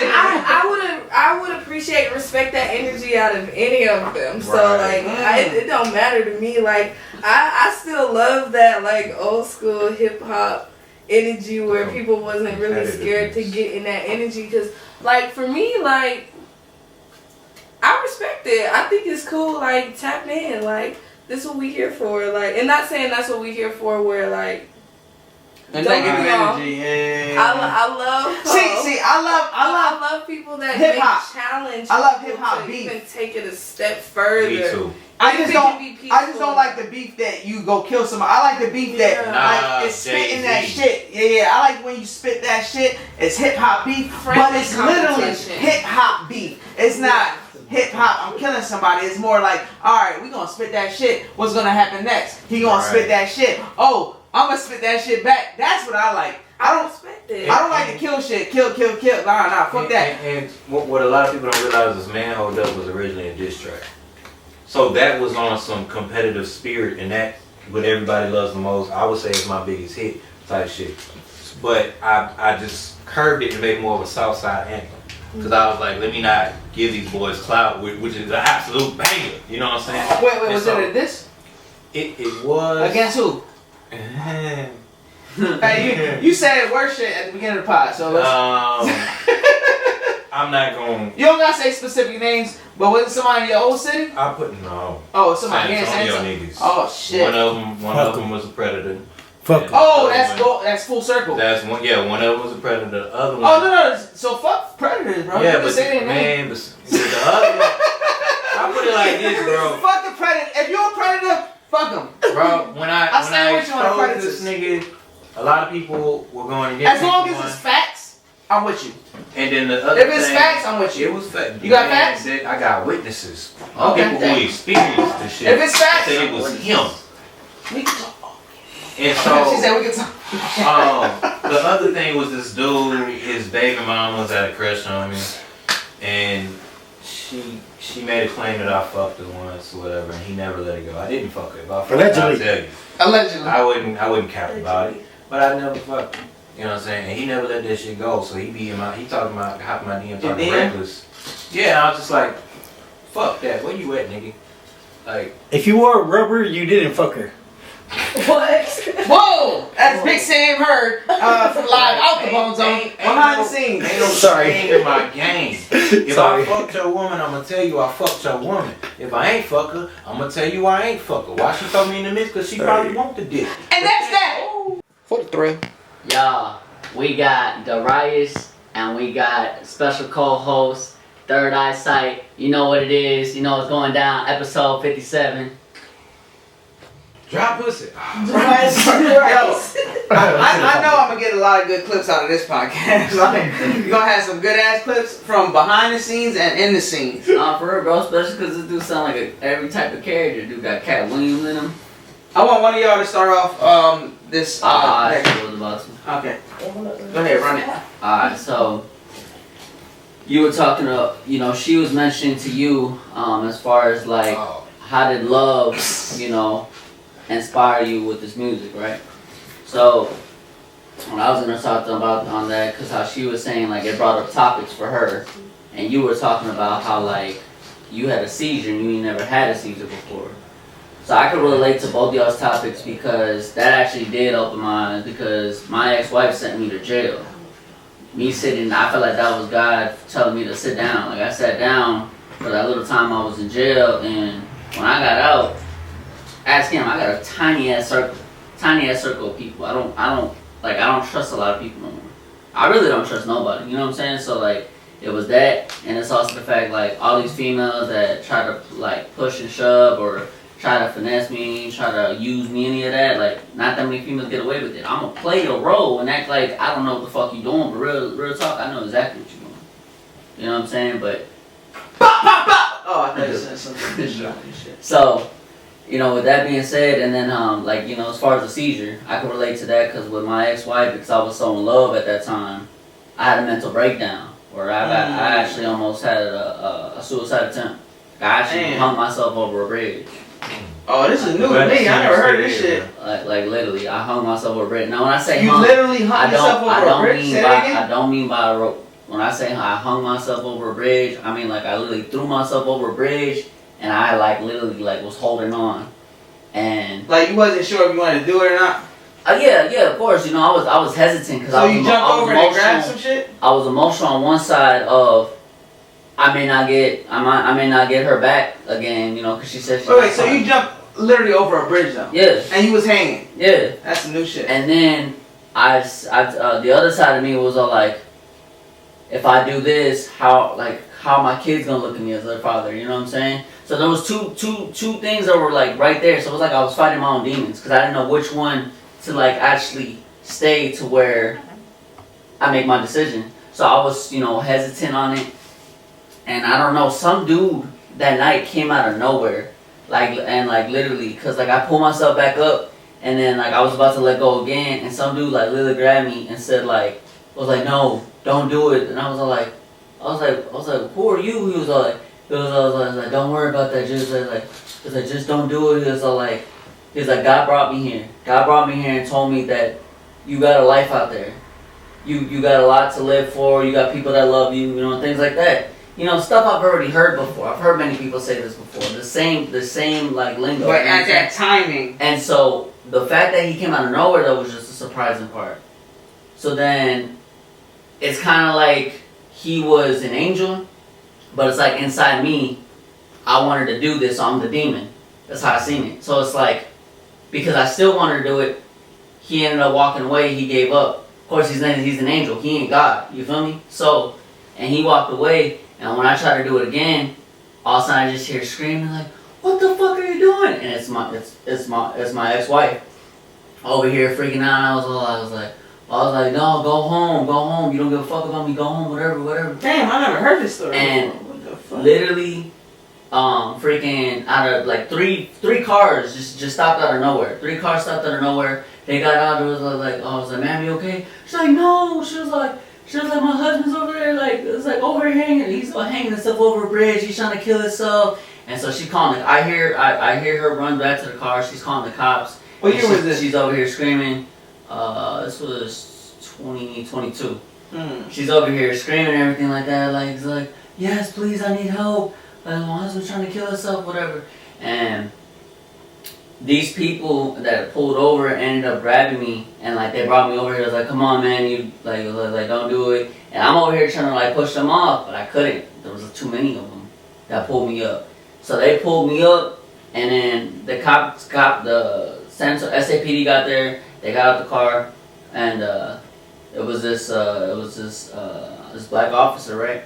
I would appreciate and respect that energy out of any of them. So like, it don't matter to me. Like I still love that like old school hip hop energy where people wasn't really scared to get in that energy. Cause like for me, like I respect it. I think it's cool. Like tap in. Like this is what we here for. Like, and not saying that's what we here for. Where like, and negative energy. Yeah. I love. See, I love people that hip-hop. make challenge. I love hip hop to beef. even take it a step further. Me too. I just don't like the beef that you go kill somebody. I like the beef that like it's spitting that shit. Yeah. I like when you spit that shit. It's hip hop beef, but it's literally hip hop beef. It's not hip hop. I'm killing somebody. It's more like, all right, we gonna spit that shit. What's gonna happen next? He gonna spit that shit. Oh, I'm gonna spit that shit back. That's what I like. I don't respect it. I don't like to kill shit. Kill. Nah, fuck that. And what a lot of people don't realize is Man Hold Up was originally a diss track. So that was on some competitive spirit, and that what everybody loves the most, I would say is my biggest hit type shit. But I just curved it and made more of a Southside anthem. Because I was like, let me not give these boys clout, which is an absolute banger. You know what I'm saying? Wait, was it a diss? It was. Against who? Hey, you said worse shit at the beginning of the pod, so let's... I'm not going. You don't gotta say specific names, but was it somebody in your old city? I put no. Oh, somebody in San Antonio niggas. Oh shit. One of them was a predator. Fuck. Oh, that's full circle. That's one. Yeah, one of them was a predator. The other one. Oh no. So fuck predators, bro. Yeah, but man, but the other one. I put it like this, bro. Fuck the predator. If you're a predator, fuck him. Bro, when I stand with you on the exposed this nigga, a lot of people were going to get As long as it's facts, I'm with you. And then the other If it's thing, facts, I'm with you. It was facts. You got facts? I got witnesses. Okay. People who experienced the shit. If it's facts, said it was him. we can talk. And so She said we can talk. the other thing was this dude, his baby mom was at a crush on me, and she made a claim that I fucked her once or whatever, and he never let it go. I didn't fuck her. If I fucked her, I'll tell you. Allegedly. I wouldn't cap about it, but I never fucked her. You know what I'm saying? And he never let that shit go. So he talking about hopping my DM, talking reckless. Yeah, and I was just like, fuck that. Where you at, nigga? Like, if you wore rubber, you didn't fuck her. What? Whoa! That's Big Sam heard from live out the Bone Zone behind the scenes. Ain't no shame in my game. If I fucked your woman, I'm gonna tell you I fucked your woman. If I ain't fuck her, I'm gonna tell you I ain't fuck her. Why she throw me in the mix? Cause she probably want the dick. And that's that. For the thrill. Y'all, we got Darius and we got special co-host Third Eyesight. You know what it is. You know what's going down. Episode 57. Drop pussy. I know I'm gonna get a lot of good clips out of this podcast. Like, you're gonna have some good ass clips from behind the scenes and in the scenes. For real, bro, especially because this dude sound like every type of character. Dude got Katt Williams in him. I want one of y'all to start off this. I was about to. Okay. Go ahead, run it. Alright, so you were talking to, you know, she was mentioning to you as far as like how did love, you know, inspire you with this music, right? So when I was gonna talk to them about on that, because how she was saying like it brought up topics for her, and you were talking about how like you had a seizure and you never had a seizure before. So I could relate to both y'all's topics because that actually did open my eyes, because my ex-wife sent me to jail. Me sitting, I felt like that was God telling me to sit down. Like I sat down for that little time I was in jail, and when I got out, ask him, I got a tiny ass circle of people. I don't trust a lot of people no more. I really don't trust nobody, you know what I'm saying? So like, it was that, and it's also the fact like all these females that try to like push and shove or try to finesse me, try to use me, any of that, like not that many females get away with it. I'm gonna play your role and act like I don't know what the fuck you doing, but real talk, I know exactly what you're doing. You know what I'm saying? But Oh, I thought you said something. So, you know, with that being said, and then like, you know, as far as the seizure, I can relate to that because with my ex-wife, because I was so in love at that time, I had a mental breakdown where I actually almost had a suicide attempt. I actually hung myself over a bridge. Oh, this is new to me. I never heard this shit. Like literally, I hung myself over a bridge. Now when I say you literally hung yourself over a bridge, I don't mean by a rope. When I say I hung myself over a bridge, I mean like I literally threw myself over a bridge, and I like literally like was holding on, and like you wasn't sure if you wanted to do it or not. Yeah, of course. You know, I was hesitant because so you jumped over and grabbed some shit. I was emotional on one side of I may not get her back again. You know, because she said she. Wait, so you jumped literally over a bridge though? Yeah. And you was hanging. Yeah. That's some new shit. And then the other side of me was all like, if I do this, how my kids gonna look at me as their father? You know what I'm saying? So there was two things that were like right there. So it was like I was fighting my own demons because I didn't know which one to like actually stay to where I make my decision. So I was, you know, hesitant on it. And I don't know, some dude that night came out of nowhere, like literally, cause like I pulled myself back up, and then like I was about to let go again, and some dude like literally grabbed me and said like, no, don't do it. And I was like, who are you? He was like, don't worry about that. Just don't do it. He was like, God brought me here. God brought me here and told me that you got a life out there. You got a lot to live for. You got people that love you. You know, things like that. You know, stuff I've already heard before. I've heard many people say this before. The same like lingo. But at that timing. And so the fact that he came out of nowhere though was just a surprising part. So then it's kind of like he was an angel, but it's like inside me, I wanted to do this, so I'm the demon. That's how I seen it. So it's like, because I still wanted to do it, he ended up walking away, he gave up. Of course, he's an angel, he ain't God, you feel me? So, and he walked away, and when I tried to do it again, all of a sudden I just hear screaming like, "What the fuck are you doing?" And it's my ex-wife over here freaking out. I was like, no, go home. You don't give a fuck about me. Go home, whatever. Damn, I never heard this story. And what the fuck? literally, freaking out of like three cars just stopped out of nowhere. 3 cars stopped out of nowhere. They got out. It was like, I was like, "Ma'am, you okay?" She's like, "No." She was like, "My husband's over there, like, it's like over here hanging. He's hanging himself over a bridge. He's trying to kill himself." And so she called me. I hear her run back to the car. She's calling the cops. What year was this? She's over here screaming. This was 2022. She's over here screaming and everything like that. Like, it's like, "Yes, please, I need help. Like, my husband's trying to kill himself, whatever." And these people that pulled over ended up grabbing me and like they brought me over here. I was like, "Come on, man, you like don't do it." And I'm over here trying to like push them off, but I couldn't. There was too many of them that pulled me up. So they pulled me up, and then the the SAPD got there. They got out the car, and it was this black officer, right?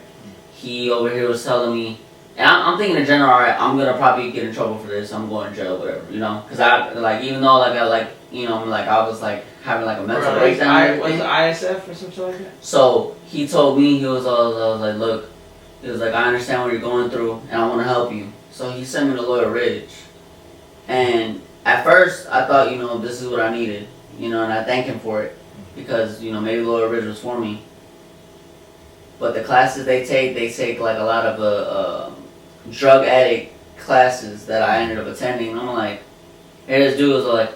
He over here was telling me, and I'm thinking in general, all right, I'm gonna probably get in trouble for this. I'm going to jail, whatever, you know? Because I like, even though like I like, you know, like I was like having like a mental breakdown. Was it ISF or something like that? So he told me, I was like, "Look," he was like, "I understand what you're going through, and I want to help you." So he sent me to Lawyer Ridge, and at first I thought, you know, this is what I needed, you know, and I thank him for it because, you know, maybe Lawyer Ridge was for me. But the classes they take like a lot of drug addict classes that I ended up attending. And I'm like, here this dude was like,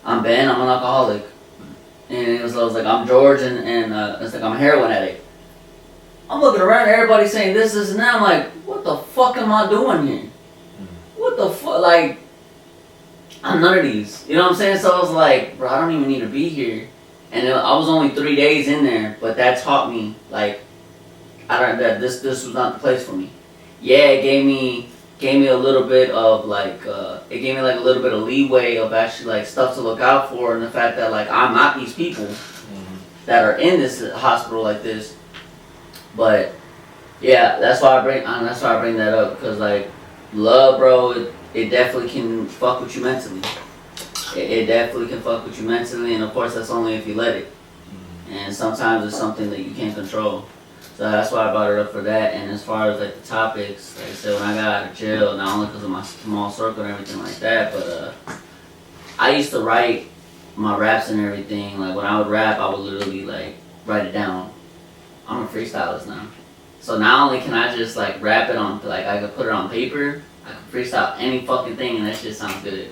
"I'm Ben, I'm an alcoholic," and it was like, "I'm George, and it's like I'm a heroin addict." I'm looking around, everybody saying this, and that. I'm like, what the fuck am I doing here? What the fuck? Like, I'm none of these. You know what I'm saying? So I was like, bro, I don't even need to be here. And I was only 3 days in there, but that taught me, like, that this was not the place for me. Yeah, it gave me a little bit of like, it gave me like a little bit of leeway of actually like stuff to look out for, and the fact that like I'm not these people that are in this hospital like this. But yeah, that's why I bring that up, because like love, bro, it definitely can fuck with you mentally. It definitely can fuck with you mentally, and of course that's only if you let it. And sometimes it's something that you can't control. So that's why I brought it up for that. And as far as like the topics, like I said, when I got out of jail, not only because of my small circle and everything like that, but I used to write my raps and everything. Like when I would rap, I would literally like write it down. I'm a freestylist now. So not only can I just like rap it on, like I could put it on paper, I can freestyle any fucking thing and that shit sounds good.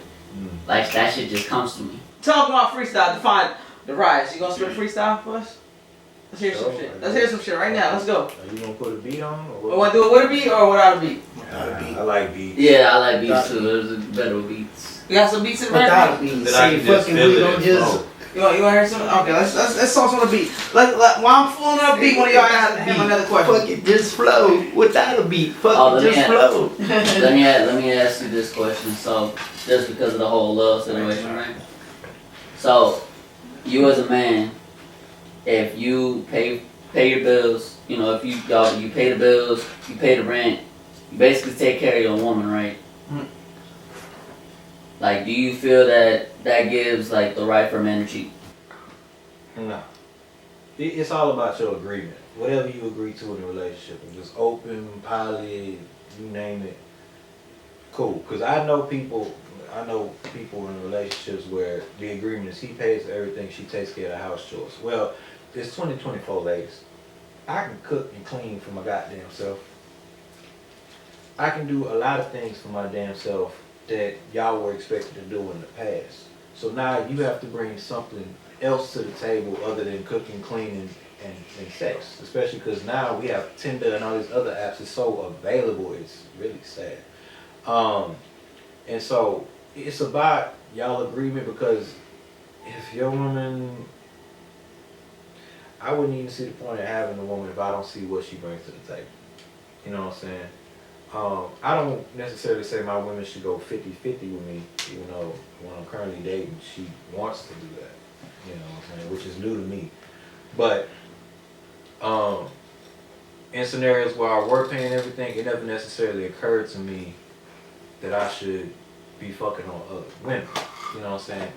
Like that shit just comes to me. Talk about freestyle, define the rise. You gonna spit freestyle for us? Let's hear some shit. Let's hear some shit right now. Let's go. Are you gonna put a beat on? Or what? Want to do it with a beat or without a beat? I like beats. Yeah, I like beats too. There's better with beats. You got some beats in there? Without beats. See, fucking we don't just. You want to hear something? Okay, let's talk on the beat. While I'm fooling up beat, one of y'all ask him another question. Fuck it, just flow. Without a beat, fuck it, just flow. Let me ask you this question. So, just because of the whole love situation, right? So, you as a man, if you pay your bills, you know, if you pay the bills, you pay the rent, you basically take care of your woman, right? Like, do you feel that gives like the right for men to cheat? No. It's all about your agreement. Whatever you agree to in a relationship, if it's open, poly, you name it, cool. Because I know people in relationships where the agreement is he pays for everything, she takes care of the house chores. Well, it's 2024, ladies. I can cook and clean for my goddamn self. I can do a lot of things for my damn self that y'all were expected to do in the past. So now you have to bring something else to the table other than cooking, cleaning, and sex. Especially because now we have Tinder and all these other apps. It's so available. It's really sad. And so it's about y'all agreement, because if your woman, I wouldn't even see the point of having a woman if I don't see what she brings to the table. You know what I'm saying? I don't necessarily say my women should go 50-50 with me, even though when I'm currently dating, she wants to do that. You know what I'm saying? Which is new to me. But in scenarios where I work paying everything, it never necessarily occurred to me that I should be fucking on other women. You know what I'm saying?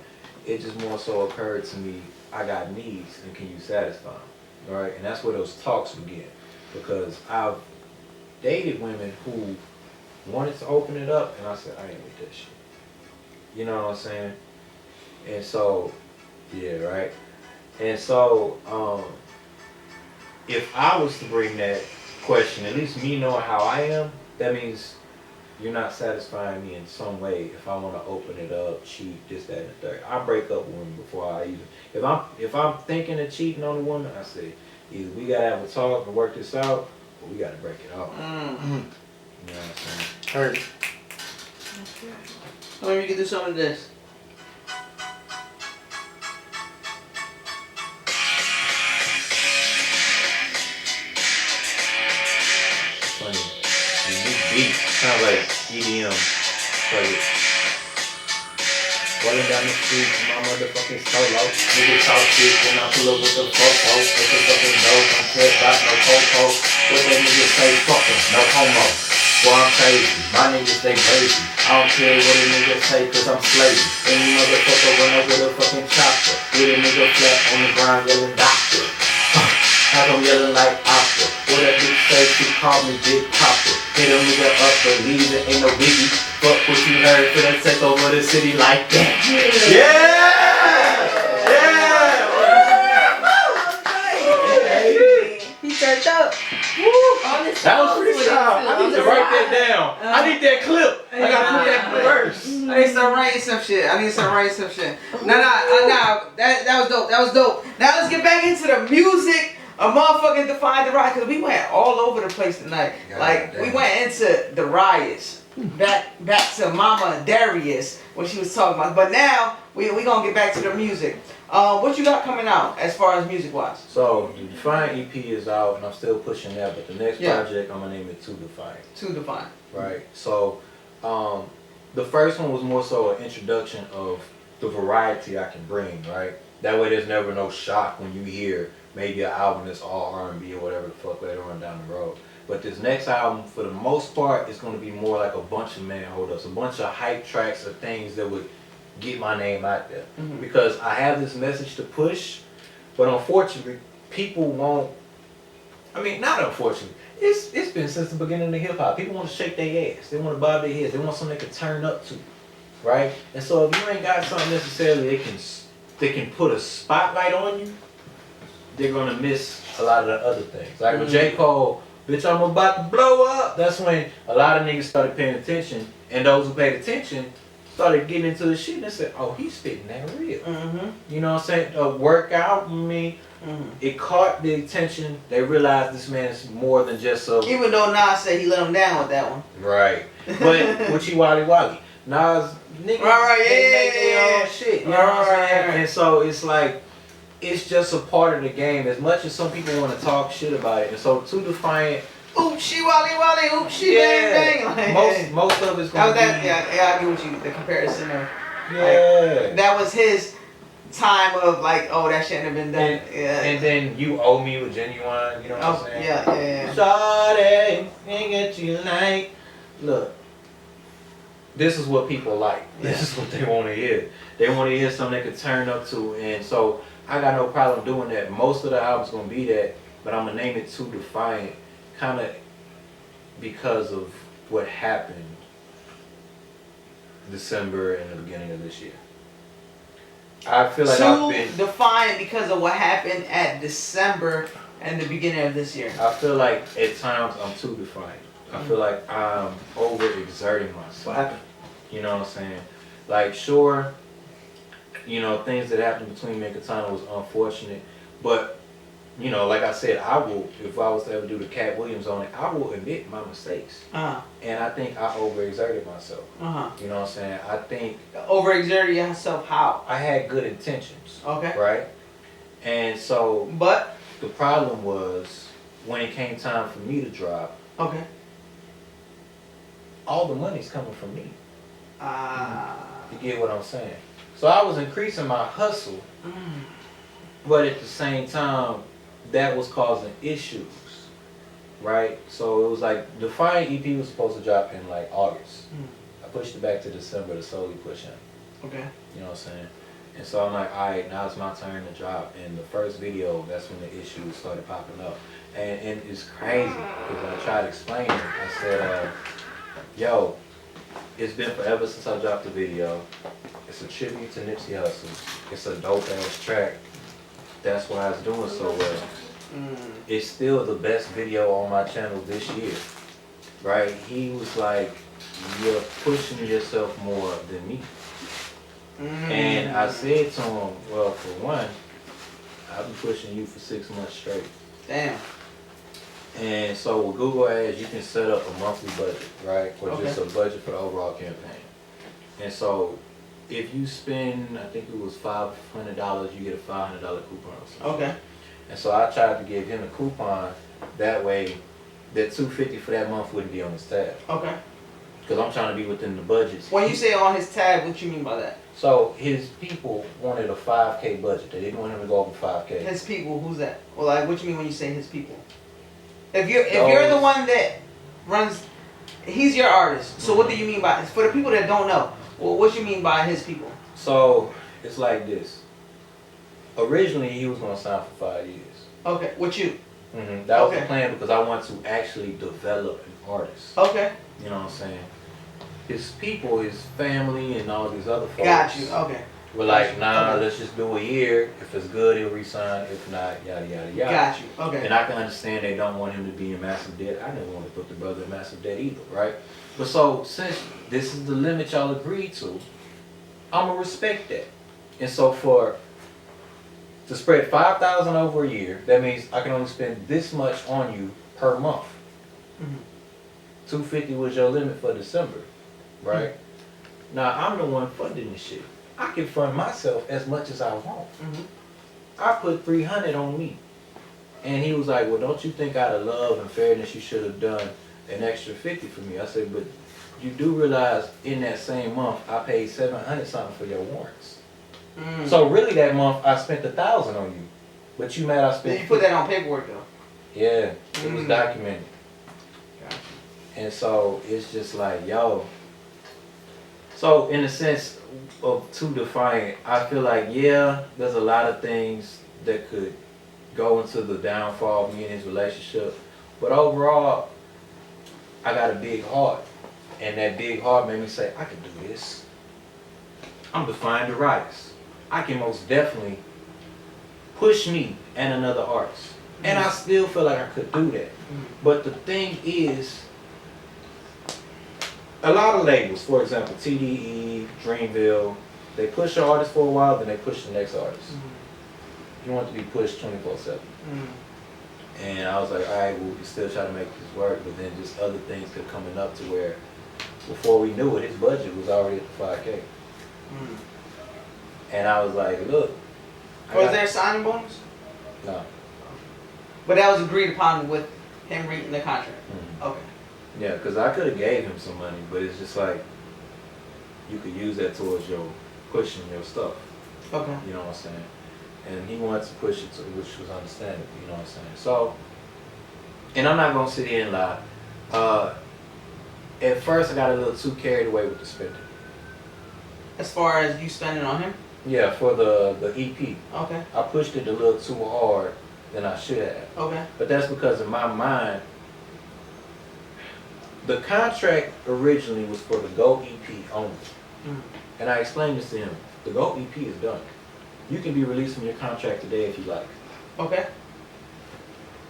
It just more so occurred to me, I got needs and can you satisfy them? Right? And that's where those talks begin. Because I've dated women who wanted to open it up and I said, I ain't with that shit. You know what I'm saying? And so, yeah, right? And so, if I was to bring that question, at least me knowing how I am, that means you're not satisfying me in some way. If I want to open it up, cheat, this, that, and the third. I break up with women before I even. If I'm thinking of cheating on a woman, I say either we gotta have a talk and work this out, or we gotta break it off. Mm-hmm. You know what I'm saying? Heard. So maybe you can do some of this. Funny. Unique beat. Sounds like EDM. Like rolling down the street with my motherfucking solo. Nigga talk shit when I pull up with the fofo. It's a fucking dope. I'm care about no popo. What that nigga say? Fuck him. No homo. Boy, I'm crazy. My niggas stay crazy. I don't care what a nigga say cause I'm slaving. Any motherfucker run up with a fucking chopper. With a nigga flat on the ground yelling doctor. Have them yelling like opera. What that bitch say, she called me Big Papa. Hit a nigga up, believe it ain't no biggie. Fuck what you heard, finna take over the city like that. He turned up. That was freestyle. I need to write that down. I need that clip. I gotta put that clip first. I need to start writing some shit. Nah. That was dope. That was dope. Now let's get back into the music. A motherfucking Defiant Darius, because we went all over the place tonight. We went into Darius, back to Mama Darius, what she was talking about. But now we gonna get back to the music. What you got coming out as far as music wise? So the Defiant EP is out, and I'm still pushing that. But the next project, I'm gonna name it To Defiant. To Defiant. Right. So the first one was more so an introduction of the variety I can bring. Right. That way, there's never no shock when you hear maybe an album that's all R&B or whatever the fuck later on down the road. But this next album, for the most part, is going to be more like a bunch of man-hold-ups, a bunch of hype tracks or things that would get my name out there. Mm-hmm. Because I have this message to push, but unfortunately, people won't. I mean, not unfortunately. It's been since the beginning of hip-hop. People want to shake their ass. They want to bob their heads. They want something they can turn up to, right? And so if you ain't got something necessarily they can put a spotlight on you, they're gonna miss a lot of the other things. Like with J. Cole, bitch, I'm about to blow up. That's when a lot of niggas started paying attention, and those who paid attention started getting into the shit and said, oh, he's spitting that real. Mm-hmm. You know what I'm saying? A workout, it caught the attention. They realized this man's more than just a... Even though Nas said he let him down with that one. Right. But with Wally Wally. Nas, niggas, they make their own shit. You know what I'm saying? And so it's like, it's just a part of the game. As much as some people want to talk shit about it, and so To Defiant, oop she wally wally, oop she bang bang. Like, most of it's gonna be. Yeah, I agree with you. The comparison there. Yeah. Like, that was his time of like, oh, that shouldn't have been done. And then You Owe Me with Genuine. You know what I'm saying? Yeah. Shawty, ain't get you like. Look, this is what people like. This is what they want to hear. They want to hear something they could turn up to, and so. I got no problem doing that. Most of the album's gonna be that, but I'm gonna name it To Defiant, kind of because of what happened December and the beginning of this year. I feel like I've been Defiant because of what happened at December and the beginning of this year. I feel like at times I'm too defiant. I feel like I'm overexerting myself. What happened? You know what I'm saying? Like, sure. You know, things that happened between me and Katona was unfortunate, but, you know, like I said, I will, if I was to ever do the Katt Williams on it, I will admit my mistakes. And I think I overexerted myself. You know what I'm saying? I think... Overexerted yourself how? I had good intentions. Okay. Right? And so... But? The problem was, when it came time for me to drop... Okay. All the money's coming from me. You get what I'm saying? So I was increasing my hustle, but at the same time, that was causing issues right? So it was like Defiant EP was supposed to drop in like August. I pushed it back to December to slowly push him. Okay. You know what I'm saying? And so I'm like, all right, now it's my turn to drop. And the first video, that's when the issues started popping up. And it's crazy because I tried to explain it. I said, yo, it's been forever since I dropped the video. It's a tribute to Nipsey Hussle. It's a dope ass track. That's why it's doing so well. It's still the best video on my channel this year, right? He was like, you're pushing yourself more than me. And I said to him, well, for one, I've been pushing you for 6 months straight. Damn. And so with Google Ads, you can set up a monthly budget, right? Or just a budget for the overall campaign. And so if you spend, I think it was $500, you get a $500 coupon or something. Okay. And so I tried to give him a coupon. That way, that $250 for that month wouldn't be on his tab. Okay. Because I'm trying to be within the budgets. When you say on his tab, what you mean by that? So his people wanted a 5K budget. They didn't want him to go over 5K. His people, who's that? Well, like, what you mean when you say his people? If you're the one that runs, he's your artist. So what do you mean by, for the people that don't know, well, what you mean by his people? So it's like this. Originally, he was gonna sign for 5 years. Okay, with you. That was the plan because I want to actually develop an artist. Okay. You know what I'm saying? His people, his family, and all these other folks. Got you. Okay. We're like, nah, let's just do a year. If it's good, he'll resign. If not, yada yada yada. Got you. Okay. And I can understand they don't want him to be in massive debt. I didn't want to put the brother in massive debt either, right? But so since this is the limit y'all agreed to, I'ma respect that. And so to spread 5,000 over a year, that means I can only spend this much on you per month. $250 was your limit for December, right? Now I'm the one funding this shit. I can fund myself as much as I want. I put $300 on me. And he was like, well, don't you think out of love and fairness you should have done an extra $50 for me? I said, but you do realize in that same month I paid $700 something for your warrants. So really that month I spent $1,000 on you. But you mad I spent. You put that on paperwork though? Yeah, it was documented. Gotcha. And so it's just like, yo. So in the sense of Too Defiant, I feel like, yeah, there's a lot of things that could go into the downfall of me and his relationship. But overall, I got a big heart. And that big heart made me say, I can do this. I'm Defiant Darius. I can most definitely push me and another artist. And I still feel like I could do that. But the thing is, a lot of labels, for example, TDE, Dreamville, they push an artist for a while, then they push the next artist. You want to be pushed 24/7. And I was like, all right, well, we still try to make this work, but then just other things kept coming up to where, before we knew it, his budget was already at the 5K. And I was like, look. Was there a signing bonus? No. But that was agreed upon with him reading the contract? Okay. Yeah, because I could have gave him some money, but it's just like, you could use that towards your pushing your stuff. Okay. You know what I'm saying? And he wanted to push it, which was understandable, you know what I'm saying? So, and I'm not going to sit here and lie. At first, I got a little too carried away with the spending. As far as you spending on him? Yeah, for the EP. Okay. I pushed it a little too hard than I should have. Okay. But that's because in my mind, the contract originally was for the Go EP only. And I explained this to him. The Go EP is done. You can be released from your contract today if you like. Okay.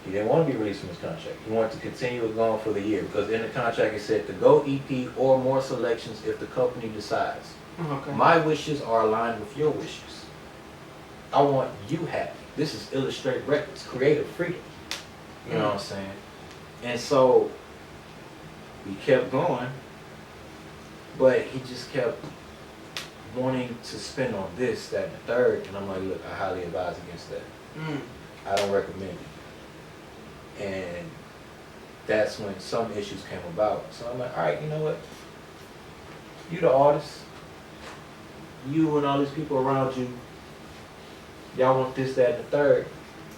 He didn't want to be released from his contract. He wanted to continue it going for the year because in the contract it said the Go EP or more selections if the company decides. Okay. My wishes are aligned with your wishes. I want you happy. This is Illustrate Records, creative freedom. You know what I'm saying? And so we kept going, but he just kept wanting to spend on this, that, and the third, and I'm like, look, I highly advise against that. I don't recommend it. And that's when some issues came about. So I'm like, all right, you know what? You the artist. You and all these people around you, y'all want this, that, and the third.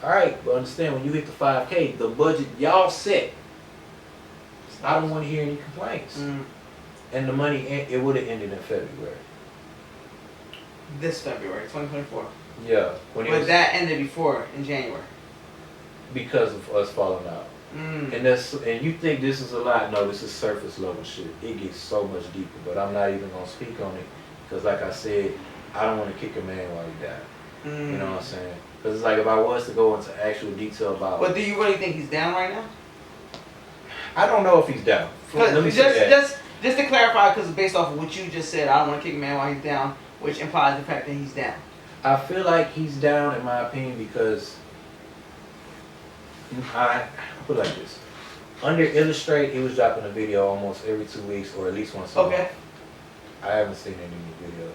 All right, but understand when you hit the 5K, the budget y'all set I don't want to hear any complaints. And the money, it would have ended in February. This February, 2024. Yeah. When But that ended before, in January. Because of us falling out. And you think this is a lot? No, this is surface level shit. It gets so much deeper, but I'm not even gonna speak on it because, like I said, I don't want to kick a man while he died. You know what I'm saying? Because it's like if I was to go into actual detail about. But do you really think he's down right now? I don't know if he's down. Let me say that. Just to clarify, because based off of what you just said, I don't want to kick a man while he's down, which implies the fact that he's down. I feel like he's down, in my opinion, because I put it like this. Under Illustrate, he was dropping a video almost every 2 weeks or at least once a month. I haven't seen any new videos.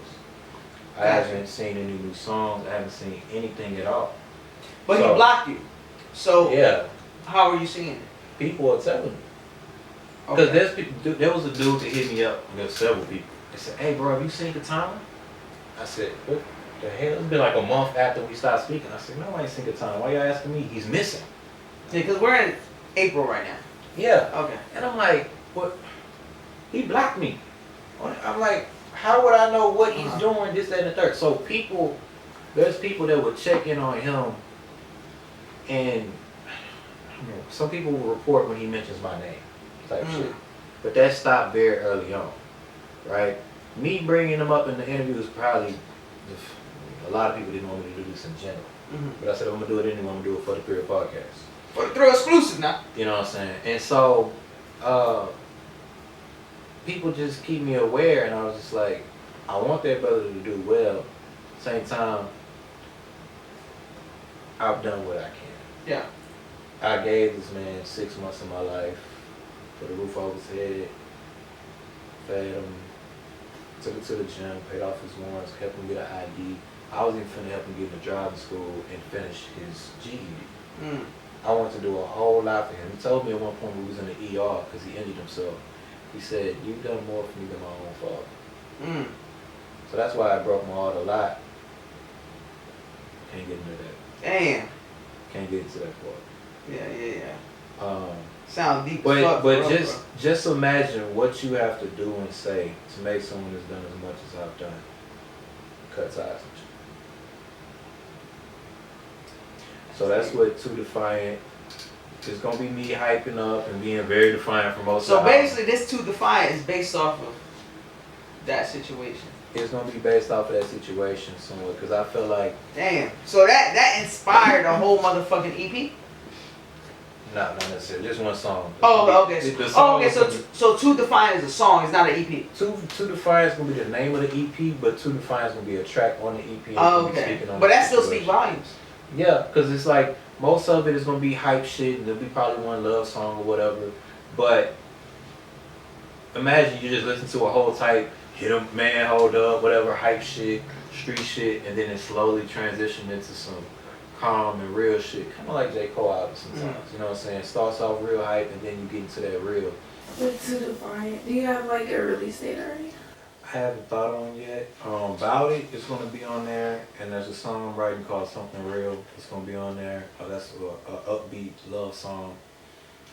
I haven't seen any new songs. I haven't seen anything at all. But he blocked you. So yeah, how are you seeing it? People are telling me. Because there was a dude that hit me up. There's several people. They said, "Hey, bro, have you seen Katona?" I said, "What the hell?" It's been like a month after we stopped speaking. I said, "No, I ain't seen Katona. Why y'all asking me? He's missing." Yeah, because we're in April right now. Yeah. Okay. And I'm like, what? He blocked me. I'm like, how would I know what he's doing, this, that, and the third? So there's people that would check in on him, and some people will report when he mentions my name, type shit. But that stopped very early on, right? Me bringing him up in the interview is probably, a lot of people didn't want me to do this in general. But I said, I'm going to do it anyway. I'm going to do it for the Thrill Podcast. For the Thrill exclusive now. You know what I'm saying? And so, people just keep me aware, and I was just like, I want that brother to do well. Same time, I've done what I can. Yeah. I gave this man 6 months of my life, put a roof over his head, fed him, took him to the gym, paid off his warrants, helped him get an ID. I was even finna help him get into driving school and finish his GED. I wanted to do a whole lot for him. He told me at one point when we was in the ER because he injured himself. He said, "You've done more for me than my own father." So that's why I broke my heart a lot. Can't get into that. Damn. Can't get into that part. Yeah. Sounds deep. But just imagine what you have to do and say to make someone that's done as much as I've done cut ties with you. So that's what Too Defiant. It's gonna be me hyping up and being very defiant for most. So basically, this Too Defiant is based off of that situation. It's gonna be based off of that situation somewhat, because I feel like. Damn. So that inspired a whole motherfucking EP. No, not necessarily. Just one song. Okay. So Too Defiant is a song. It's not an EP. Too Defiant is gonna be the name of the EP, but Too Defiant is gonna be a track on the EP. Okay. But that still speaks volumes. Yeah, because it's like most of it is gonna be hype shit, and there'll be probably one love song or whatever. But imagine you just listen to a whole type, hit 'em, man, hold up, whatever, hype shit, street shit, and then it slowly transitioned into some calm and real shit, kind of like J. Cole albums sometimes. You know what I'm saying? Starts off real hype, and then you get into that real. With Too Defiant, do you have like a release date already? I haven't thought on yet. About It is going to be on there, and there's a song I'm writing called Something Real. It's going to be on there. That's a upbeat love song.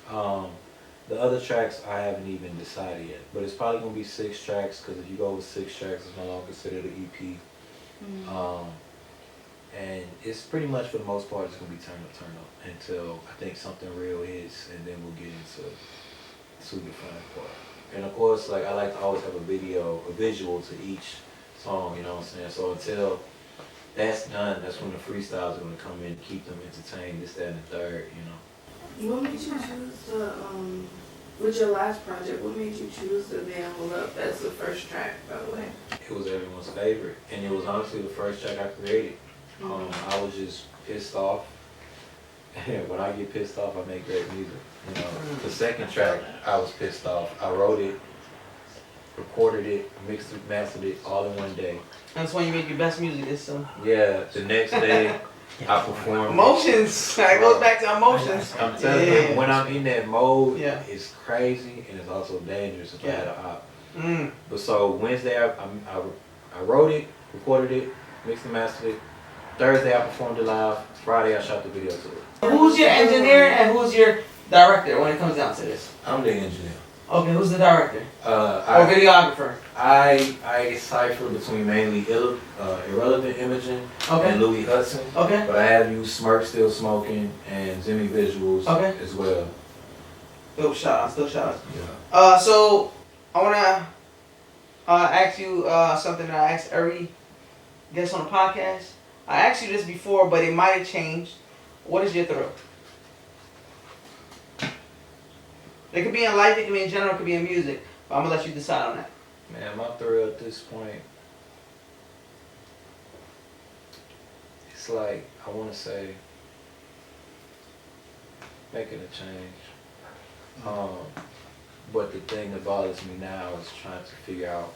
The other tracks I haven't even decided yet, but it's probably going to be 6 tracks, because if you go with 6 tracks, it's no longer considered an EP. And it's pretty much, for the most part, it's going to be turn up until I think Something Real hits, and then we'll get into Too Defiant part. And of course, like, I like to always have a visual to each song, you know what I'm saying? So until that's done, that's when the freestyles are going to come in, keep them entertained, this, that, and the third, you know. What made you choose the, with your last project, what made you choose the Man Hold Up as the first track, by the way? It was everyone's favorite, and it was honestly the first track I created. I was just pissed off. And when I get pissed off, I make great music. You know, the second track, I was pissed off. I wrote it, recorded it, mixed it, mastered it all in one day. That's when you make your best music. This song. Yeah, the next day I performed. Emotions. That goes back to emotions. I'm telling you, when I'm in that mode, it's crazy and it's also dangerous if I had an op. But so Wednesday, I wrote it, recorded it, mixed and mastered it. Thursday I performed it live. Friday I shot the video to it. Who's your engineer and who's the director when it comes down to this? I'm the engineer. Okay, who's the director? Or I videographer? decipher between mainly Irrelevant Imaging Okay. and Louis Hudson. Okay. But I have used Smirk Still Smoking and Jimmy Visuals Okay. as well. Still shout outs. Yeah. So I wanna ask you something that I ask every guest on the podcast. I asked you this before, but it might have changed. What is your thrill? It could be in life, it could be in general, it could be in music. But I'm gonna let you decide on that. Man, my thrill at this point, it's like, I want to say, making a change. But the thing that bothers me now is trying to figure out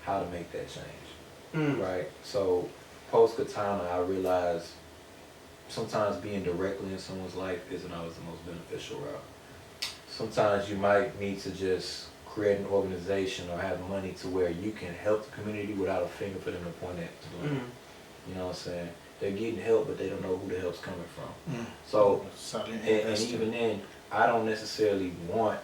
how to make that change, right? So, post Katona, I realized sometimes being directly in someone's life isn't always the most beneficial route. Sometimes you might need to just create an organization or have money to where you can help the community without a finger for them to point at. You know what I'm saying? They're getting help, but they don't know who the help's coming from. So, and even then, I don't necessarily want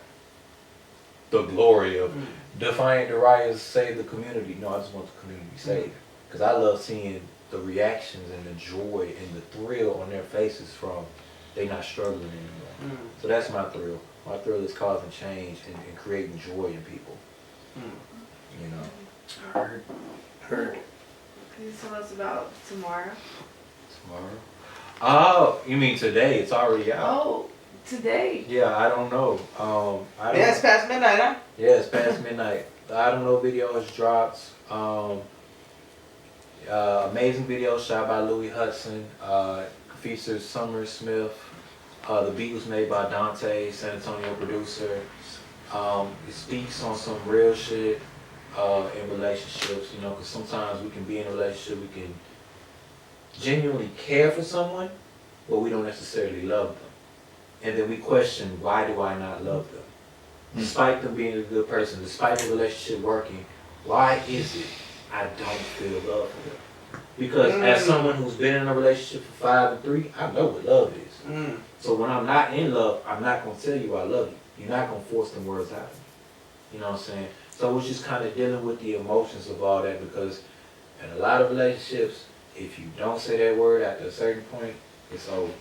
the glory of Defiant Darius save the community. No, I just want the community saved. Because I love seeing the reactions and the joy and the thrill on their faces from they not struggling anymore. So that's my thrill. My thrill is causing change and creating joy in people. You know. Heard. Can you tell us about tomorrow? Tomorrow? Oh, you mean today? It's already out. Oh, today. Yeah, I don't know. I don't Yeah, it's past midnight, huh? Yeah, it's past midnight. I don't know video has dropped. Amazing video shot by Louis Hudson. Features Summer Smith. The beat was made by Dante, San Antonio producer. It speaks on some real shit in relationships, you know, because sometimes we can be in a relationship, we can genuinely care for someone, but we don't necessarily love them. And then we question, why do I not love them? Despite them being a good person, despite the relationship working, why is it I don't feel love for them? Because as someone who's been in a relationship for 5 and 3, I know what love is. So when I'm not in love, I'm not going to tell you I love you. You're not going to force them words out of me. You know what I'm saying? So it's just kind of dealing with the emotions of all that, because in a lot of relationships, if you don't say that word after a certain point, it's over.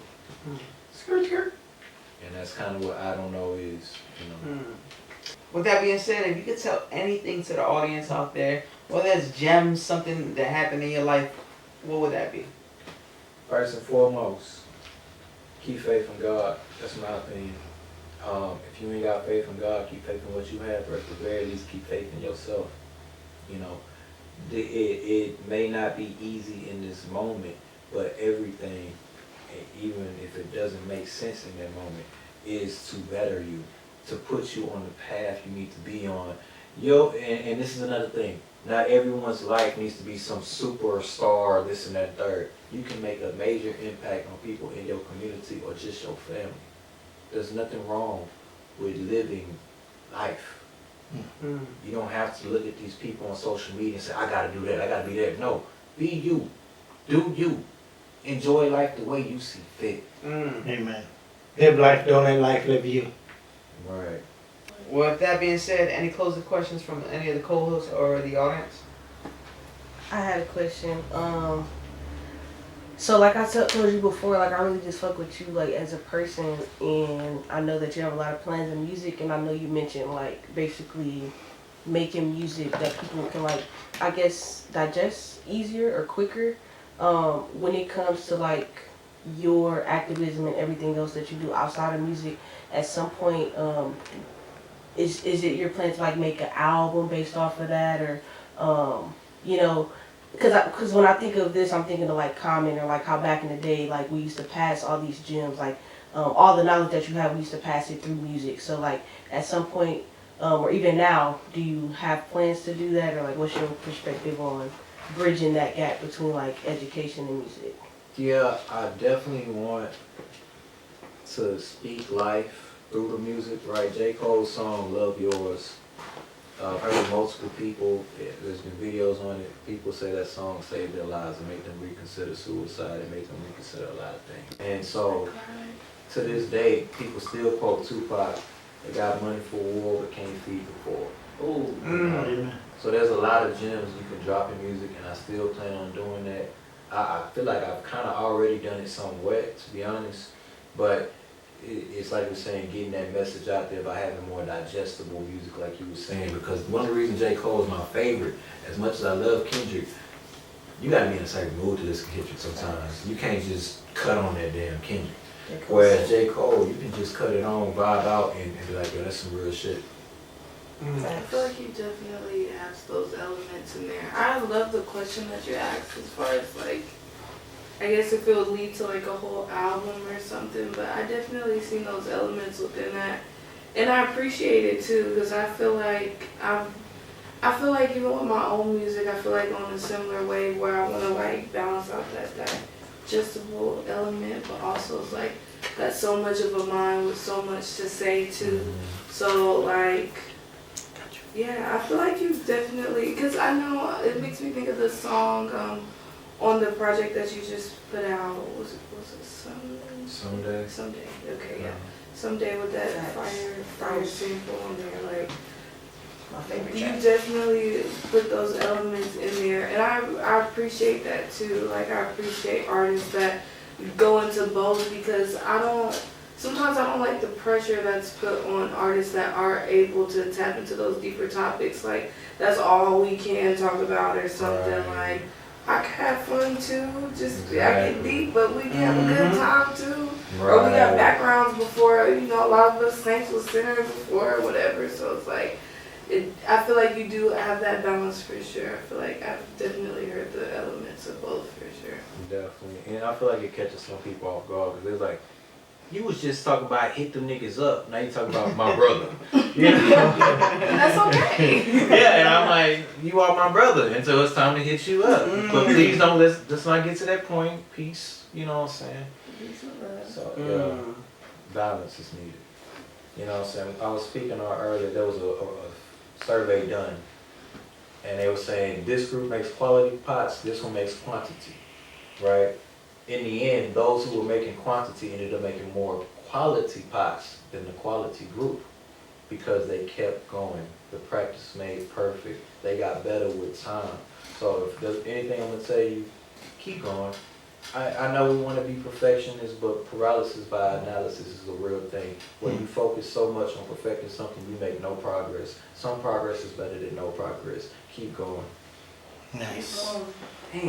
Skirt. And that's kind of what I don't know is, you know. With that being said, if you could tell anything to the audience out there, whether it's gems, something that happened in your life, what would that be? First and foremost, keep faith in God. That's my opinion. If you ain't got faith in God, keep faith in what you have, or at the very least, keep faith in yourself. You know, it may not be easy in this moment, but everything, even if it doesn't make sense in that moment, is to better you, to put you on the path you need to be on. And this is another thing. Not everyone's life needs to be some superstar, this and that, third. You can make a major impact on people in your community or just your family. There's nothing wrong with living life. You don't have to look at these people on social media and say, I gotta do that, I gotta be that. No, be you. Do you. Enjoy life the way you see fit. Amen. Live life, don't let life live you. Right. With that being said, any closing questions from any of the co-hosts or the audience? I had a question. So like I told you before, like I really just fuck with you like as a person, and I know that you have a lot of plans in music, and I know you mentioned like basically making music that people can like, I guess, digest easier or quicker. When it comes to like your activism and everything else that you do outside of music, at some point, is it your plan to like make an album based off of that, or you know? Because when I think of this, I'm thinking of like Common, or like how back in the day, like we used to pass all these gems, like all the knowledge that you have, we used to pass it through music. So like at some point, or even now, do you have plans to do that, or like what's your perspective on bridging that gap between like education and music? Yeah, I definitely want to speak life through the music, right? J. Cole's song, Love Yours. I've heard multiple people, there's been videos on it, people say that song saved their lives and made them reconsider suicide and made them reconsider a lot of things. And so, to this day, people still quote Tupac. They got money for war, but can't feed the poor. Oh, So there's a lot of gems you can drop in music, and I still plan on doing that. I feel like I've kind of already done it somewhat, to be honest, but it's like you're saying, getting that message out there by having more digestible music, like you were saying, because one of the reasons J. Cole is my favorite, as much as I love Kendrick, you gotta be in a certain mood to listen to Kendrick sometimes. You can't just cut on that damn Kendrick. Whereas J. Cole, you can just cut it on, vibe out, and be like, yo, that's some real shit. I feel like you definitely have those elements in there. I love the question that you asked as far as like, I guess if it would lead to like a whole album or something, but I definitely seen those elements within that. And I appreciate it too, because I feel like even with my own music, I feel like on a similar way where I want to like balance out that digestible element, but also it's like got so much of a mind with so much to say too. So like, yeah, I feel like you definitely, because I know it makes me think of the song on the project that you just put out. Was it Someday? Someday. Okay, yeah. Someday with that fire sample on there, like. My favorite You track. definitely put those elements in there, and I appreciate that too. Like I appreciate artists that go into both, because sometimes I don't like the pressure that's put on artists that are able to tap into those deeper topics. Like that's all we can talk about or something. Like I can have fun too, just I get deep, but we can have a good time too. Or we got backgrounds before, a lot of us saints was sinners before or whatever. So it's like. I feel like you do have that balance for sure. I feel like I've definitely heard the elements of both for sure. Definitely. And I feel like it catches some people off guard, because they're like, you was just talking about hit them niggas up. Now you talking about my brother. That's okay. Yeah, and I'm like, you are my brother, and so it's time to hit you up. But please don't let's not get to that point. Peace. You know what I'm saying? So yeah, balance is needed. You know what I'm saying? I was speaking on earlier, there was a survey done, and they were saying this group makes quality pots, this one makes quantity, right? In the end, those who were making quantity ended up making more quality pots than the quality group, because they kept going. The practice made perfect. They got better with time. So if there's anything I'm gonna tell you, keep going. I know we want to be perfectionists, but paralysis by analysis is a real thing. When you focus so much on perfecting something, you make no progress. Some progress is better than no progress. Keep going. Nice.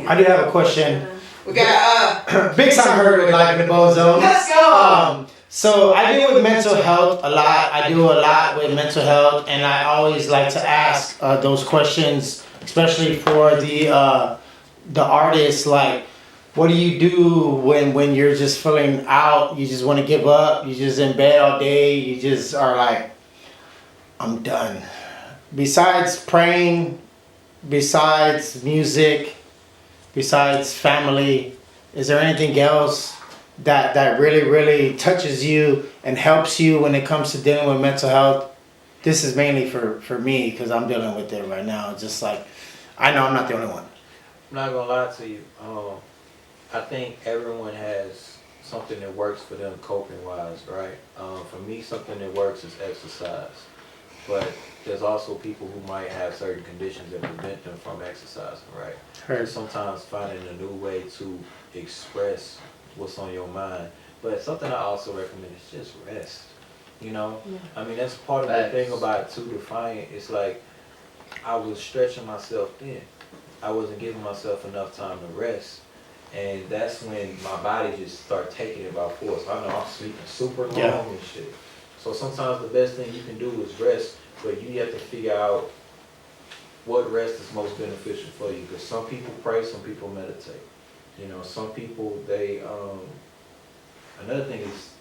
I do have a question. We got Big Time Heard with Live in the Bozo. Let's go. So I deal with mental health a lot. I do a lot with mental health, and I always like to ask those questions, especially for the artists. Like, what do you do when you're just feeling out? You just want to give up. You're just in bed all day. You just are like, I'm done. Besides praying, besides music, besides family, is there anything else that really, really touches you and helps you when it comes to dealing with mental health? This is mainly for me, because I'm dealing with it right now. Just like, I know I'm not the only one. I'm not gonna lie to you. I think everyone has something that works for them coping wise, right? For me, something that works is exercise. But there's also people who might have certain conditions that prevent them from exercising, right? Heard. Sometimes finding a new way to express what's on your mind. But something I also recommend is just rest. You know? Yeah. I mean, that's part of the thing about Too Defiant. It's like I was stretching myself thin. I wasn't giving myself enough time to rest. And that's when my body just started taking it by force. I know I'm sleeping super long and shit. So sometimes the best thing you can do is rest, but you have to figure out what rest is most beneficial for you. Because some people pray, some people meditate. You know, some people, they, another thing is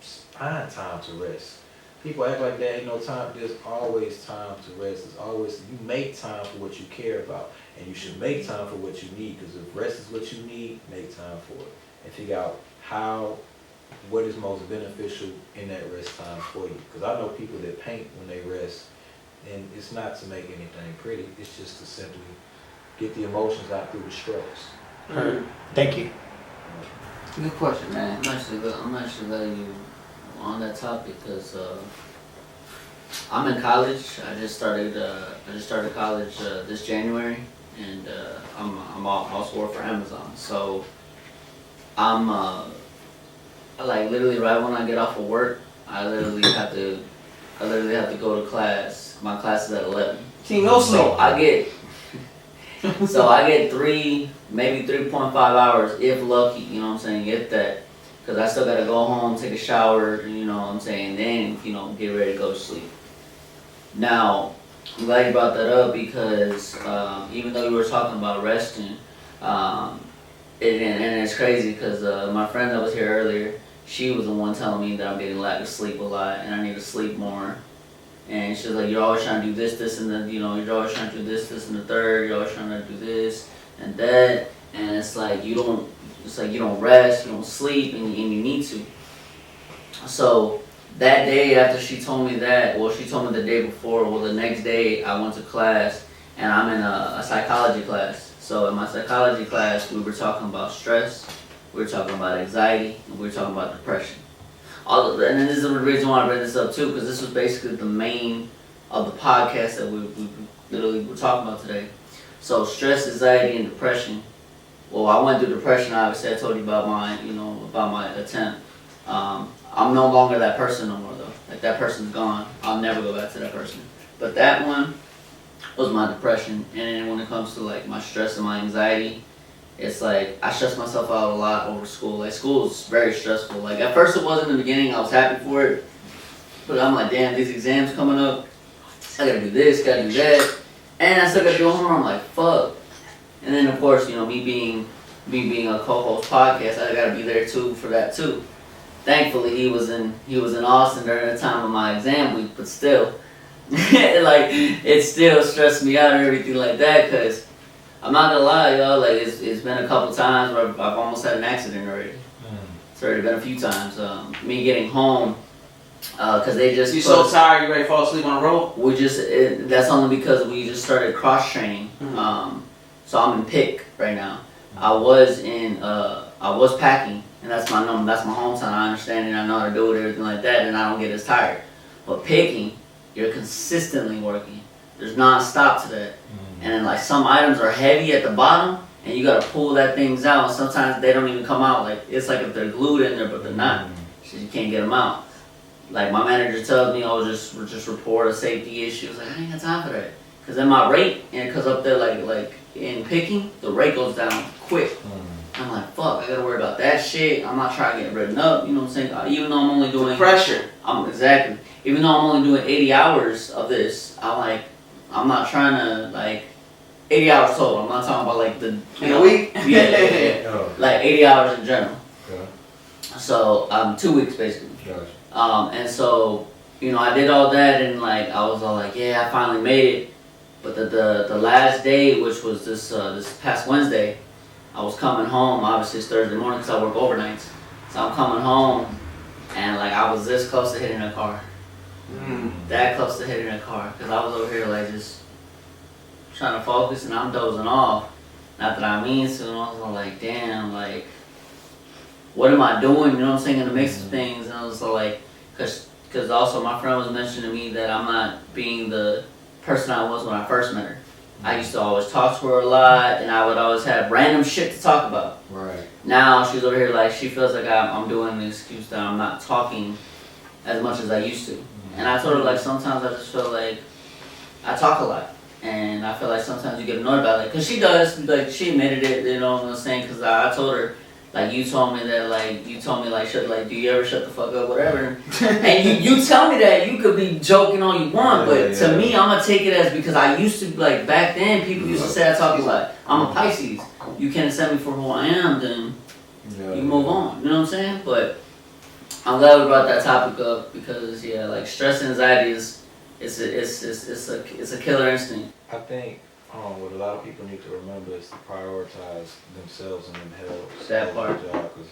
find time to rest. People act like there ain't no time. There's always time to rest. There's always, you make time for what you care about. And you should make time for what you need, because if rest is what you need, make time for it. And figure out what is most beneficial in that rest time for you. Because I know people that paint when they rest, and it's not to make anything pretty, it's just to simply get the emotions out through the strokes. Thank you. Good question, man. I'm actually glad you on that topic because I'm in college. I just started college this January, and I'm also work for Amazon. So I'm like literally right when I get off of work, I literally have to go to class. My class is at 11. Team no sleep. So I get 3.5 hours if lucky, you know what I'm saying, if that. Because I still got to go home, take a shower, you know what I'm saying, then, get ready to go to sleep. Now, I'm glad you brought that up because even though you were talking about resting, and it's crazy because my friend that was here earlier, she was the one telling me that I'm getting lack of sleep a lot and I need to sleep more. And she's like, you're always trying to do this, and then, you're always trying to do this, and the third, you're always trying to do this and that. And it's like you don't rest, you don't sleep, and you need to. So that day after she told me that, she told me the day before, the next day I went to class, and I'm in a psychology class. So in my psychology class, we were talking about stress, we were talking about anxiety, and we were talking about depression. And this is the reason why I bring this up too, because this was basically the main of the podcast that we literally were talking about today. So stress, anxiety, and depression. Well, I went through depression. Obviously, I told you about my attempt. I'm no longer that person no more though. Like that person's gone. I'll never go back to that person. But that one was my depression. And then when it comes to like my stress and my anxiety, it's like I stress myself out a lot over school. Like school is very stressful. Like at first it was in the beginning. I was happy for it, but I'm like, damn, these exams coming up. I gotta do this, gotta do that, and I still gotta do homework. I'm like, fuck. And then of course, me being a co-host podcast, I gotta be there too for that too. Thankfully, he was in Austin during the time of my exam week, but still, like it still stressed me out and everything like that because. I'm not gonna lie, y'all, like it's been a couple times where I've almost had an accident already. It's already been a few times. Me getting home, cause they just. You so tired, you ready to fall asleep on the road? That's only because we just started cross training. So I'm in pick right now. I was packing, and that's my hometown. I understand it, I know how to do it, everything like that, and I don't get as tired. But picking, you're consistently working. There's non-stop to that. And then like some items are heavy at the bottom and you gotta pull that things out, and sometimes they don't even come out. Like it's like if they're glued in there but they're not. So you can't get them out. Like my manager tells me, just report a safety issue. I was like, I ain't got time for that. Cause then my rate, and cause up there like in picking, the rate goes down quick. I'm like, fuck, I gotta worry about that shit. I'm not trying to get written up, you know what I'm saying? Even though I'm only doing pressure. Exactly. Even though I'm only doing 80 hours of this, I'm not trying to, 80 hours total. I'm not talking about, in a week? Yeah. Like, 80 hours in general. Okay. So, 2 weeks, basically. Gotcha. And so, I did all that, and, I was all like, yeah, I finally made it. But the last day, which was this past Wednesday, I was coming home. Obviously, it's Thursday morning because I work overnights. So, I'm coming home, and, I was this close to hitting a car. That close to hitting a car, because I was over here just trying to focus and I'm dozing off. Not that I mean to, and I was like, damn, what am I doing? You know what I'm saying, in the mix of things. And I was like, because also my friend was mentioning to me that I'm not being the person I was when I first met her. I used to always talk to her a lot, and I would always have random shit to talk about. Right. Now she's over here she feels like I'm doing an excuse that I'm not talking as much as I used to. And I told her sometimes I just feel like I talk a lot, and I feel like sometimes you get annoyed by it, because she does. She admitted it, you know what I'm saying? Because I told her you told me that shut do you ever shut the fuck up, whatever. And you tell me that you could be joking all you want, but to me I'm gonna take it as because I used to back then people used to say I talk a lot. I'm a Pisces. You can't accept me for who I am, then you move on. You know what I'm saying? But I'm glad we brought that topic up because stress and anxiety it's a killer instinct. I think what a lot of people need to remember is to prioritize themselves and their health. That part. Because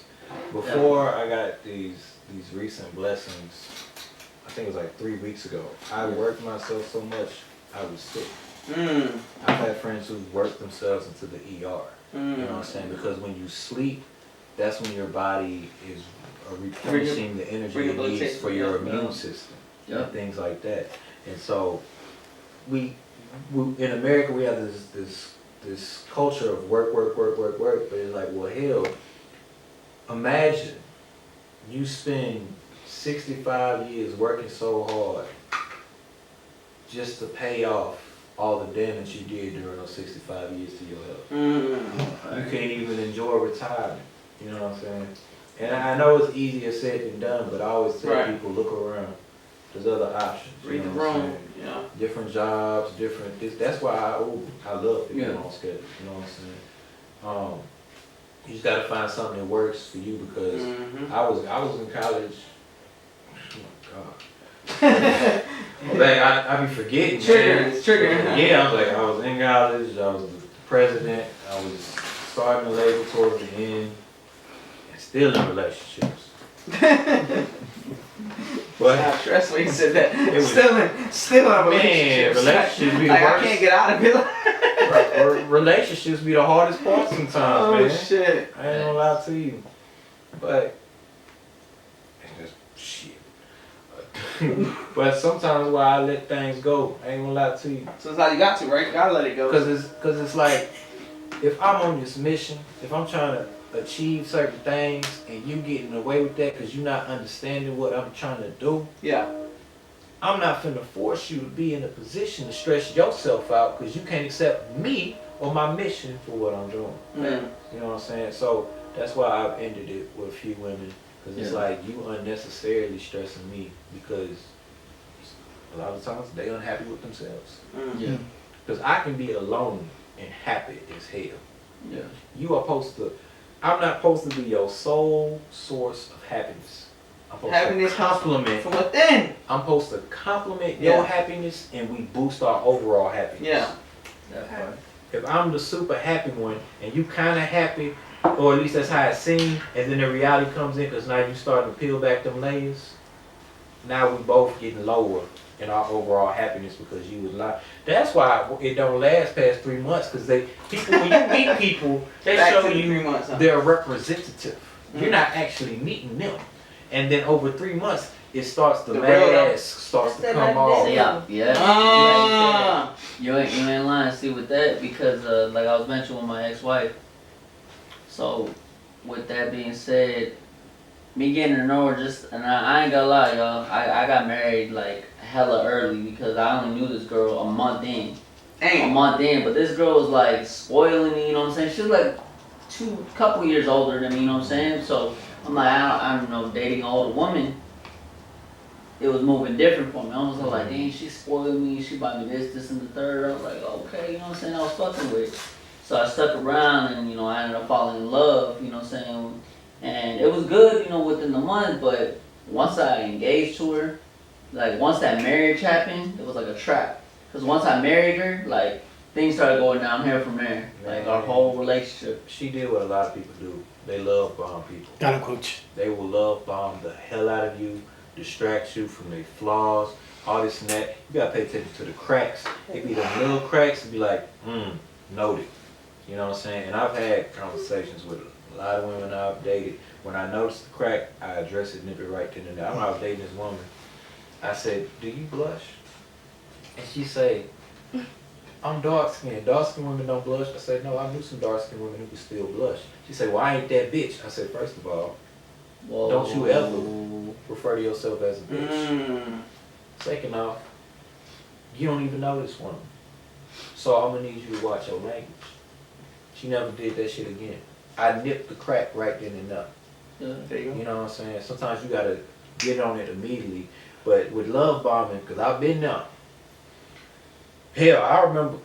before I got these recent blessings, I think it was 3 weeks ago, I worked myself so much I was sick. I've had friends who worked themselves into the ER. You know what I'm saying? Because when you sleep that's when your body is replenishing the energy it needs for your immune system and things like that. And so we in America we have this culture of work, but it's like, well, hell, imagine you spend 65 years working so hard just to pay off all the damage you did during those 65 years to your health. You can't even enjoy retirement. You know what I'm saying? And I know it's easier said than done, but I always tell people, look around. There's other options. Read the room. Yeah. Different jobs, that's why I love people on schedule. You know what I'm saying? You just gotta find something that works for you because I was in college. Oh my God. I be forgetting. Triggering. Yeah, I was in college. I was the president. I was starting the label towards the end, and still in relationships. But I stressed when you said that. It was, still in relationships. Relationships be like, the worst. I can't get out of it. Relationships be the hardest part sometimes, man. Oh shit! I ain't gonna lie to you, but it's just shit. But sometimes why I let things go, I ain't gonna lie to you. So it's how you got to, right? You gotta let it go. Cause it's like, if I'm on this mission, if I'm trying to achieve certain things and you getting away with that because you're not understanding what I'm trying to do, I'm not finna force you to be in a position to stress yourself out because you can't accept me or my mission for what I'm doing. You know what I'm saying? So that's why I've ended it with a few women, because it's like, you unnecessarily stressing me because a lot of times they unhappy with themselves. Because I can be alone and happy as hell. You are supposed to, I'm not supposed to be your sole source of happiness. I'm supposed Happiness to compliment from within. I'm supposed to compliment your happiness and we boost our overall happiness. If I'm the super happy one and you kind of happy, or at least that's how it seems, and then the reality comes in because now you starting to peel back them layers, now we both getting lower in our overall happiness because you was lying. That's why it don't last past 3 months, because when you meet people, they show you they're representative. You're not actually meeting them. And then over 3 months, it starts the mask starts to come off. You ain't lying. See, with that, because like I was mentioning with my ex-wife. So, with that being said, me getting to know her and I ain't gonna lie, y'all. I got married like hella early because I only knew this girl a month in. But this girl was like spoiling me, you know what I'm saying? She was like couple years older than me, you know what I'm saying? So I'm like, I don't know, dating an older woman, it was moving different for me. I was like, dang, she spoiled me, she bought me this, and the third. I was like, okay, you know what I'm saying? I was fucking with it. So I stuck around and, you know, I ended up falling in love, you know what I'm saying? And it was good, you know, within the month, but once I engaged to her, like once that marriage happened, it was like a trap. Because once I married her, like things started going downhill from there. Like our whole relationship. She did what a lot of people do. They love bomb people. Got it, coach. They will love bomb the hell out of you, distract you from their flaws, all this and that. You gotta pay attention to the cracks. It be the little cracks and be like, noted. You know what I'm saying? And I've had conversations with a lot of women I've dated. When I notice the crack, I address it, nip it right then and there. I was dating this woman. I said, do you blush? And she said, I'm dark skinned. Dark skinned women don't blush. I said, no, I knew some dark skinned women who could still blush. She said, well, I ain't that bitch. I said, first of all, don't you ever refer to yourself as a bitch. Second off, you don't even know this woman. So I'm gonna need you to watch your language. She never did that shit again. I nipped the crack right then and there. There you go. You know what I'm saying? Sometimes you gotta get on it immediately. But with love bombing, because I've been there. Hell, I remember.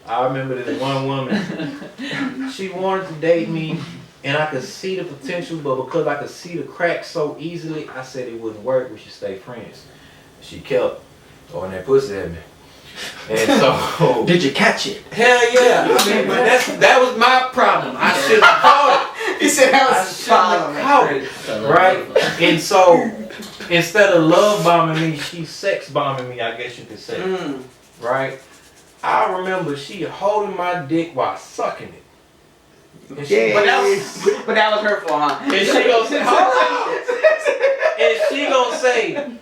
I remember this one woman. She wanted to date me, and I could see the potential, but because I could see the cracks so easily, I said it wouldn't work. We should stay friends. She kept throwing that pussy at me. And so, did you catch it? Hell yeah! I mean, but that was my problem. I should have caught it. He said that was his problem. Caught it, right? And so, instead of love bombing me, she sex bombing me. I guess you could say, right? I remember she holding my dick while sucking it. Yeah, but that was hurtful, huh? And she gonna say, and she gonna say,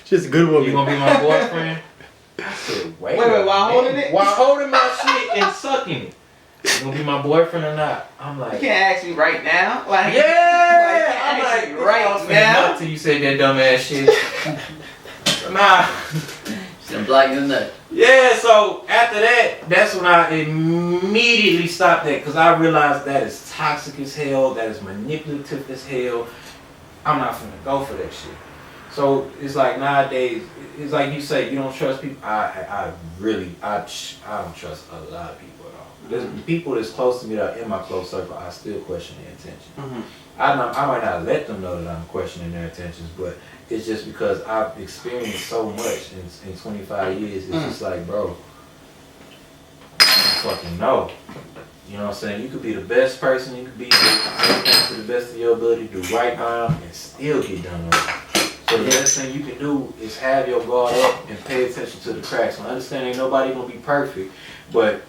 She's a good woman. you gonna be my boyfriend? I said, wait. Wait, while holding it? While holding my shit and sucking it. You gonna be my boyfriend or not? I'm You like, can't ask me right now. Like, yeah. I'm ask like, me right now. Till you say that dumb ass shit. Nah. She's black in the neck. Yeah, so after that, that's when I immediately stopped that because I realized that is toxic as hell, that is manipulative as hell. I'm not finna go for that shit. So it's like nowadays, it's like you say, you don't trust people. I don't trust a lot of people at all. There's people that's close to me that are in my close circle, I still question their intentions. Mm-hmm. I might not let them know that I'm questioning their intentions, but it's just because I've experienced so much in 25 years. It's just like, bro, I don't fucking know. You know what I'm saying? You could be the best person, you could be everything to the best of your ability, do right by them, and still get done wrong. So the best thing you can do is have your guard up and pay attention to the cracks. I understand ain't nobody gonna be perfect, but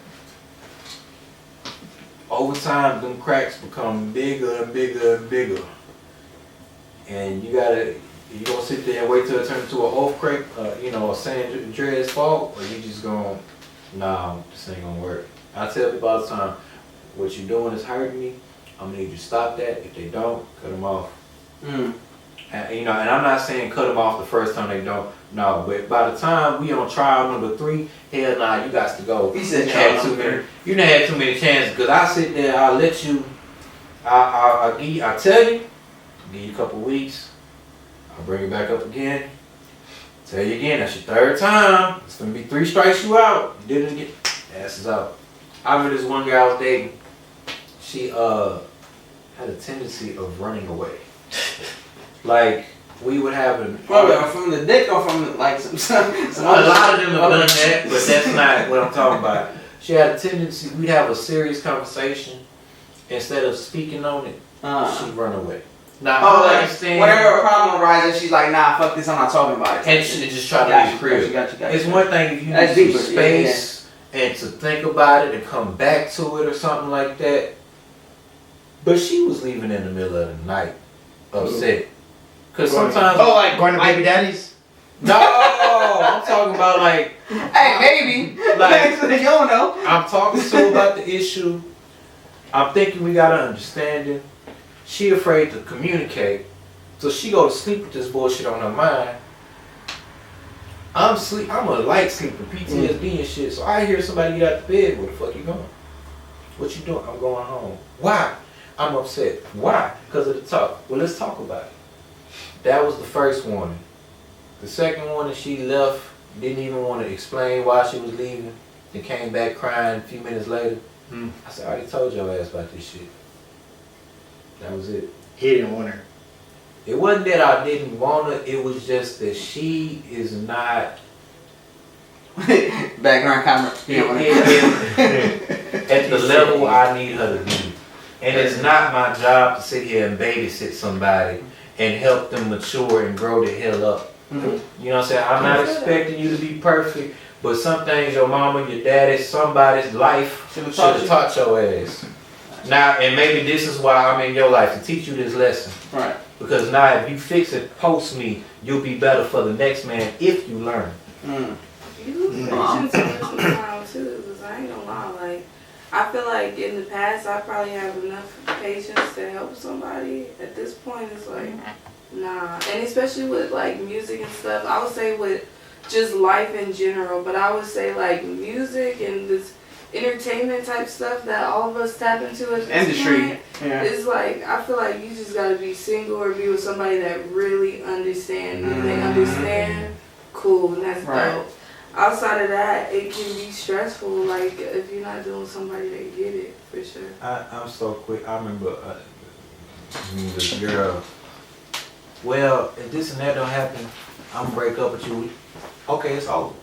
over time, them cracks become bigger and bigger and bigger. And you gonna sit there and wait till it turns into an oath crack, a San Andreas fault, or you just gonna, nah, this ain't gonna work. I tell people all the time, what you're doing is hurting me. I'm gonna need you to stop that. If they don't, cut them off. And I'm not saying cut them off the first time they don't. No, but by the time we on trial number 3, hell nah, you got to go. He said You done had too many chances because I sit there, I'll let you, I'll tell you, give you a couple weeks, I'll bring it back up again, tell you again, that's your 3rd time, it's gonna be 3 strikes you out, you did it again, ass is out. I remember this one girl I was dating, she had a tendency of running away. Like, we would have from the dick or from like some a lot of them have done that, but that's not what I'm talking about. She had a tendency, we'd have a serious conversation, instead of speaking on it, she'd run away. Now, I understand. Whatever problem arises, she's like, nah, fuck this, I'm not talking about it. And she just try to leave the crib. Gotcha. It's one thing if you need some space and to think about it and come back to it or something like that. But she was leaving in the middle of the night, upset. Because sometimes... Oh, like going to baby daddies? No, I'm talking about like... Hey, maybe. Like, you don't know. I'm talking to her about the issue. I'm thinking we got an understanding. She afraid to communicate. So she go to sleep with this bullshit on her mind. I'm a light sleeper, PTSD and shit. So I hear somebody get out the bed, where the fuck you going? What you doing? I'm going home. Why? I'm upset. Why? Because of the talk. Well, let's talk about it. That was the first warning. The second warning, she left, didn't even want to explain why she was leaving, and came back crying a few minutes later. I said, I already told your ass about this shit. That was it. He didn't want her. It wasn't that I didn't want her, it was just that she is not... Background camera. At the level I need her to be. And it's not my job to sit here and babysit somebody and help them mature and grow the hell up. You know what I'm saying? I'm not expecting you to be perfect, but some things your mama, your daddy, somebody's life should have taught your ass. Now, and maybe this is why I'm in your life, to teach you this lesson. Right. Because now if you fix it post me, you'll be better for the next man if you learn. You lose patience sometimes too, because I ain't gonna lie, like, I feel like in the past I probably have enough patience to help somebody. At this point it's like, nah. And especially with like music and stuff, I would say with just life in general, but I would say like music and this entertainment type stuff that all of us tap into at this point, it's like, I feel like you just gotta be single or be with somebody that really understands. If they understand, cool, and that's dope. Outside of that, it can be stressful, like, if you're not doing somebody that get it, for sure. I'm so quick. I remember this girl, well, if this and that don't happen, I'm gonna break up with you. Okay, it's over.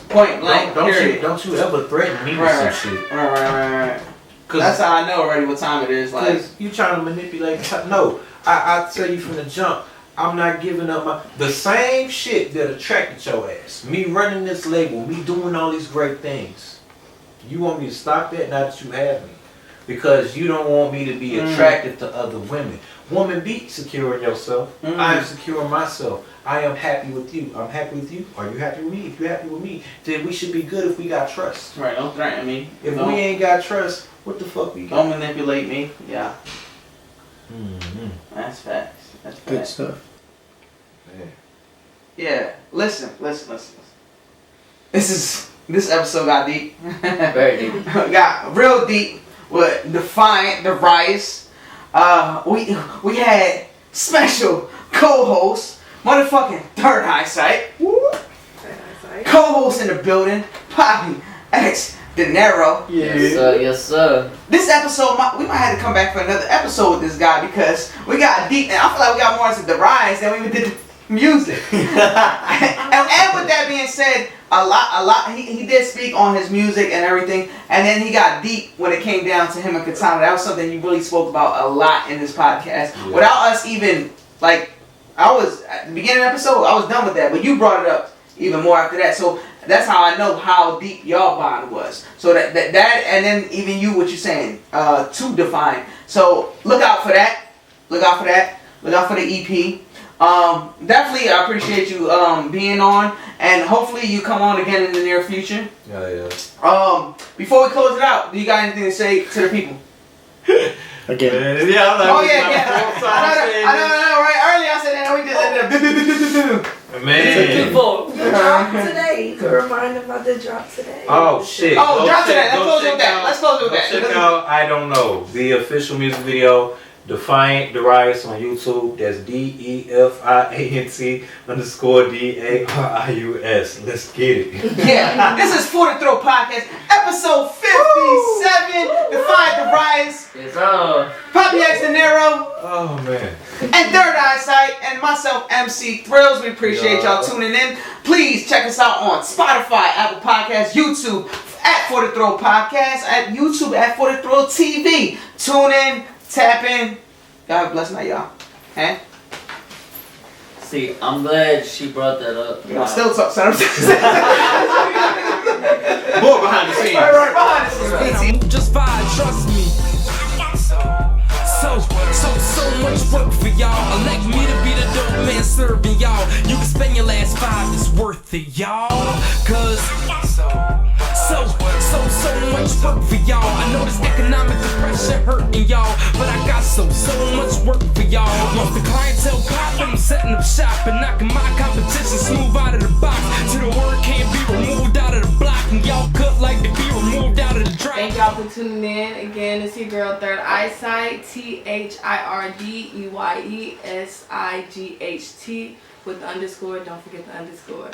Point blank. Don't you ever threaten me with some shit. Right. That's how I know already what time it is. Like, you trying to manipulate. No, I tell you from the jump, I'm not giving up the same shit that attracted your ass. Me running this label, me doing all these great things. You want me to stop that? Not that you have me. because you don't want me to be attracted to other women. Woman, be secure in yourself. I am secure in myself. I am happy with you. I'm happy with you. Are you happy with me? If you're happy with me, then we should be good if we got trust. Right, don't threaten me. If we ain't got trust, what the fuck we got? Don't manipulate me. Yeah. Mm-hmm. That's facts. That's facts. Good stuff. Yeah. Listen. This episode got deep. Very deep. Got real deep with Defiant Darius. We had special co-host, motherfucking Third Eyesight. Co-host in the building, Papi X Dinero. Yes, sir. This episode, we might have to come back for another episode with this guy because we got deep, and I feel like we got more into Darius than we even did the music. and with that being said, a lot. He did speak on his music and everything, and then he got deep when it came down to him and Katona. That was something you really spoke about a lot in this podcast, without us even like. I was at the beginning of the episode, I was done with that, but you brought it up even more after that. So that's how I know how deep your bond was. So that and then even you, what you're saying, to Defiant. So look out for that. Look out for that. Look out for the EP. Definitely, I appreciate you being on, and hopefully you come on again in the near future. Yeah. Before we close it out, do you got anything to say to the people? Again. Yeah, I'm like, Oh yeah. I know. Right? Earlier I said that we just Man. The drop today. You can remind them about the drop today. Oh shit. Oh, drop today. Let's close with that. Let's close with that. Check out I Don't Know, the official music video. Defiant Darius on YouTube. That's DEFIANT_DARIUS. Let's get it. Yeah, this is For the Throw Podcast, episode 57. Defiant Darius, Yes, sir. Papi X Dinero, Oh man. and Third Eyesight, and myself, MC Thrillz. We appreciate y'all tuning in. Please check us out on Spotify, Apple Podcasts, YouTube at For the Throw Podcast, at YouTube at For the Throw TV. Tune in. Tap in. God bless now, y'all. Huh? See, I'm glad she brought that up. Still talk. Son. More behind the scenes. Right behind the scenes. Just vibe, trust me. So much work for y'all. Elect me to be the dope man serving y'all. You can spend your last $5, it's worth it, y'all. Cause so much work for y'all. I know this economic depression hurting y'all, but I got so much work for y'all. Once the clientele popping, I'm setting up shop and knocking my competition smooth out of the box. Till the word can't be removed out of the block, and y'all cut like to be removed out of the track. Thank y'all for tuning in. Again, it's your girl Third Eyesight, THIRDEYESIGHT with the underscore. Don't forget the underscore.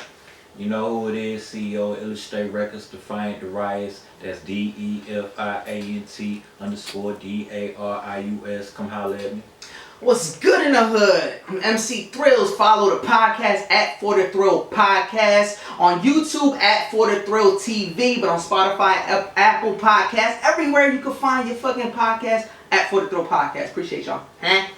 You know who it is, CEO Illustrate Records, Defiant Darius. That's DEFIANT_DARIUS. Come holler at me. What's good in the hood? I'm MC Thrillz. Follow the podcast at For the Thrill Podcast. On YouTube at For the Thrill TV. But on Spotify, Apple Podcasts, everywhere you can find your fucking podcast at For the Thrill Podcast. Appreciate y'all. Huh?